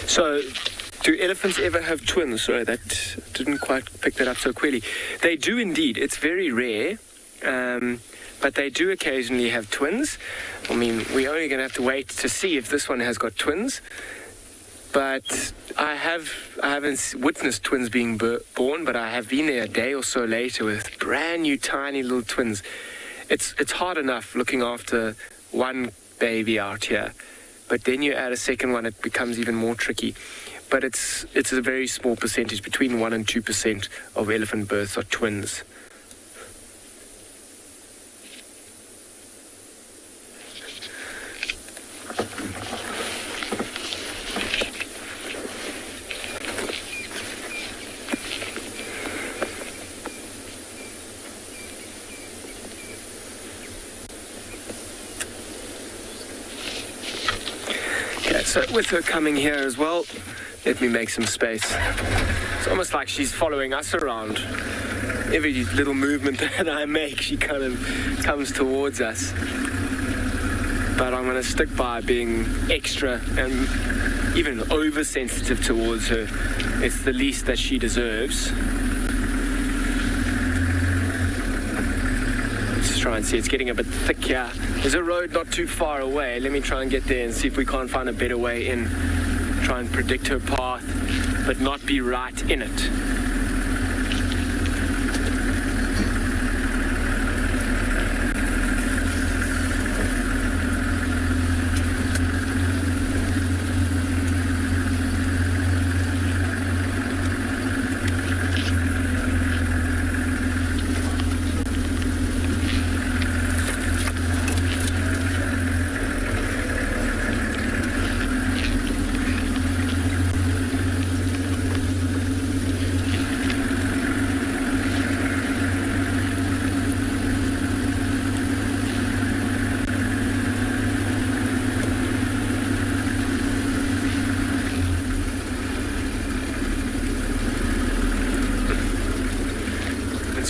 So, do elephants ever have twins? Sorry, that didn't quite pick that up so clearly. They do indeed. It's very rare, but they do occasionally have twins. I mean, we're only going to have to wait to see if this one has got twins. But I haven't witnessed twins being born, but I have been there a day or so later with brand new tiny little twins. It's hard enough looking after one baby out here. But then you add a second one, it becomes even more tricky. But it's a very small percentage. Between 1% and 2% of elephant births are twins. So with her coming here as well, let me make some space. It's almost like she's following us around. every little movement that I make, she kind of comes towards us. But I'm going to stick by being extra and even oversensitive towards her. It's the least that she deserves. Let's try and see. It's getting a bit thick here. There's a road not too far away. Let me try and get there and see if we can't find a better way in. Try and predict her path, but not be right in it.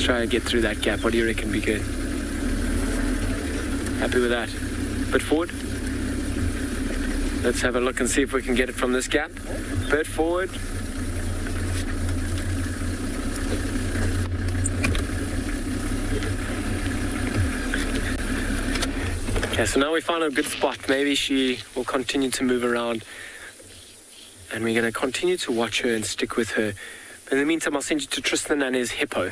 Try and get through that gap. What do you reckon be good? Happy with that? Bit forward. Let's have a look and see if we can get it from this gap. Bit forward. Okay, so now we found a good spot. Maybe she will continue to move around and we're going to continue to watch her and stick with her. But in the meantime, I'll send you to Tristan and his hippo.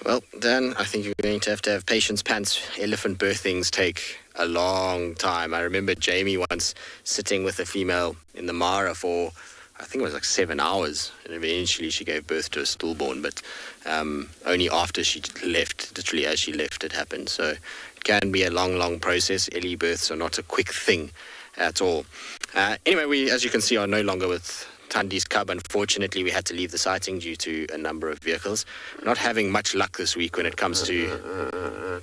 Well, Dan, I think you're going to have patience. Pants elephant birthings take a long time. I remember Jamie once sitting with a female in the Mara for, I think it was like 7 hours, and eventually she gave birth to a stillborn, but only after she left, literally as she left, it happened. So it can be a long process. Ellie births are not a quick thing at all. Anyway, we, as you can see, are no longer with Tandi's cub. Unfortunately, we had to leave the sighting due to a number of vehicles. Not having much luck this week when it comes to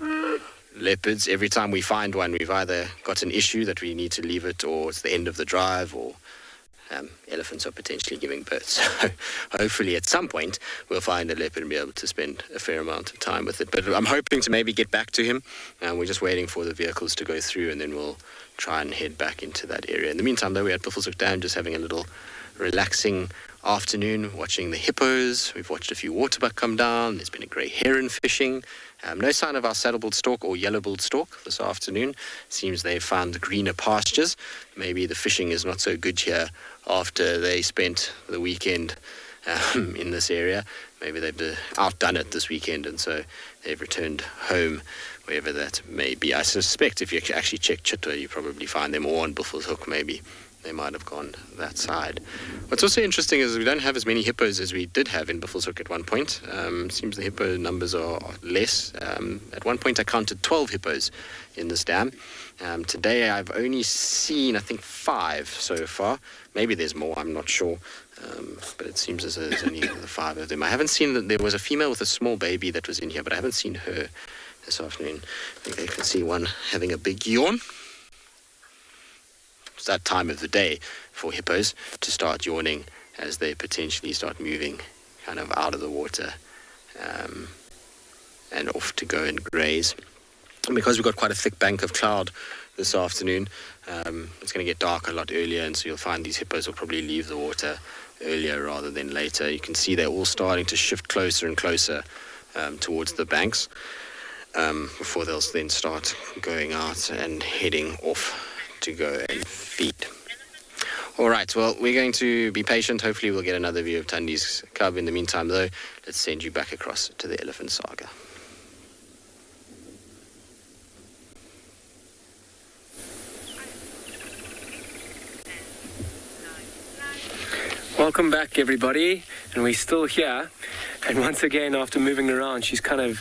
leopards. Every time we find one, we've either got an issue that we need to leave it, or it's the end of the drive, or elephants are potentially giving birth. So hopefully at some point we'll find a leopard and be able to spend a fair amount of time with it. But I'm hoping to maybe get back to him. We're just waiting for the vehicles to go through, and then we'll try and head back into that area. In the meantime, though, we're at Buffelshoek Dam, just having a little relaxing afternoon, watching the hippos. We've watched a few waterbuck come down. There's been a grey heron fishing. No sign of our saddle-billed stork or yellow-billed stork this afternoon. Seems they've found greener pastures. Maybe the fishing is not so good here after they spent the weekend in this area. Maybe they've outdone it this weekend, and so they've returned home, wherever that may be. I suspect if you actually check Cheetah, you probably find them all on Buffelshoek. Maybe they might have gone that side. What's also interesting is we don't have as many hippos as we did have in Buffelshoek at one point. Seems the hippo numbers are less. At one point I counted 12 hippos in this dam. Today I've only seen, I think, 5 so far. Maybe there's more, I'm not sure. But it seems as though there's only the 5 of them. I haven't seen that. There was a female with a small baby that was in here, but I haven't seen her this afternoon. I think I can see one having a big yawn. It's that time of the day for hippos to start yawning as they potentially start moving kind of out of the water and off to go and graze. And because we've got quite a thick bank of cloud this afternoon, it's going to get dark a lot earlier, and so you'll find these hippos will probably leave the water earlier rather than later. You can see they're all starting to shift closer and closer towards the banks before they'll then start going out and heading off to go and feed. All right, well, we're going to be patient. Hopefully we'll get another view of Tandi's cub. In the meantime, though, let's send you back across to the elephant saga. Welcome back, everybody, and we're still here. And once again, after moving around, she's kind of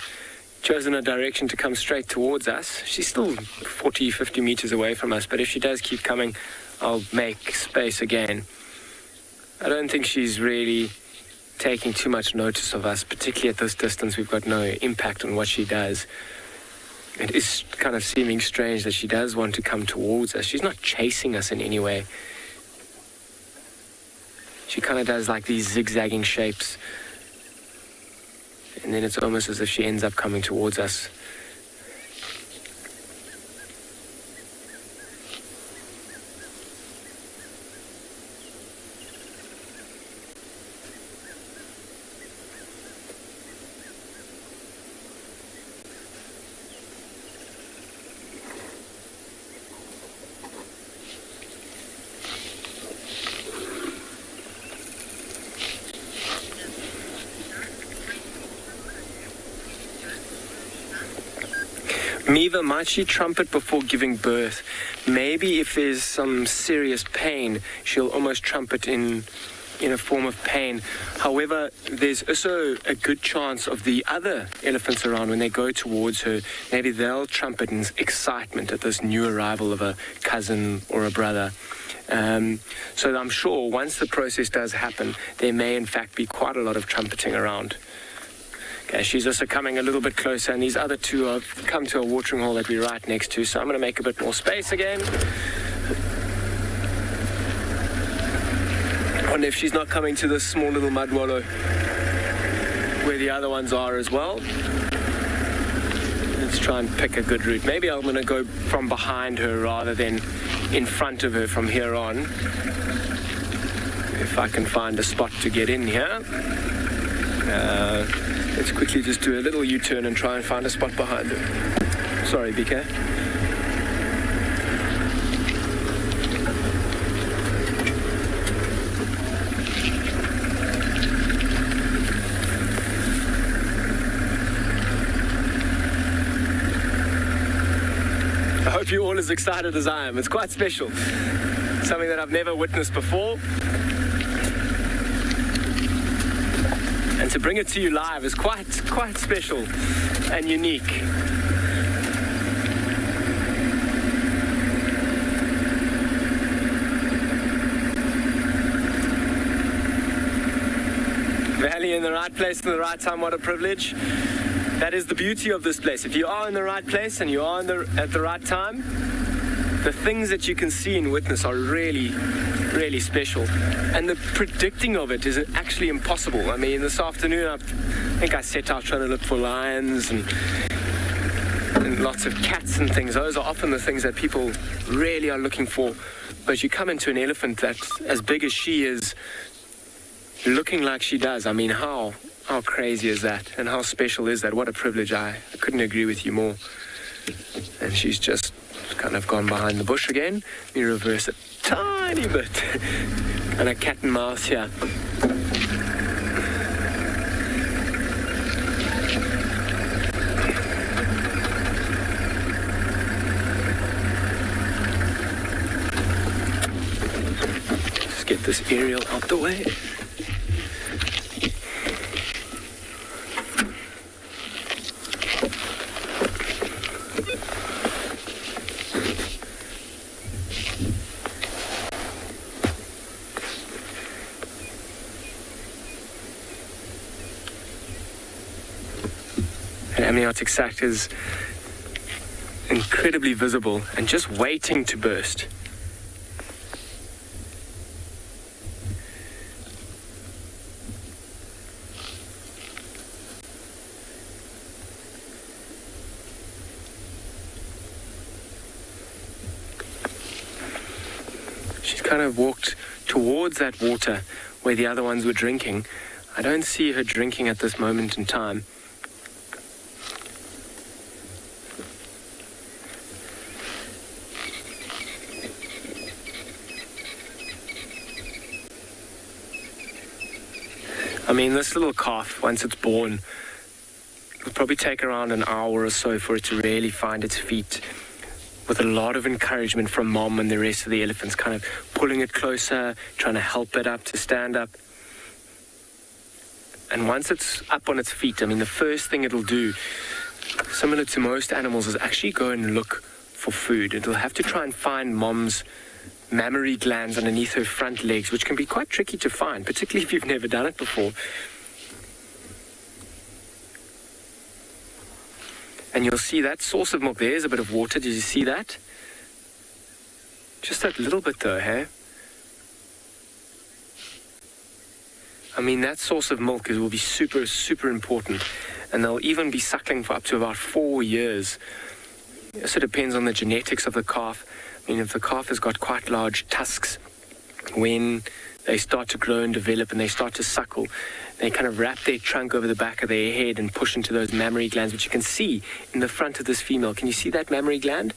chosen a direction to come straight towards us. She's still 40, 50 meters away from us, but if she does keep coming, I'll make space again. I don't think she's really taking too much notice of us, particularly at this distance. We've got no impact on what she does. it is kind of seeming strange that she does want to come towards us. She's not chasing us in any way. She kind of does like these zigzagging shapes. And then it's almost as if she ends up coming towards us. Miva, might she trumpet before giving birth? Maybe if there's some serious pain, she'll almost trumpet in a form of pain. However, there's also a good chance of the other elephants around, when they go towards her, maybe they'll trumpet in excitement at this new arrival of a cousin or a brother. So I'm sure once the process does happen, there may in fact be quite a lot of trumpeting around. Okay, she's also coming a little bit closer, and these other two have come to a watering hole that we're right next to, so I'm going to make a bit more space again. I wonder if she's not coming to this small little mud wallow where the other ones are as well. Let's try and pick a good route. Maybe I'm going to go from behind her rather than in front of her from here on. If I can find a spot to get in here. Let's quickly just do a little U-turn and try and find a spot behind her. Sorry, BK. I hope you're all as excited as I am. It's quite special. Something that I've never witnessed before. And to bring it to you live is quite special and unique. Valley in the right place in the right time, what a privilege. That is the beauty of this place. If you are in the right place and you are at the right time, the things that you can see and witness are really, really special. And the predicting of it is actually impossible. I mean, this afternoon, I think I set out trying to look for lions and lots of cats and things. Those are often the things that people really are looking for. But you come into an elephant that's as big as she is, looking like she does. I mean, how crazy is that? And how special is that? What a privilege. I couldn't agree with you more. And she's just kind of gone behind the bush again. Let me reverse it tiny bit. And a cat and mouse here. Just get this aerial out the way. Amniotic sac is incredibly visible and just waiting to burst. She's kind of walked towards that water where the other ones were drinking. I don't see her drinking at this moment in time. I mean, this little calf, once it's born, it'll probably take around an hour or so for it to really find its feet, with a lot of encouragement from mom and the rest of the elephants, kind of pulling it closer, trying to help it up to stand up. And once it's up on its feet, I mean, the first thing it'll do, similar to most animals, is actually go and look for food. It'll have to try and find mom's mammary glands underneath her front legs, which can be quite tricky to find, particularly if you've never done it before. And you'll see that source of milk. There's a bit of water. Did you see that? Just that little bit though, hey? I mean, that source of milk will be super, super important. And they'll even be suckling for up to about 4 years. So it depends on the genetics of the calf. I mean, if the calf has got quite large tusks, when they start to grow and develop and they start to suckle, they kind of wrap their trunk over the back of their head and push into those mammary glands, which you can see in the front of this female. Can you see that mammary gland?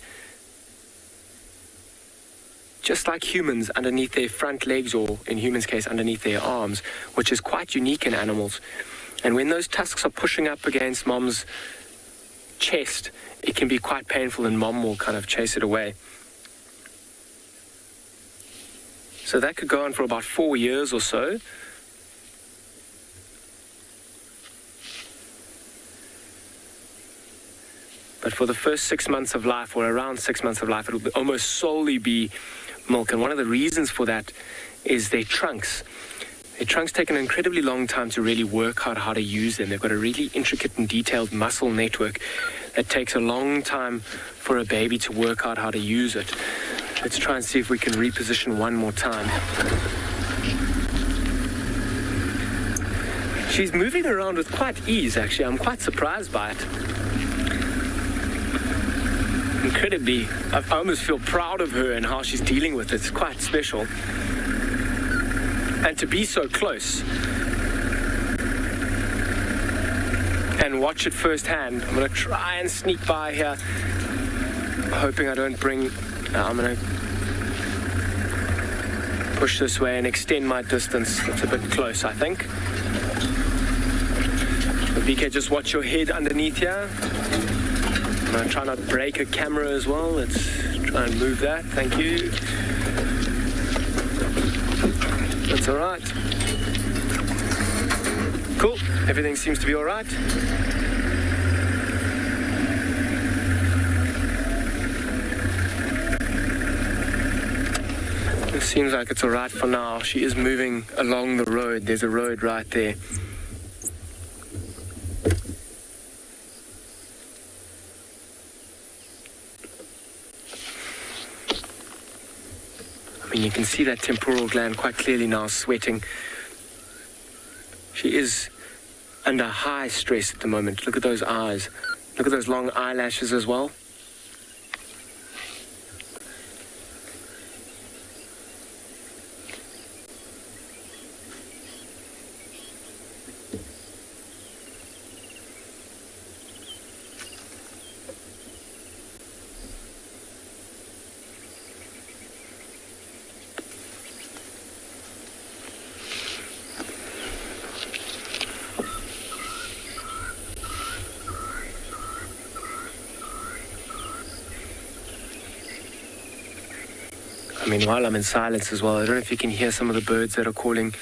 Just like humans, underneath their front legs, or in humans' case, underneath their arms, which is quite unique in animals. And when those tusks are pushing up against mom's chest, it can be quite painful, and mom will kind of chase it away. So that could go on for about 4 years or so. But for the first 6 months of life, or around 6 months of life, it will almost solely be milk. And one of the reasons for that is their trunks. Their trunks take an incredibly long time to really work out how to use them. They've got a really intricate and detailed muscle network that takes a long time for a baby to work out how to use it. Let's try and see if we can reposition one more time. She's moving around with quite ease, actually. I'm quite surprised by it. Incredibly, I almost feel proud of her and how she's dealing with it. It's quite special. And to be so close and watch it firsthand. I'm going to try and sneak by here, hoping I don't bring... I'm going to push this way and extend my distance. It's a bit close, I think. VK, just watch your head underneath here. I'm going to try not to break a camera as well. Let's try and move that. Thank you. That's all right. Cool. Everything seems to be all right. It seems like it's all right for now. She is moving along the road. There's a road right there. I mean, you can see that temporal gland quite clearly now sweating. She is under high stress at the moment. Look at those eyes. Look at those long eyelashes as well. I mean, while I'm in silence as well, I don't know if you can hear some of the birds that are calling.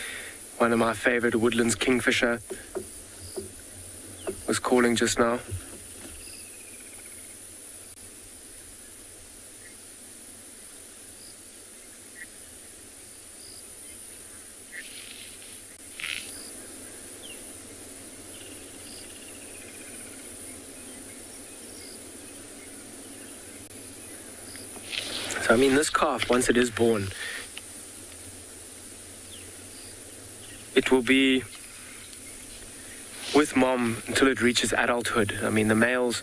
One of my favorite woodlands, kingfisher, was calling just now. I mean, this calf, once it is born, it will be with mom until it reaches adulthood. I mean, the males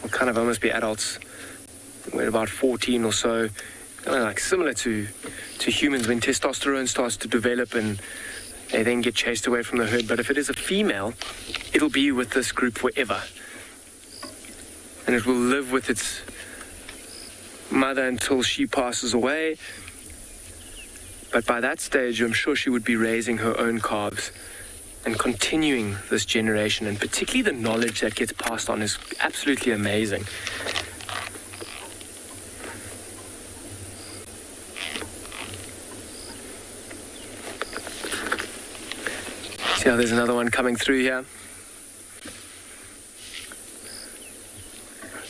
will kind of almost be adults when about 14 or so, kind of like similar to humans when testosterone starts to develop and they then get chased away from the herd. But if it is a female, it'll be with this group forever. And it will live with its mother until she passes away. But by that stage, I'm sure she would be raising her own calves and continuing this generation, and particularly the knowledge that gets passed on is absolutely amazing. See how there's another one coming through here?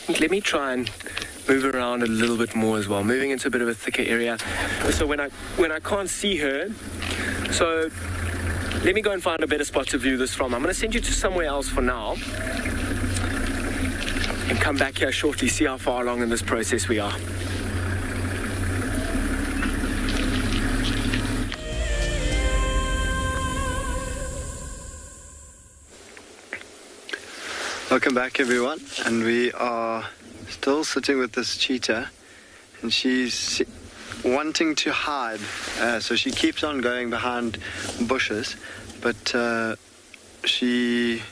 Let me try and move around a little bit more as well, moving into a bit of a thicker area. So when I can't see her, so let me go and find a better spot to view this from. I'm going to send you to somewhere else for now. and come back here shortly, see how far along in this process we are. Welcome back, everyone, and we are still sitting with this cheetah, and she's wanting to hide, so she keeps on going behind bushes, but she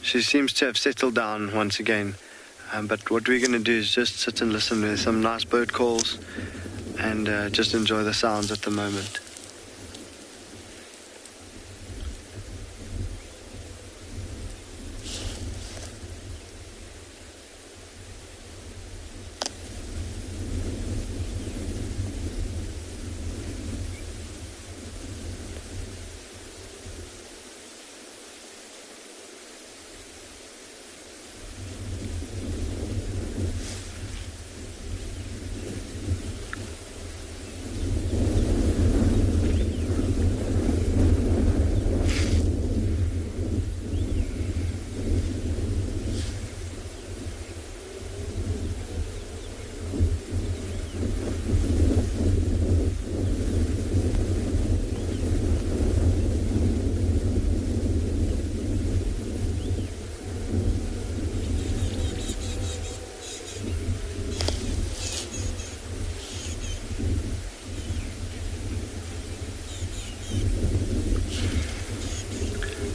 seems to have settled down once again. But what we're going to do is just sit and listen to some nice bird calls and just enjoy the sounds at the moment.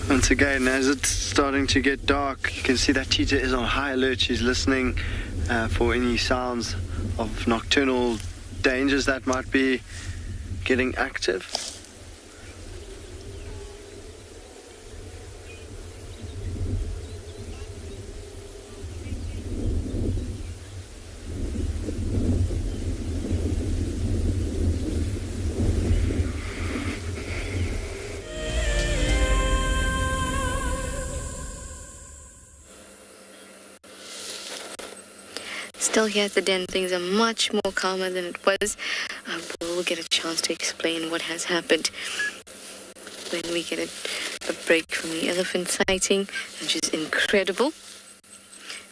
Once again, as it's starting to get dark, you can see that cheetah is on high alert. She's listening for any sounds of nocturnal dangers that might be getting active. Still here at the den, things are much more calmer than it was. We'll get a chance to explain what has happened when we get a break from the elephant sighting, which is incredible.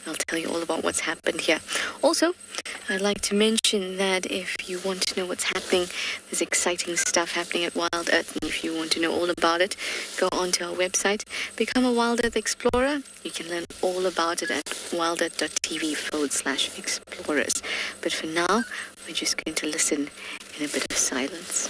I'll tell you all about what's happened here. Also, I'd like to mention that if you want to know what's happening, there's exciting stuff happening at WildEarth. And if you want to know all about it, go onto our website, become a WildEarth Explorer. You can learn all about it at wildearth.tv/explorers. But for now, we're just going to listen in a bit of silence.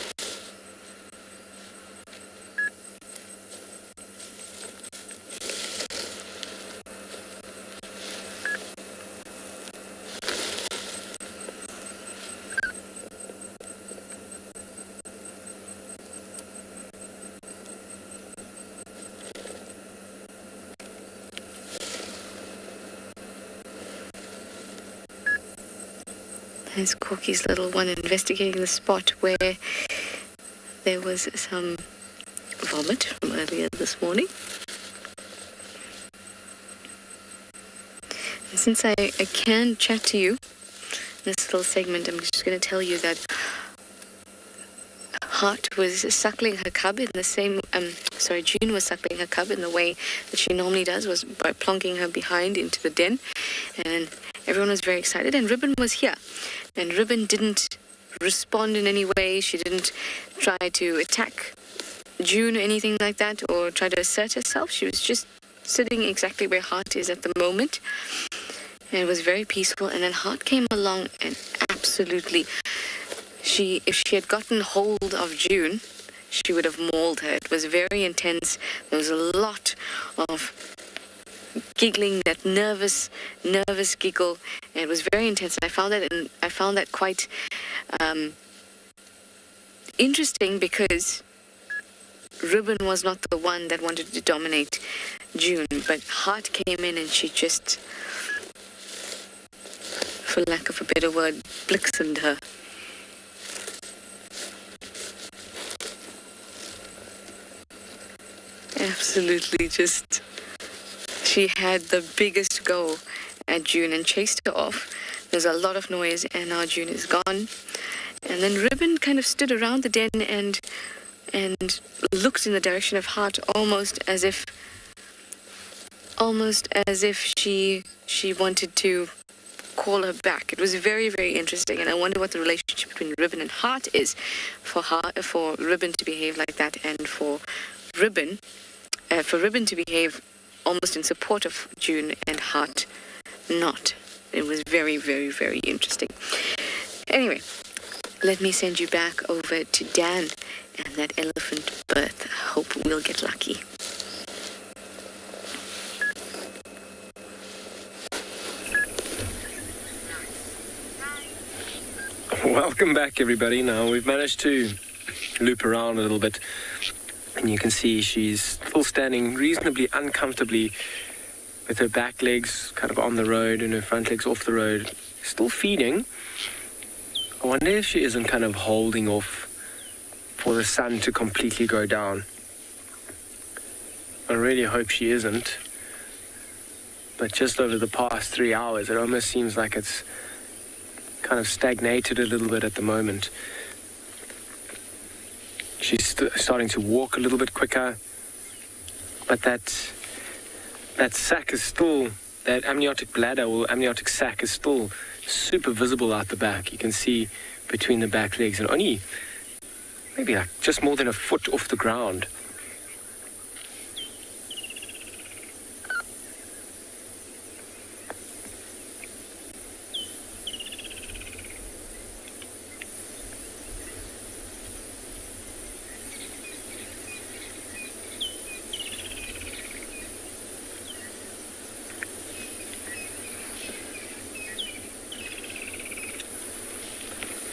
There's Corky's little one investigating the spot where there was some vomit from earlier this morning. And since I can chat to you in this little segment, I'm just going to tell you that Heart was suckling her cub in the same, June was suckling her cub in the way that she normally does, was by plonking her behind into the den. And everyone was very excited, and Ribbon was here. And Ribbon didn't respond in any way. She didn't try to attack June or anything like that, or try to assert herself. She was just sitting exactly where Heart is at the moment. And it was very peaceful. And then Heart came along and absolutely, if she had gotten hold of June, she would have mauled her. It was very intense. There was a lot of giggling, that nervous giggle. And it was very intense. And I found that quite interesting, because Ribbon was not the one that wanted to dominate June, but Heart came in and she just, for lack of a better word, blixened her. Absolutely, just, she had the biggest go at June and chased her off. There's a lot of noise, and now June is gone. And then Ribbon kind of stood around the den and looked in the direction of Heart, almost as if almost as if she wanted to call her back. It was very, very interesting, and I wonder what the relationship between Ribbon and Heart is for Ribbon to behave like that, and for Ribbon to behave almost in support of June and Heart not. It was very, very, very interesting. Anyway, let me send you back over to Dan and that elephant birth. I hope we'll get lucky. Welcome back, everybody. Now, we've managed to loop around a little bit, and you can see she's still standing reasonably uncomfortably with her back legs kind of on the road and her front legs off the road, still feeding. I wonder if she isn't kind of holding off for the sun to completely go down. I really hope she isn't, but just over the past 3 hours, it almost seems like it's kind of stagnated a little bit at the moment. She's starting to walk a little bit quicker, but that sac is still, that amniotic bladder or amniotic sac is still super visible out the back. You can see between the back legs and only maybe like just more than a foot off the ground.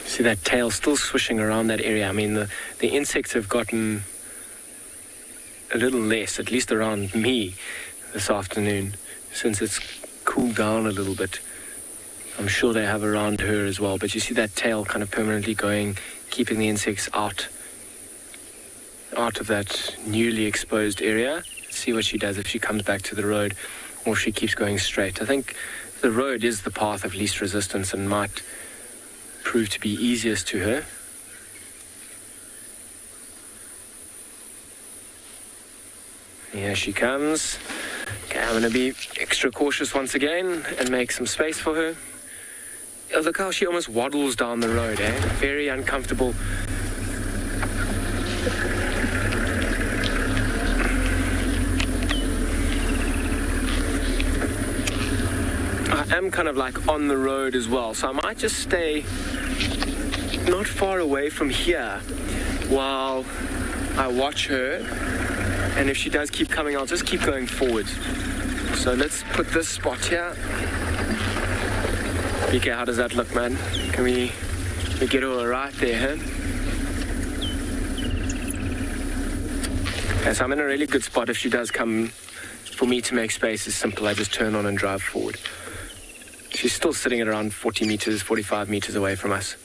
See that tail still swishing around that area. I mean, the insects have gotten a little less, at least around me this afternoon, since it's cooled down a little bit. I'm sure they have around her as well. But you see that tail kind of permanently going, keeping the insects out of that newly exposed area. Let's see what she does if she comes back to the road or if she keeps going straight. I think the road is the path of least resistance and might prove to be easiest to her. Here she comes. Okay, I'm going to be extra cautious once again and make some space for her. Oh, look how she almost waddles down the road, eh? Very uncomfortable. I am kind of like on the road as well, so I might just stay not far away from here while I watch her, and if she does keep coming, I'll just keep going forward. So let's put this spot here. Okay, how does that look, man? Can we get her right there, huh? Okay, so I'm in a really good spot. If she does come, for me to make space is simple. I just turn on and drive forward. She's still sitting at around 40 meters, 45 meters away from us.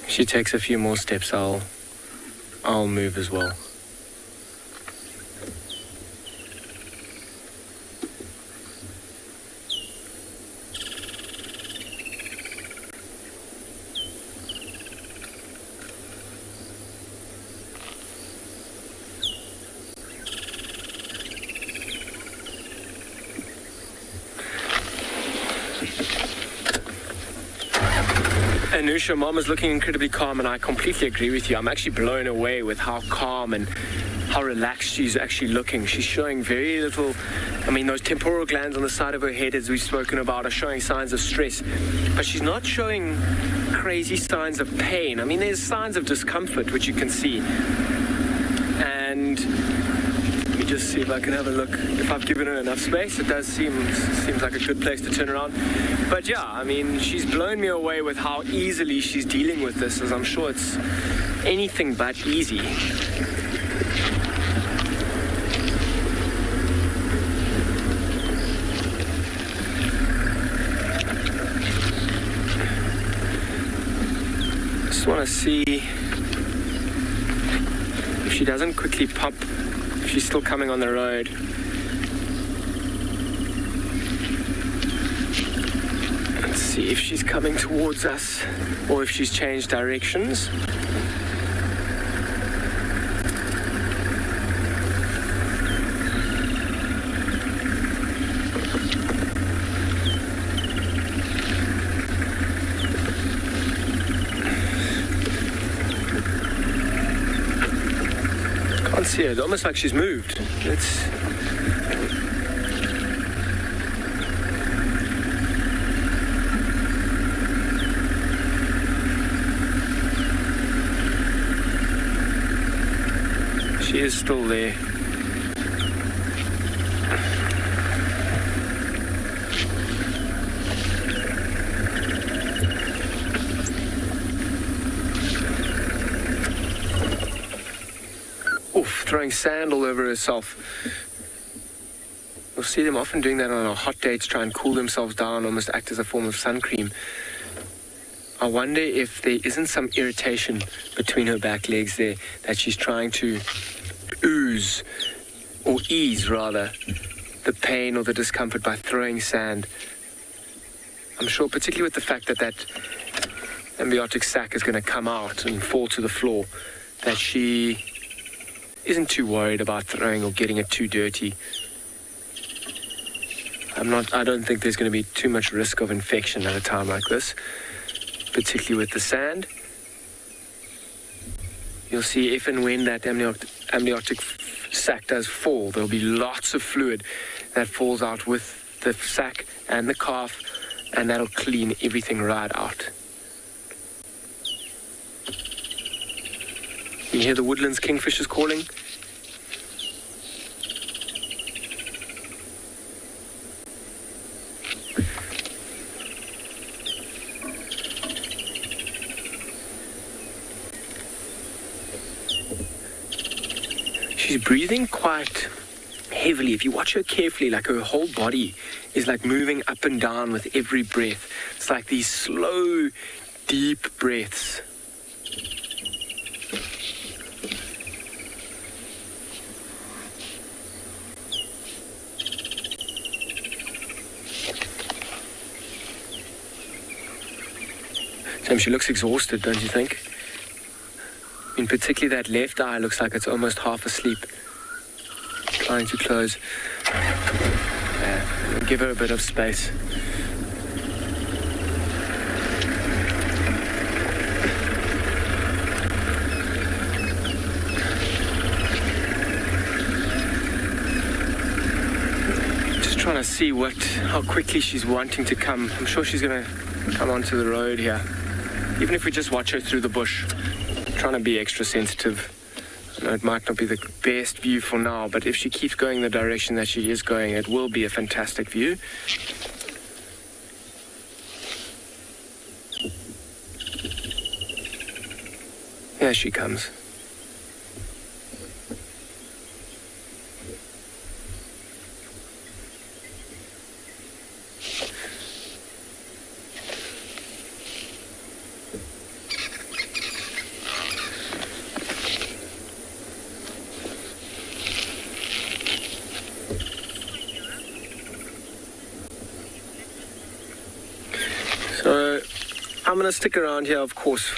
She takes a few more steps, I'll move as well. Anusha, Mom is looking incredibly calm, and I completely agree with you. I'm actually blown away with how calm and how relaxed she's actually looking. She's showing very little. I mean, those temporal glands on the side of her head, as we've spoken about, are showing signs of stress, but she's not showing crazy signs of pain. I mean, there's signs of discomfort, which you can see. And let me just just see if I can have a look. If I've given her enough space, it does seems like a good place to turn around. But yeah, I mean, she's blown me away with how easily she's dealing with this, as I'm sure it's anything but easy. Just want to see if she doesn't quickly pop, if she's still coming on the road. Let's see if she's coming towards us or if she's changed directions. Can't see it, almost like she's moved. She is still there. Oof, throwing sand all over herself. You'll see them often doing that on a hot day to try and cool themselves down, almost act as a form of sun cream. I wonder if there isn't some irritation between her back legs there that she's trying to ooze, or ease rather, the pain or the discomfort by throwing sand. I'm sure, particularly with the fact that that ambiotic sac is going to come out and fall to the floor, that she isn't too worried about throwing or getting it too dirty. I don't think there's going to be too much risk of infection at a time like this, particularly with the sand. You'll see if and when that amniotic sac does fall, there'll be lots of fluid that falls out with the sac and the calf, and that'll clean everything right out. You hear the woodlands kingfishers calling? She's breathing quite heavily. If you watch her carefully, like her whole body is like moving up and down with every breath. It's like these slow, deep breaths. She looks exhausted, don't you think? I mean, particularly that left eye looks like it's almost half asleep. Trying to close. Yeah, give her a bit of space. Just trying to see how quickly she's wanting to come. I'm sure she's going to come onto the road here. Even if we just watch her through the bush. Trying to be extra sensitive. I know it might not be the best view for now, but if she keeps going the direction that she is going, it will be a fantastic view. Here she comes. I'm going to stick around here, of course.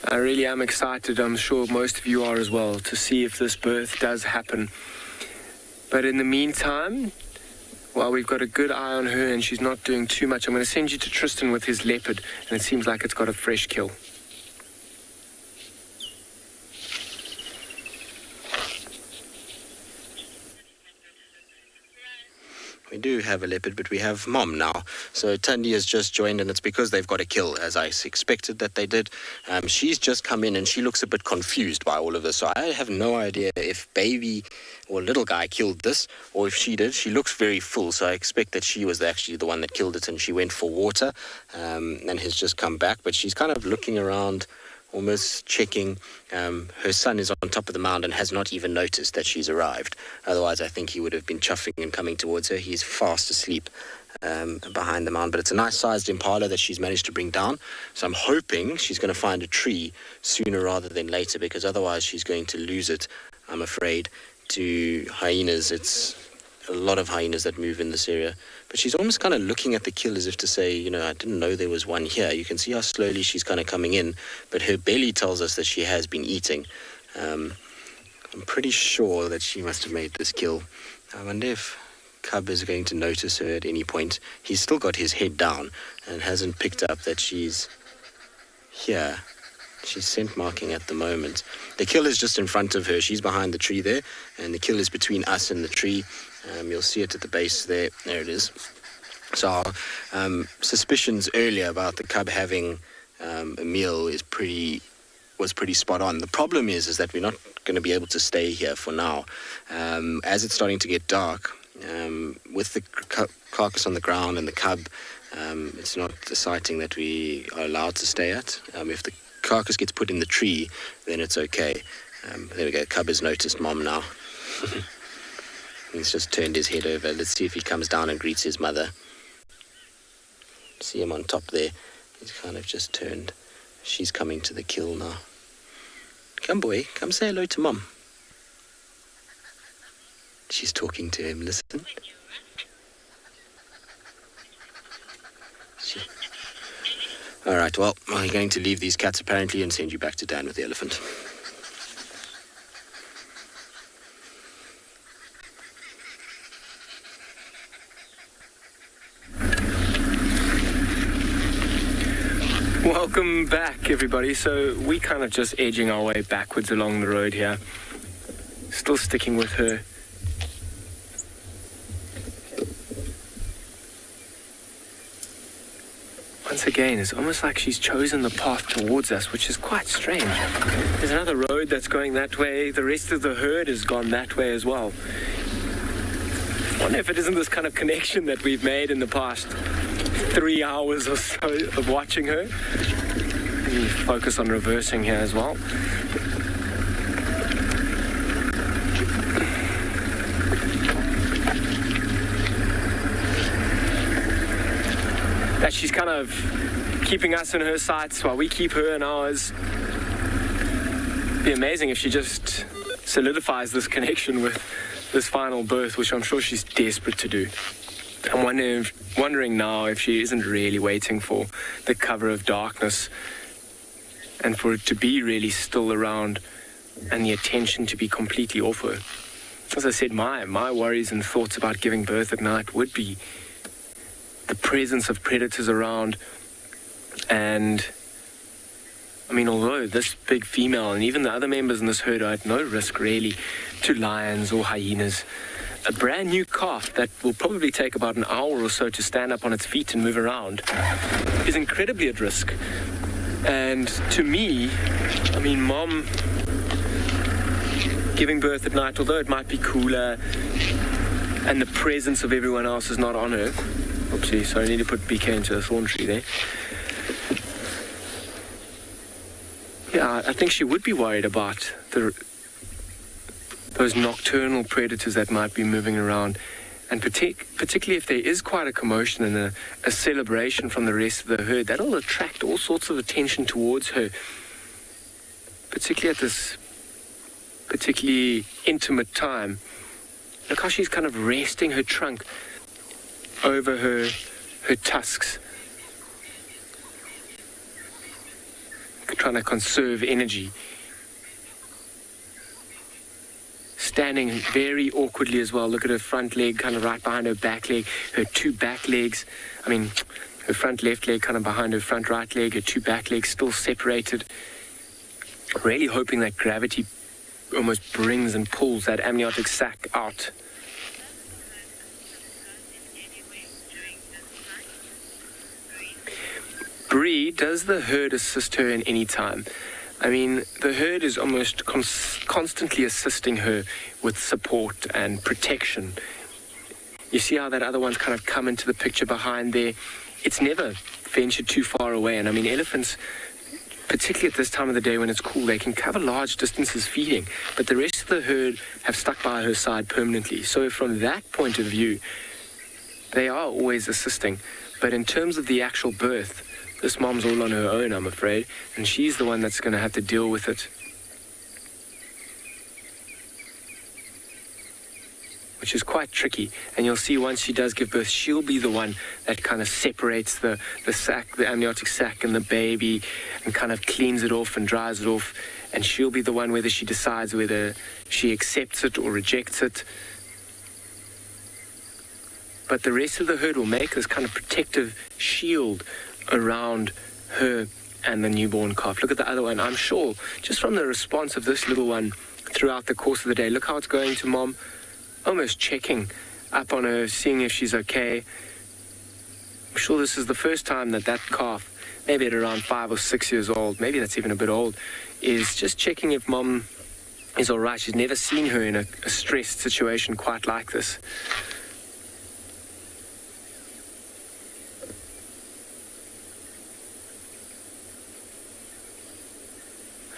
I really am excited, I'm sure most of you are as well, to see if this birth does happen. But in the meantime, while we've got a good eye on her and she's not doing too much, I'm going to send you to Tristan with his leopard, and it seems like it's got a fresh kill. We do have a leopard, but we have Mom now. So Tundi has just joined, and it's because they've got a kill, as I expected that they did. She's just come in, and she looks a bit confused by all of this. So I have no idea if baby or little guy killed this, or if she did. She looks very full, so I expect that she was actually the one that killed it, and she went for water, and has just come back. But she's kind of looking around, almost checking. Her son is on top of the mound and has not even noticed that she's arrived. Otherwise, I think he would have been chuffing and coming towards her. He's fast asleep behind the mound. But it's a nice-sized impala that she's managed to bring down. So I'm hoping she's going to find a tree sooner rather than later, because otherwise she's going to lose it, I'm afraid, to hyenas. It's a lot of hyenas that move in this area. But she's almost kind of looking at the kill as if to say, you know, I didn't know there was one here. You can see how slowly she's kind of coming in, but her belly tells us that she has been eating. I'm pretty sure that she must have made this kill. I wonder if Cub is going to notice her at any point. He's still got his head down and hasn't picked up that she's here. She's scent marking at the moment. The kill is just in front of her. She's behind the tree there, and the kill is between us and the tree. You'll see it at the base there. There it is. So our suspicions earlier about the cub having a meal was pretty spot on. The problem is that we're not going to be able to stay here for now. As it's starting to get dark, with the carcass on the ground and the cub, it's not a sighting that we are allowed to stay at. If the carcass gets put in the tree, then it's okay. There we go. Cub has noticed Mom now. He's just turned his head over. Let's see if he comes down and greets his mother. See him on top there. He's kind of just turned. She's coming to the kill now. Come, boy. Come say hello to Mom. She's talking to him. Listen. All right, well, I'm going to leave these cats apparently and send you back to Dan with the elephant. Welcome back, everybody. So we kind of just edging our way backwards along the road here. Still sticking with her. Once again, it's almost like she's chosen the path towards us, which is quite strange. There's another road that's going that way. The rest of the herd has gone that way as well. I wonder if it isn't this kind of connection that we've made in the past 3 hours or so of watching her. Let me focus on reversing here as well. That she's kind of keeping us in her sights while we keep her in ours. It'd be amazing if she just solidifies this connection with this final birth, which I'm sure she's desperate to do. I'm wondering now if she isn't really waiting for the cover of darkness and for it to be really still around and the attention to be completely off her. As I said, my worries and thoughts about giving birth at night would be the presence of predators around. And I mean, although this big female and even the other members in this herd are at no risk really to lions or hyenas, a brand new calf that will probably take about an hour or so to stand up on its feet and move around is incredibly at risk. And to me, I mean, Mom giving birth at night, although it might be cooler and the presence of everyone else is not on her. Oopsie, so I need to put BK into the thorn tree there. Yeah, I think she would be worried about those nocturnal predators that might be moving around, and particularly if there is quite a commotion and a celebration from the rest of the herd, that'll attract all sorts of attention towards her, particularly at this particularly intimate time. Look how she's kind of resting her trunk over her tusks, trying to conserve energy. Standing very awkwardly as well. Look at her front leg kind of right behind her back leg, her two back legs. I mean, her front left leg kind of behind her front right leg, her two back legs still separated. Really hoping that gravity almost brings and pulls that amniotic sac out. Tandy, does the herd assist her in any time? I mean, the herd is almost constantly assisting her with support and protection. You see how that other one's kind of come into the picture behind there? It's never ventured too far away. And I mean, elephants, particularly at this time of the day when it's cool, they can cover large distances feeding. But the rest of the herd have stuck by her side permanently. So from that point of view, they are always assisting. But in terms of the actual birth, this mom's all on her own, I'm afraid. And she's the one that's going to have to deal with it. Which is quite tricky. And you'll see once she does give birth, she'll be the one that kind of separates the sac, the amniotic sac and the baby, and kind of cleans it off and dries it off. And she'll be the one whether she decides whether she accepts it or rejects it. But the rest of the herd will make this kind of protective shield around her and the newborn calf. Look at the other one. I'm sure, just from the response of this little one throughout the course of the day, look how it's going to mom. Almost checking up on her, seeing if she's okay. I'm sure this is the first time that calf, maybe at around 5 or 6 years old, maybe that's even a bit old, is just checking if mom is all right. She's never seen her in a stressed situation quite like this.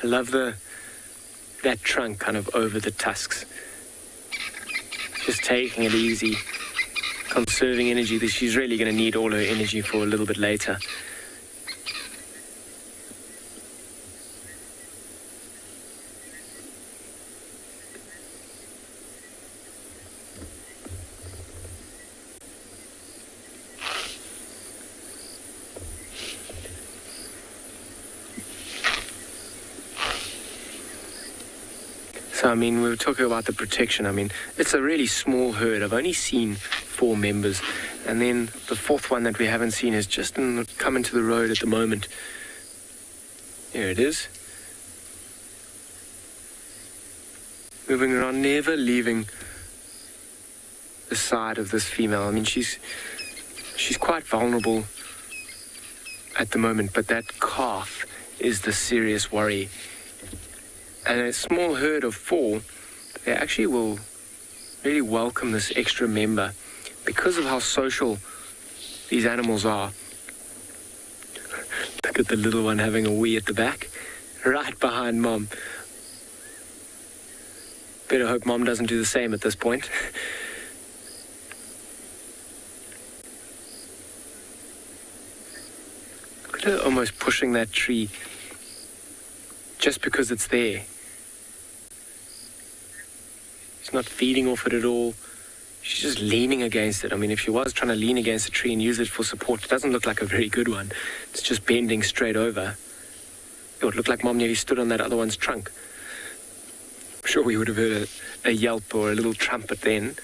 I love that trunk kind of over the tusks. Just taking it easy, conserving energy that she's really going to need all her energy for a little bit later. So, I mean, we were talking about the protection. I mean, it's a really small herd. I've only seen 4 members. And then the 4th one that we haven't seen is just come into the road at the moment. Here it is. Moving around, never leaving the side of this female. I mean, she's quite vulnerable at the moment, but that calf is the serious worry. And a small herd of 4, they actually will really welcome this extra member because of how social these animals are. Look at the little one having a wee at the back, right behind mom. Better hope mom doesn't do the same at this point. Look at her almost pushing that tree just because it's there. She's not feeding off it at all. She's just leaning against it. I mean, if she was trying to lean against a tree and use it for support, it doesn't look like a very good one. It's just bending straight over. It would look like mom nearly stood on that other one's trunk. I'm sure we would have heard a yelp or a little trumpet then.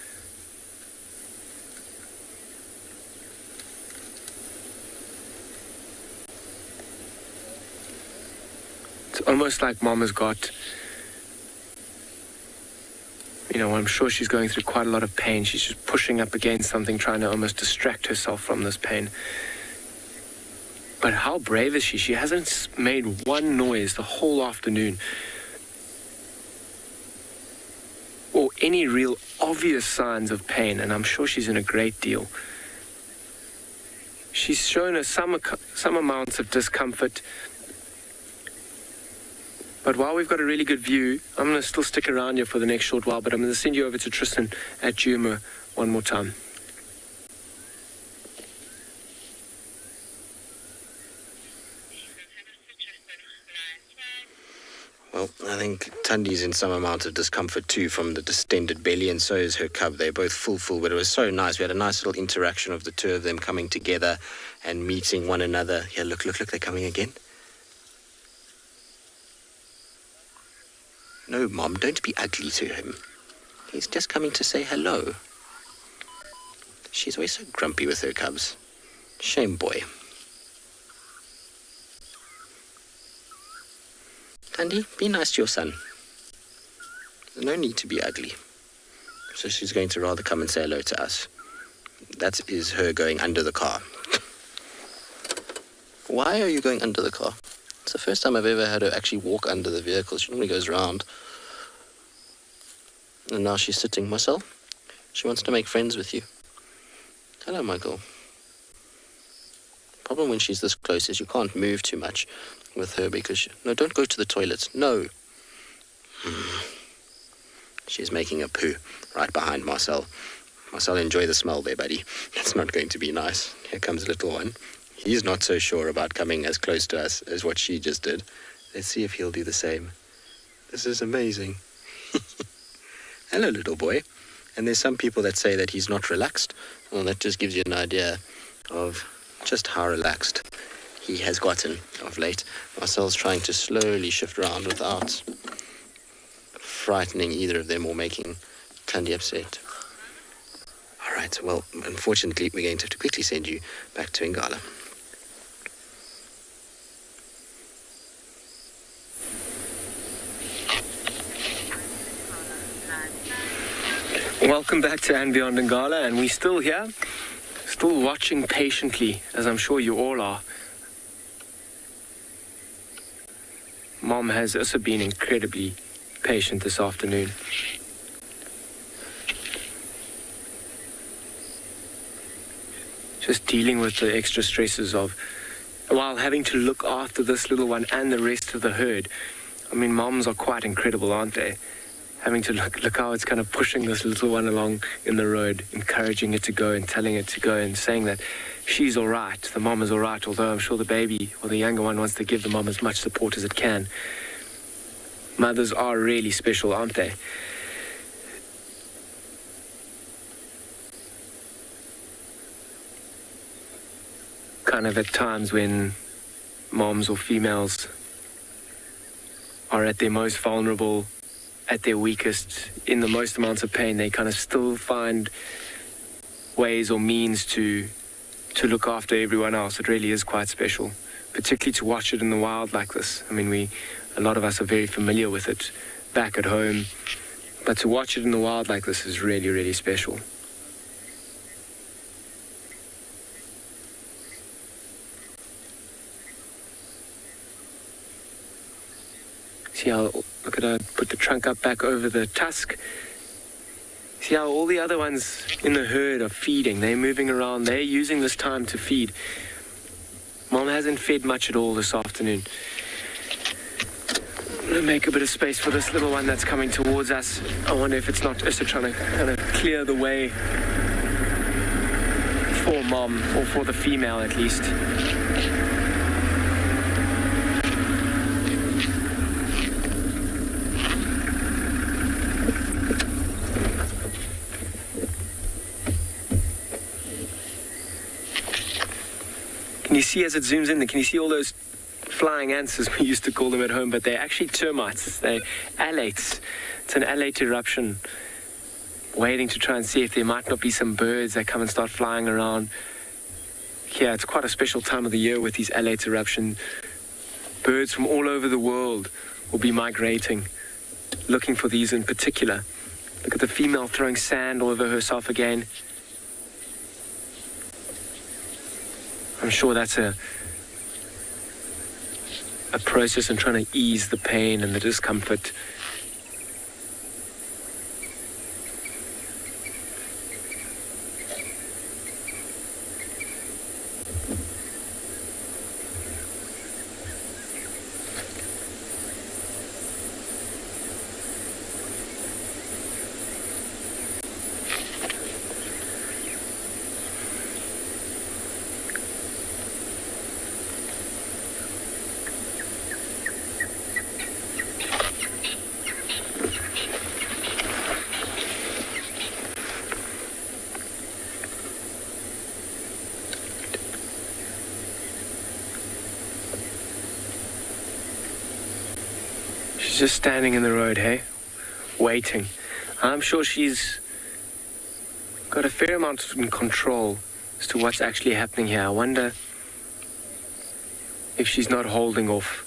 It's almost like mom has got... You know, I'm sure she's going through quite a lot of pain. She's just pushing up against something, trying to almost distract herself from this pain. But how brave is she? She hasn't made one noise the whole afternoon. Or any real obvious signs of pain, and I'm sure she's in a great deal. She's shown us some amounts of discomfort. But while we've got a really good view, I'm going to still stick around here for the next short while, but I'm going to send you over to Tristan at Djuma one more time. Well, I think Tandy's in some amount of discomfort too from the distended belly, and so is her cub. They're both full, but it was so nice. We had a nice little interaction of the two of them coming together and meeting one another. Here, look, they're coming again. No, Mom, don't be ugly to him. He's just coming to say hello. She's always so grumpy with her cubs. Shame boy. Tandy, be nice to your son. There's no need to be ugly. So she's going to rather come and say hello to us. That is her going under the car. Why are you going under the car? It's the first time I've ever had her actually walk under the vehicle. She normally goes around. And now she's sitting. Marcel, she wants to make friends with you. Hello, Michael. The problem when she's this close is you can't move too much with her because... No, don't go to the toilet. No. She's making a poo right behind Marcel. Marcel, enjoy the smell there, buddy. It's not going to be nice. Here comes little one. He's not so sure about coming as close to us as what she just did. Let's see if he'll do the same. This is amazing. Hello, little boy. And there's some people that say that he's not relaxed. Well, that just gives you an idea of just how relaxed he has gotten of late. Marcel's trying to slowly shift around without frightening either of them or making Thandi upset. All right, well, unfortunately, we're going to have to quickly send you back to Ngala. Welcome back to andBeyond Ngala, and we're still here, still watching patiently, as I'm sure you all are. Mom has also been incredibly patient this afternoon. Just dealing with the extra stresses of, while having to look after this little one and the rest of the herd. I mean, moms are quite incredible, aren't they? Having to look how it's kind of pushing this little one along in the road, encouraging it to go and telling it to go and saying that she's all right, the mom is all right, although I'm sure the baby or the younger one wants to give the mom as much support as it can. Mothers are really special, aren't they? Kind of at times when moms or females are at their most vulnerable, at their weakest, in the most amounts of pain, they kind of still find ways or means to look after everyone else. It really is quite special, particularly to watch it in the wild like this. I mean, a lot of us are very familiar with it back at home, but to watch it in the wild like this is really, really special. See how, look at her, put the trunk up back over the tusk. See how all the other ones in the herd are feeding. They're moving around. They're using this time to feed. Mom hasn't fed much at all this afternoon. I'm going to make a bit of space for this little one that's coming towards us. I wonder if it's not Issa trying to kind of clear the way for Mom, or for the female at least. Can you see as it zooms in, can you see all those flying ants, as we used to call them at home, but they're actually termites, they're alates. It's an alate eruption, waiting to try and see if there might not be some birds that come and start flying around. Yeah, it's quite a special time of the year with these alate eruptions. Birds from all over the world will be migrating, looking for these in particular. Look at the female throwing sand all over herself again. I'm sure that's a process in trying to ease the pain and the discomfort. Just standing in the road, hey? Waiting. I'm sure she's got a fair amount of control as to what's actually happening here. I wonder if she's not holding off.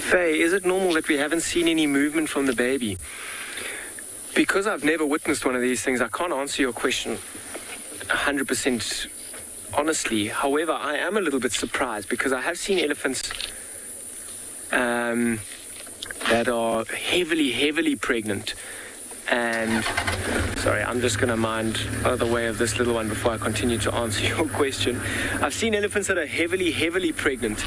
Faye, is it normal that we haven't seen any movement from the baby? Because I've never witnessed one of these things, I can't answer your question 100% honestly. However, I am a little bit surprised because I have seen elephants that are heavily pregnant. And, sorry, I'm just going to mind the way of this little one before I continue to answer your question. I've seen elephants that are heavily pregnant,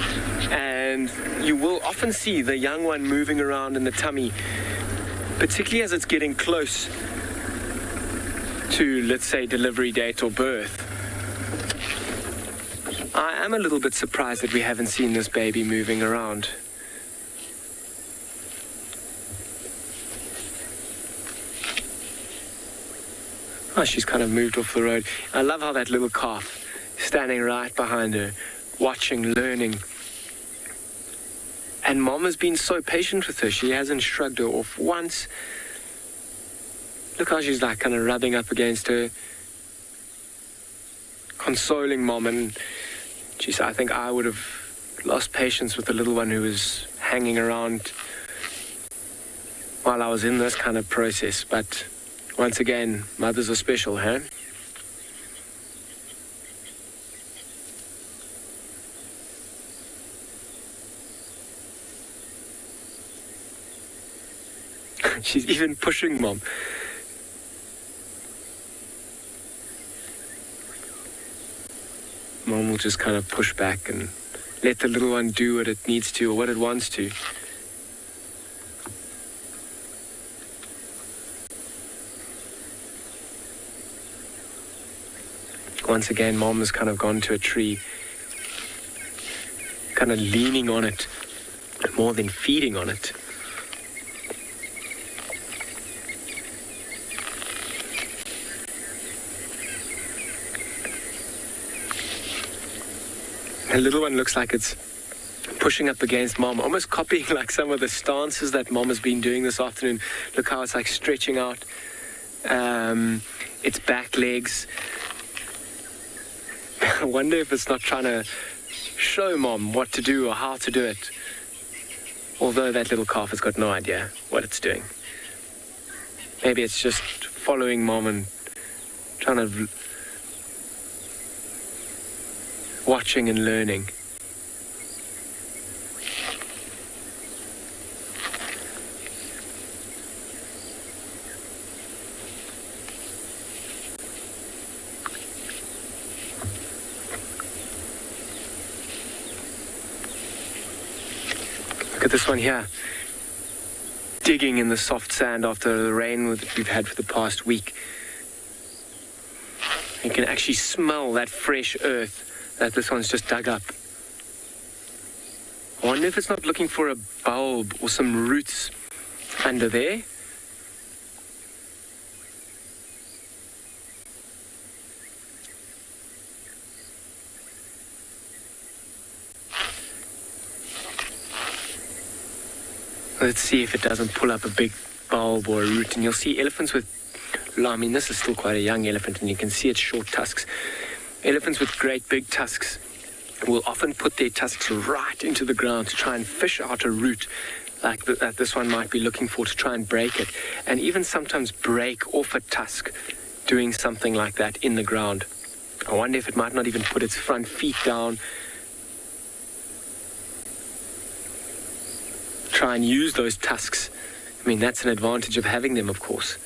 and you will often see the young one moving around in the tummy, particularly as it's getting close to, let's say, delivery date or birth. I am a little bit surprised that we haven't seen this baby moving around. Oh, she's kind of moved off the road. I love how that little calf is standing right behind her, watching, learning. And Mom has been so patient with her. She hasn't shrugged her off once. Look how she's like kind of rubbing up against her, consoling Mom. And geez, I think I would have lost patience with the little one who was hanging around while I was in this kind of process. But once again, mothers are special, huh? She's even pushing Mom. Mom will just kind of push back and let the little one do what it needs to or what it wants to. Once again, Mom has kind of gone to a tree, kind of leaning on it more than feeding on it. The little one looks like it's pushing up against Mom, almost copying like some of the stances that Mom has been doing this afternoon. Look how it's like stretching out its back legs. I wonder if it's not trying to show Mom what to do or how to do it. Although that little calf has got no idea what it's doing. Maybe it's just following Mom and trying to watching and learning. Look at this one here, digging in the soft sand after the rain that we've had for the past week. You can actually smell that fresh earth that this one's just dug up. I wonder if it's not looking for a bulb or some roots under there. Let's see if it doesn't pull up a big bulb or a root. And you'll see elephants with, I mean, this is still quite a young elephant, and you can see its short tusks. Elephants with great big tusks will often put their tusks right into the ground to try and fish out a root like that this one might be looking for, to try and break it. And even sometimes break off a tusk doing something like that in the ground. I wonder if it might not even put its front feet down, try and use those tusks. I mean, that's an advantage of having them, of course.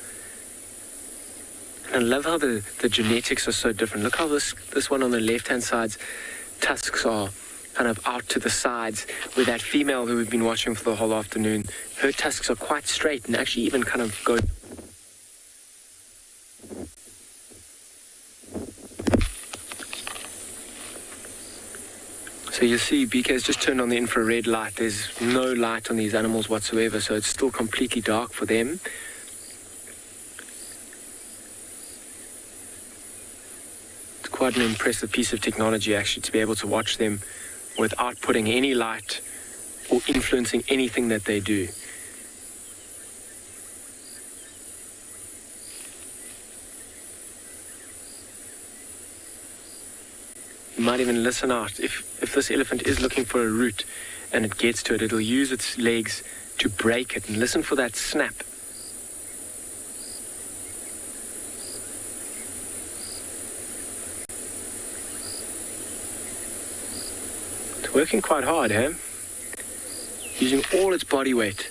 And I love how the genetics are so different. Look how this one on the left-hand side's tusks are kind of out to the sides, where that female who we've been watching for the whole afternoon, her tusks are quite straight and actually even kind of go. So you see, BK has just turned on the infrared light. There's no light on these animals whatsoever, so it's still completely dark for them. Quite an impressive piece of technology, actually, to be able to watch them without putting any light or influencing anything that they do. You might even listen out. If this elephant is looking for a root and it gets to it, it'll use its legs to break it. And listen for that snap. It's working quite hard, eh? Using all its body weight.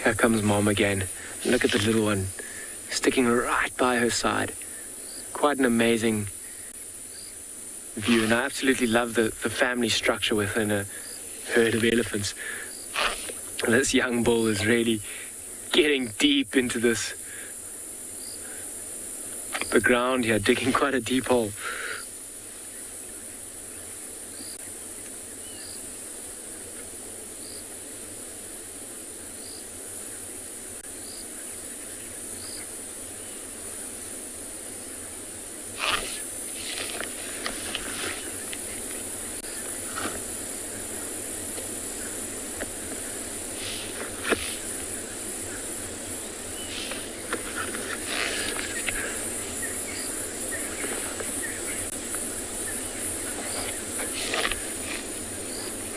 Here comes Mom again. Look at the little one sticking right by her side. Quite an amazing view, and I absolutely love the family structure within a herd of elephants. And this young bull is really getting deep into the ground here, digging quite a deep hole.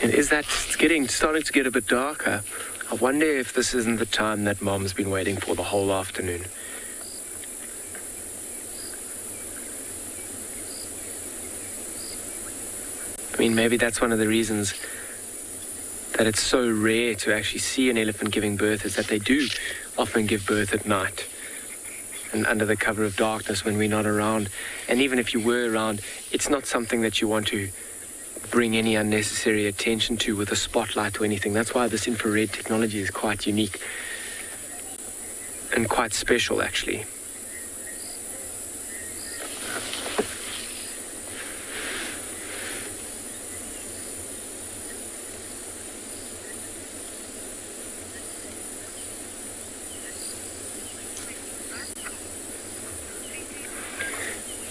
And is that starting to get a bit darker? I wonder if this isn't the time that Mom's been waiting for the whole afternoon. I mean, maybe that's one of the reasons that it's so rare to actually see an elephant giving birth, is that they do often give birth at night and under the cover of darkness when we're not around. And even if you were around, it's not something that you want to bring any unnecessary attention to with a spotlight or anything. That's why this infrared technology is quite unique and quite special, actually.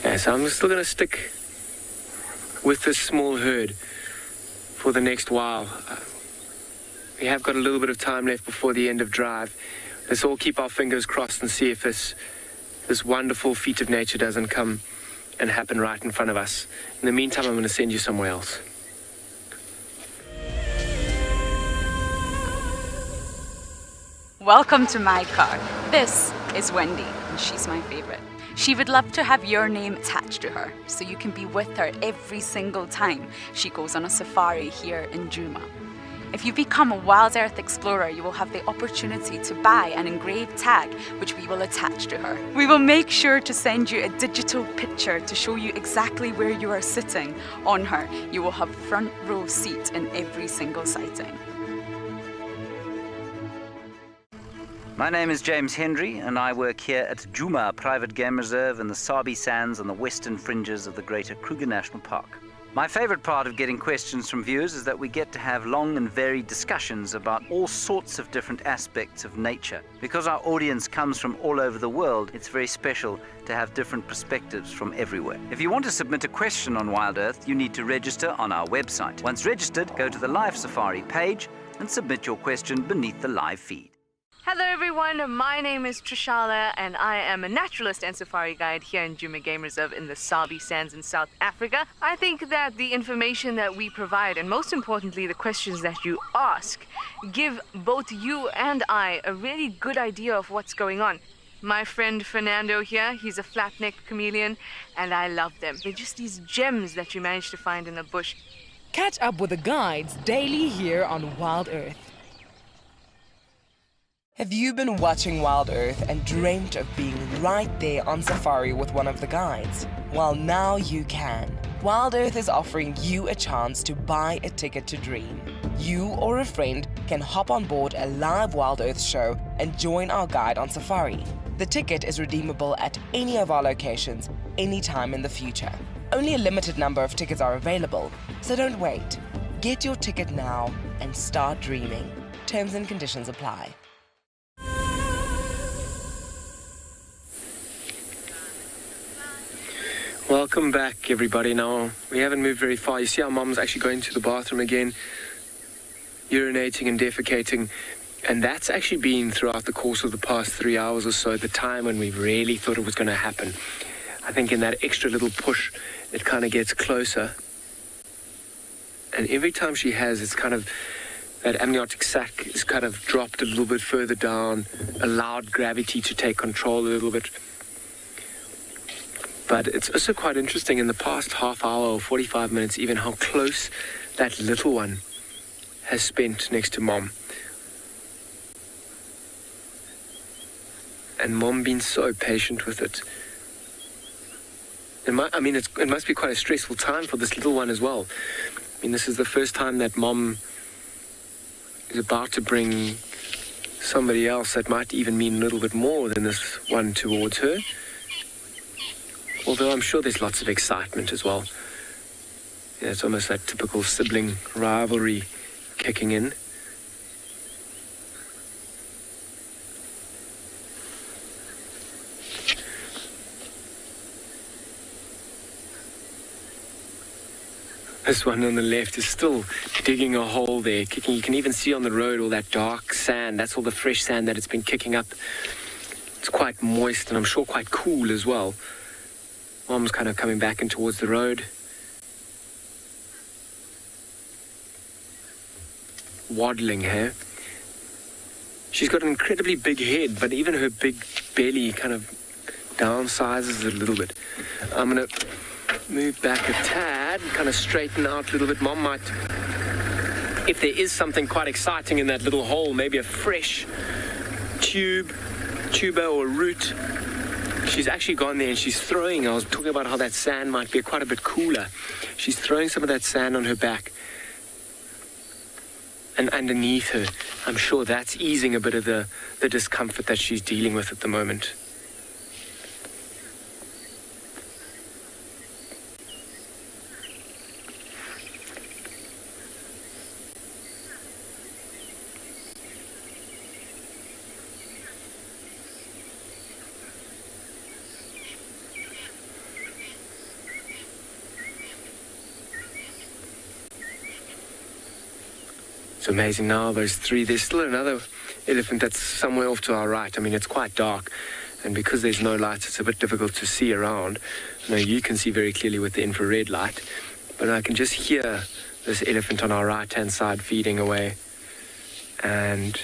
Yeah, so I'm still going to stick with this small herd for the next while. We have got a little bit of time left before the end of drive. Let's all keep our fingers crossed and see if this wonderful feat of nature doesn't come and happen right in front of us. In the meantime, I'm going to send you somewhere else. Welcome to my car. This is Wendy, and she's my favorite. She would love to have your name attached to her, so you can be with her every single time she goes on a safari here in Djuma. If you become a WildEarth explorer, you will have the opportunity to buy an engraved tag, which we will attach to her. We will make sure to send you a digital picture to show you exactly where you are sitting on her. You will have front row seat in every single sighting. My name is James Hendry, and I work here at Djuma Private Game Reserve in the Sabi sands on the western fringes of the Greater Kruger National Park. My favorite part of getting questions from viewers is that we get to have long and varied discussions about all sorts of different aspects of nature. Because our audience comes from all over the world, it's very special to have different perspectives from everywhere. If you want to submit a question on WildEarth, you need to register on our website. Once registered, go to the Live Safari page and submit your question beneath the live feed. Hello everyone, my name is Tswalu and I am a naturalist and safari guide here in Djuma Game Reserve in the Sabi sands in South Africa. I think that the information that we provide, and most importantly the questions that you ask, give both you and I a really good idea of what's going on. My friend Fernando here, he's a flat-necked chameleon and I love them. They're just these gems that you manage to find in the bush. Catch up with the guides daily here on WildEarth. Have you been watching WildEarth and dreamt of being right there on safari with one of the guides? Well, now you can. WildEarth is offering you a chance to buy a ticket to dream. You or a friend can hop on board a live WildEarth show and join our guide on safari. The ticket is redeemable at any of our locations, anytime in the future. Only a limited number of tickets are available, so don't wait. Get your ticket now and start dreaming. Terms and conditions apply. Welcome back, everybody. Now, we haven't moved very far. You see our Mom's actually going to the bathroom again, urinating and defecating. And that's actually been throughout the course of the past 3 hours or so, the time when we really thought it was going to happen. I think in that extra little push, it kind of gets closer. And every time she has, it's kind of, that amniotic sac is kind of dropped a little bit further down, allowed gravity to take control a little bit. But it's also quite interesting in the past half hour or 45 minutes even how close that little one has spent next to Mom. And Mom been so patient with it. It must be quite a stressful time for this little one as well. I mean, this is the first time that Mom is about to bring somebody else that might even mean a little bit more than this one towards her. Although I'm sure there's lots of excitement as well. Yeah, it's almost that typical sibling rivalry kicking in. This one on the left is still digging a hole there, kicking. You can even see on the road all that dark sand. That's all the fresh sand that it's been kicking up. It's quite moist and I'm sure quite cool as well. Mom's kind of coming back in towards the road. Waddling here. She's got an incredibly big head, but even her big belly kind of downsizes a little bit. I'm going to move back a tad, kind of straighten out a little bit. Mom might, if there is something quite exciting in that little hole, maybe a fresh tuber or root. She's actually gone there and she's throwing, I was talking about how that sand might be quite a bit cooler. She's throwing some of that sand on her back. And underneath her, I'm sure that's easing a bit of the discomfort that she's dealing with at the moment. It's amazing now, those three. There's still another elephant that's somewhere off to our right. I mean, it's quite dark, and because there's no light, it's a bit difficult to see around. I know you can see very clearly with the infrared light, but I can just hear this elephant on our right-hand side feeding away. And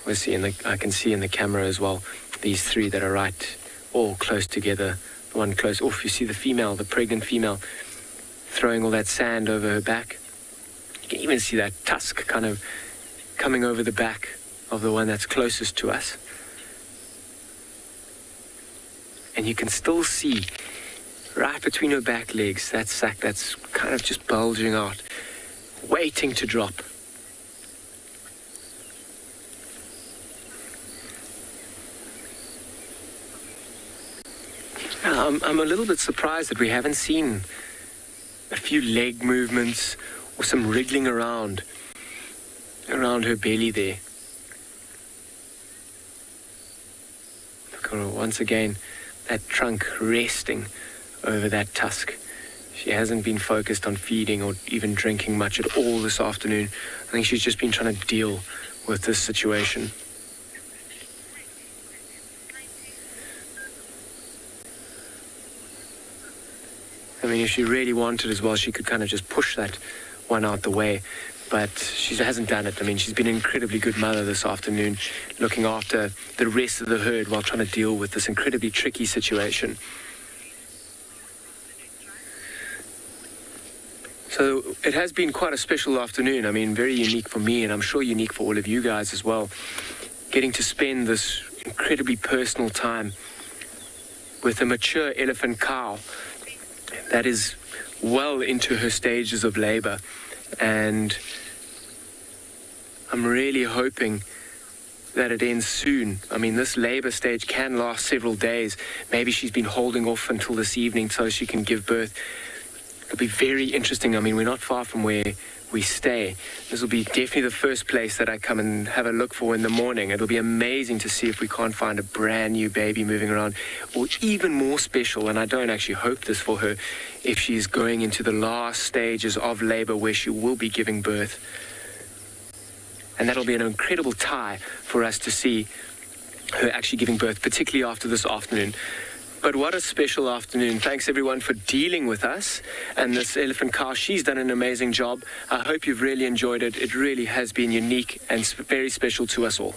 I can see in the camera as well, these three that are right, all close together. The one close off, you see the female, the pregnant female, throwing all that sand over her back. You can even see that tusk kind of coming over the back of the one that's closest to us. And you can still see right between her back legs, that sack that's kind of just bulging out, waiting to drop. I'm a little bit surprised that we haven't seen a few leg movements or some wriggling around her belly there. Look, once again, that trunk resting over that tusk. She hasn't been focused on feeding or even drinking much at all this afternoon. I think she's just been trying to deal with this situation. I mean, if she really wanted as well, she could kind of just push that one out the way, but she hasn't done it. I mean, she's been an incredibly good mother this afternoon, looking after the rest of the herd while trying to deal with this incredibly tricky situation. So it has been quite a special afternoon. I mean, very unique for me, and I'm sure unique for all of you guys as well, getting to spend this incredibly personal time with a mature elephant cow that is well into her stages of labor, and I'm really hoping that it ends soon. I mean, this labor stage can last several days. Maybe she's been holding off until this evening so she can give birth. It'll be very interesting. I mean, we're not far from where we stay. This will be definitely the first place that I come and have a look for in the morning. It'll be amazing to see if we can't find a brand new baby moving around, or even more special, and I don't actually hope this for her, if she's going into the last stages of labor where she will be giving birth. And that'll be an incredible tie for us to see her actually giving birth, particularly after this afternoon. But what a special afternoon. Thanks everyone for dealing with us and this elephant cow. She's done an amazing job. I hope you've really enjoyed it. It really has been unique and very special to us all.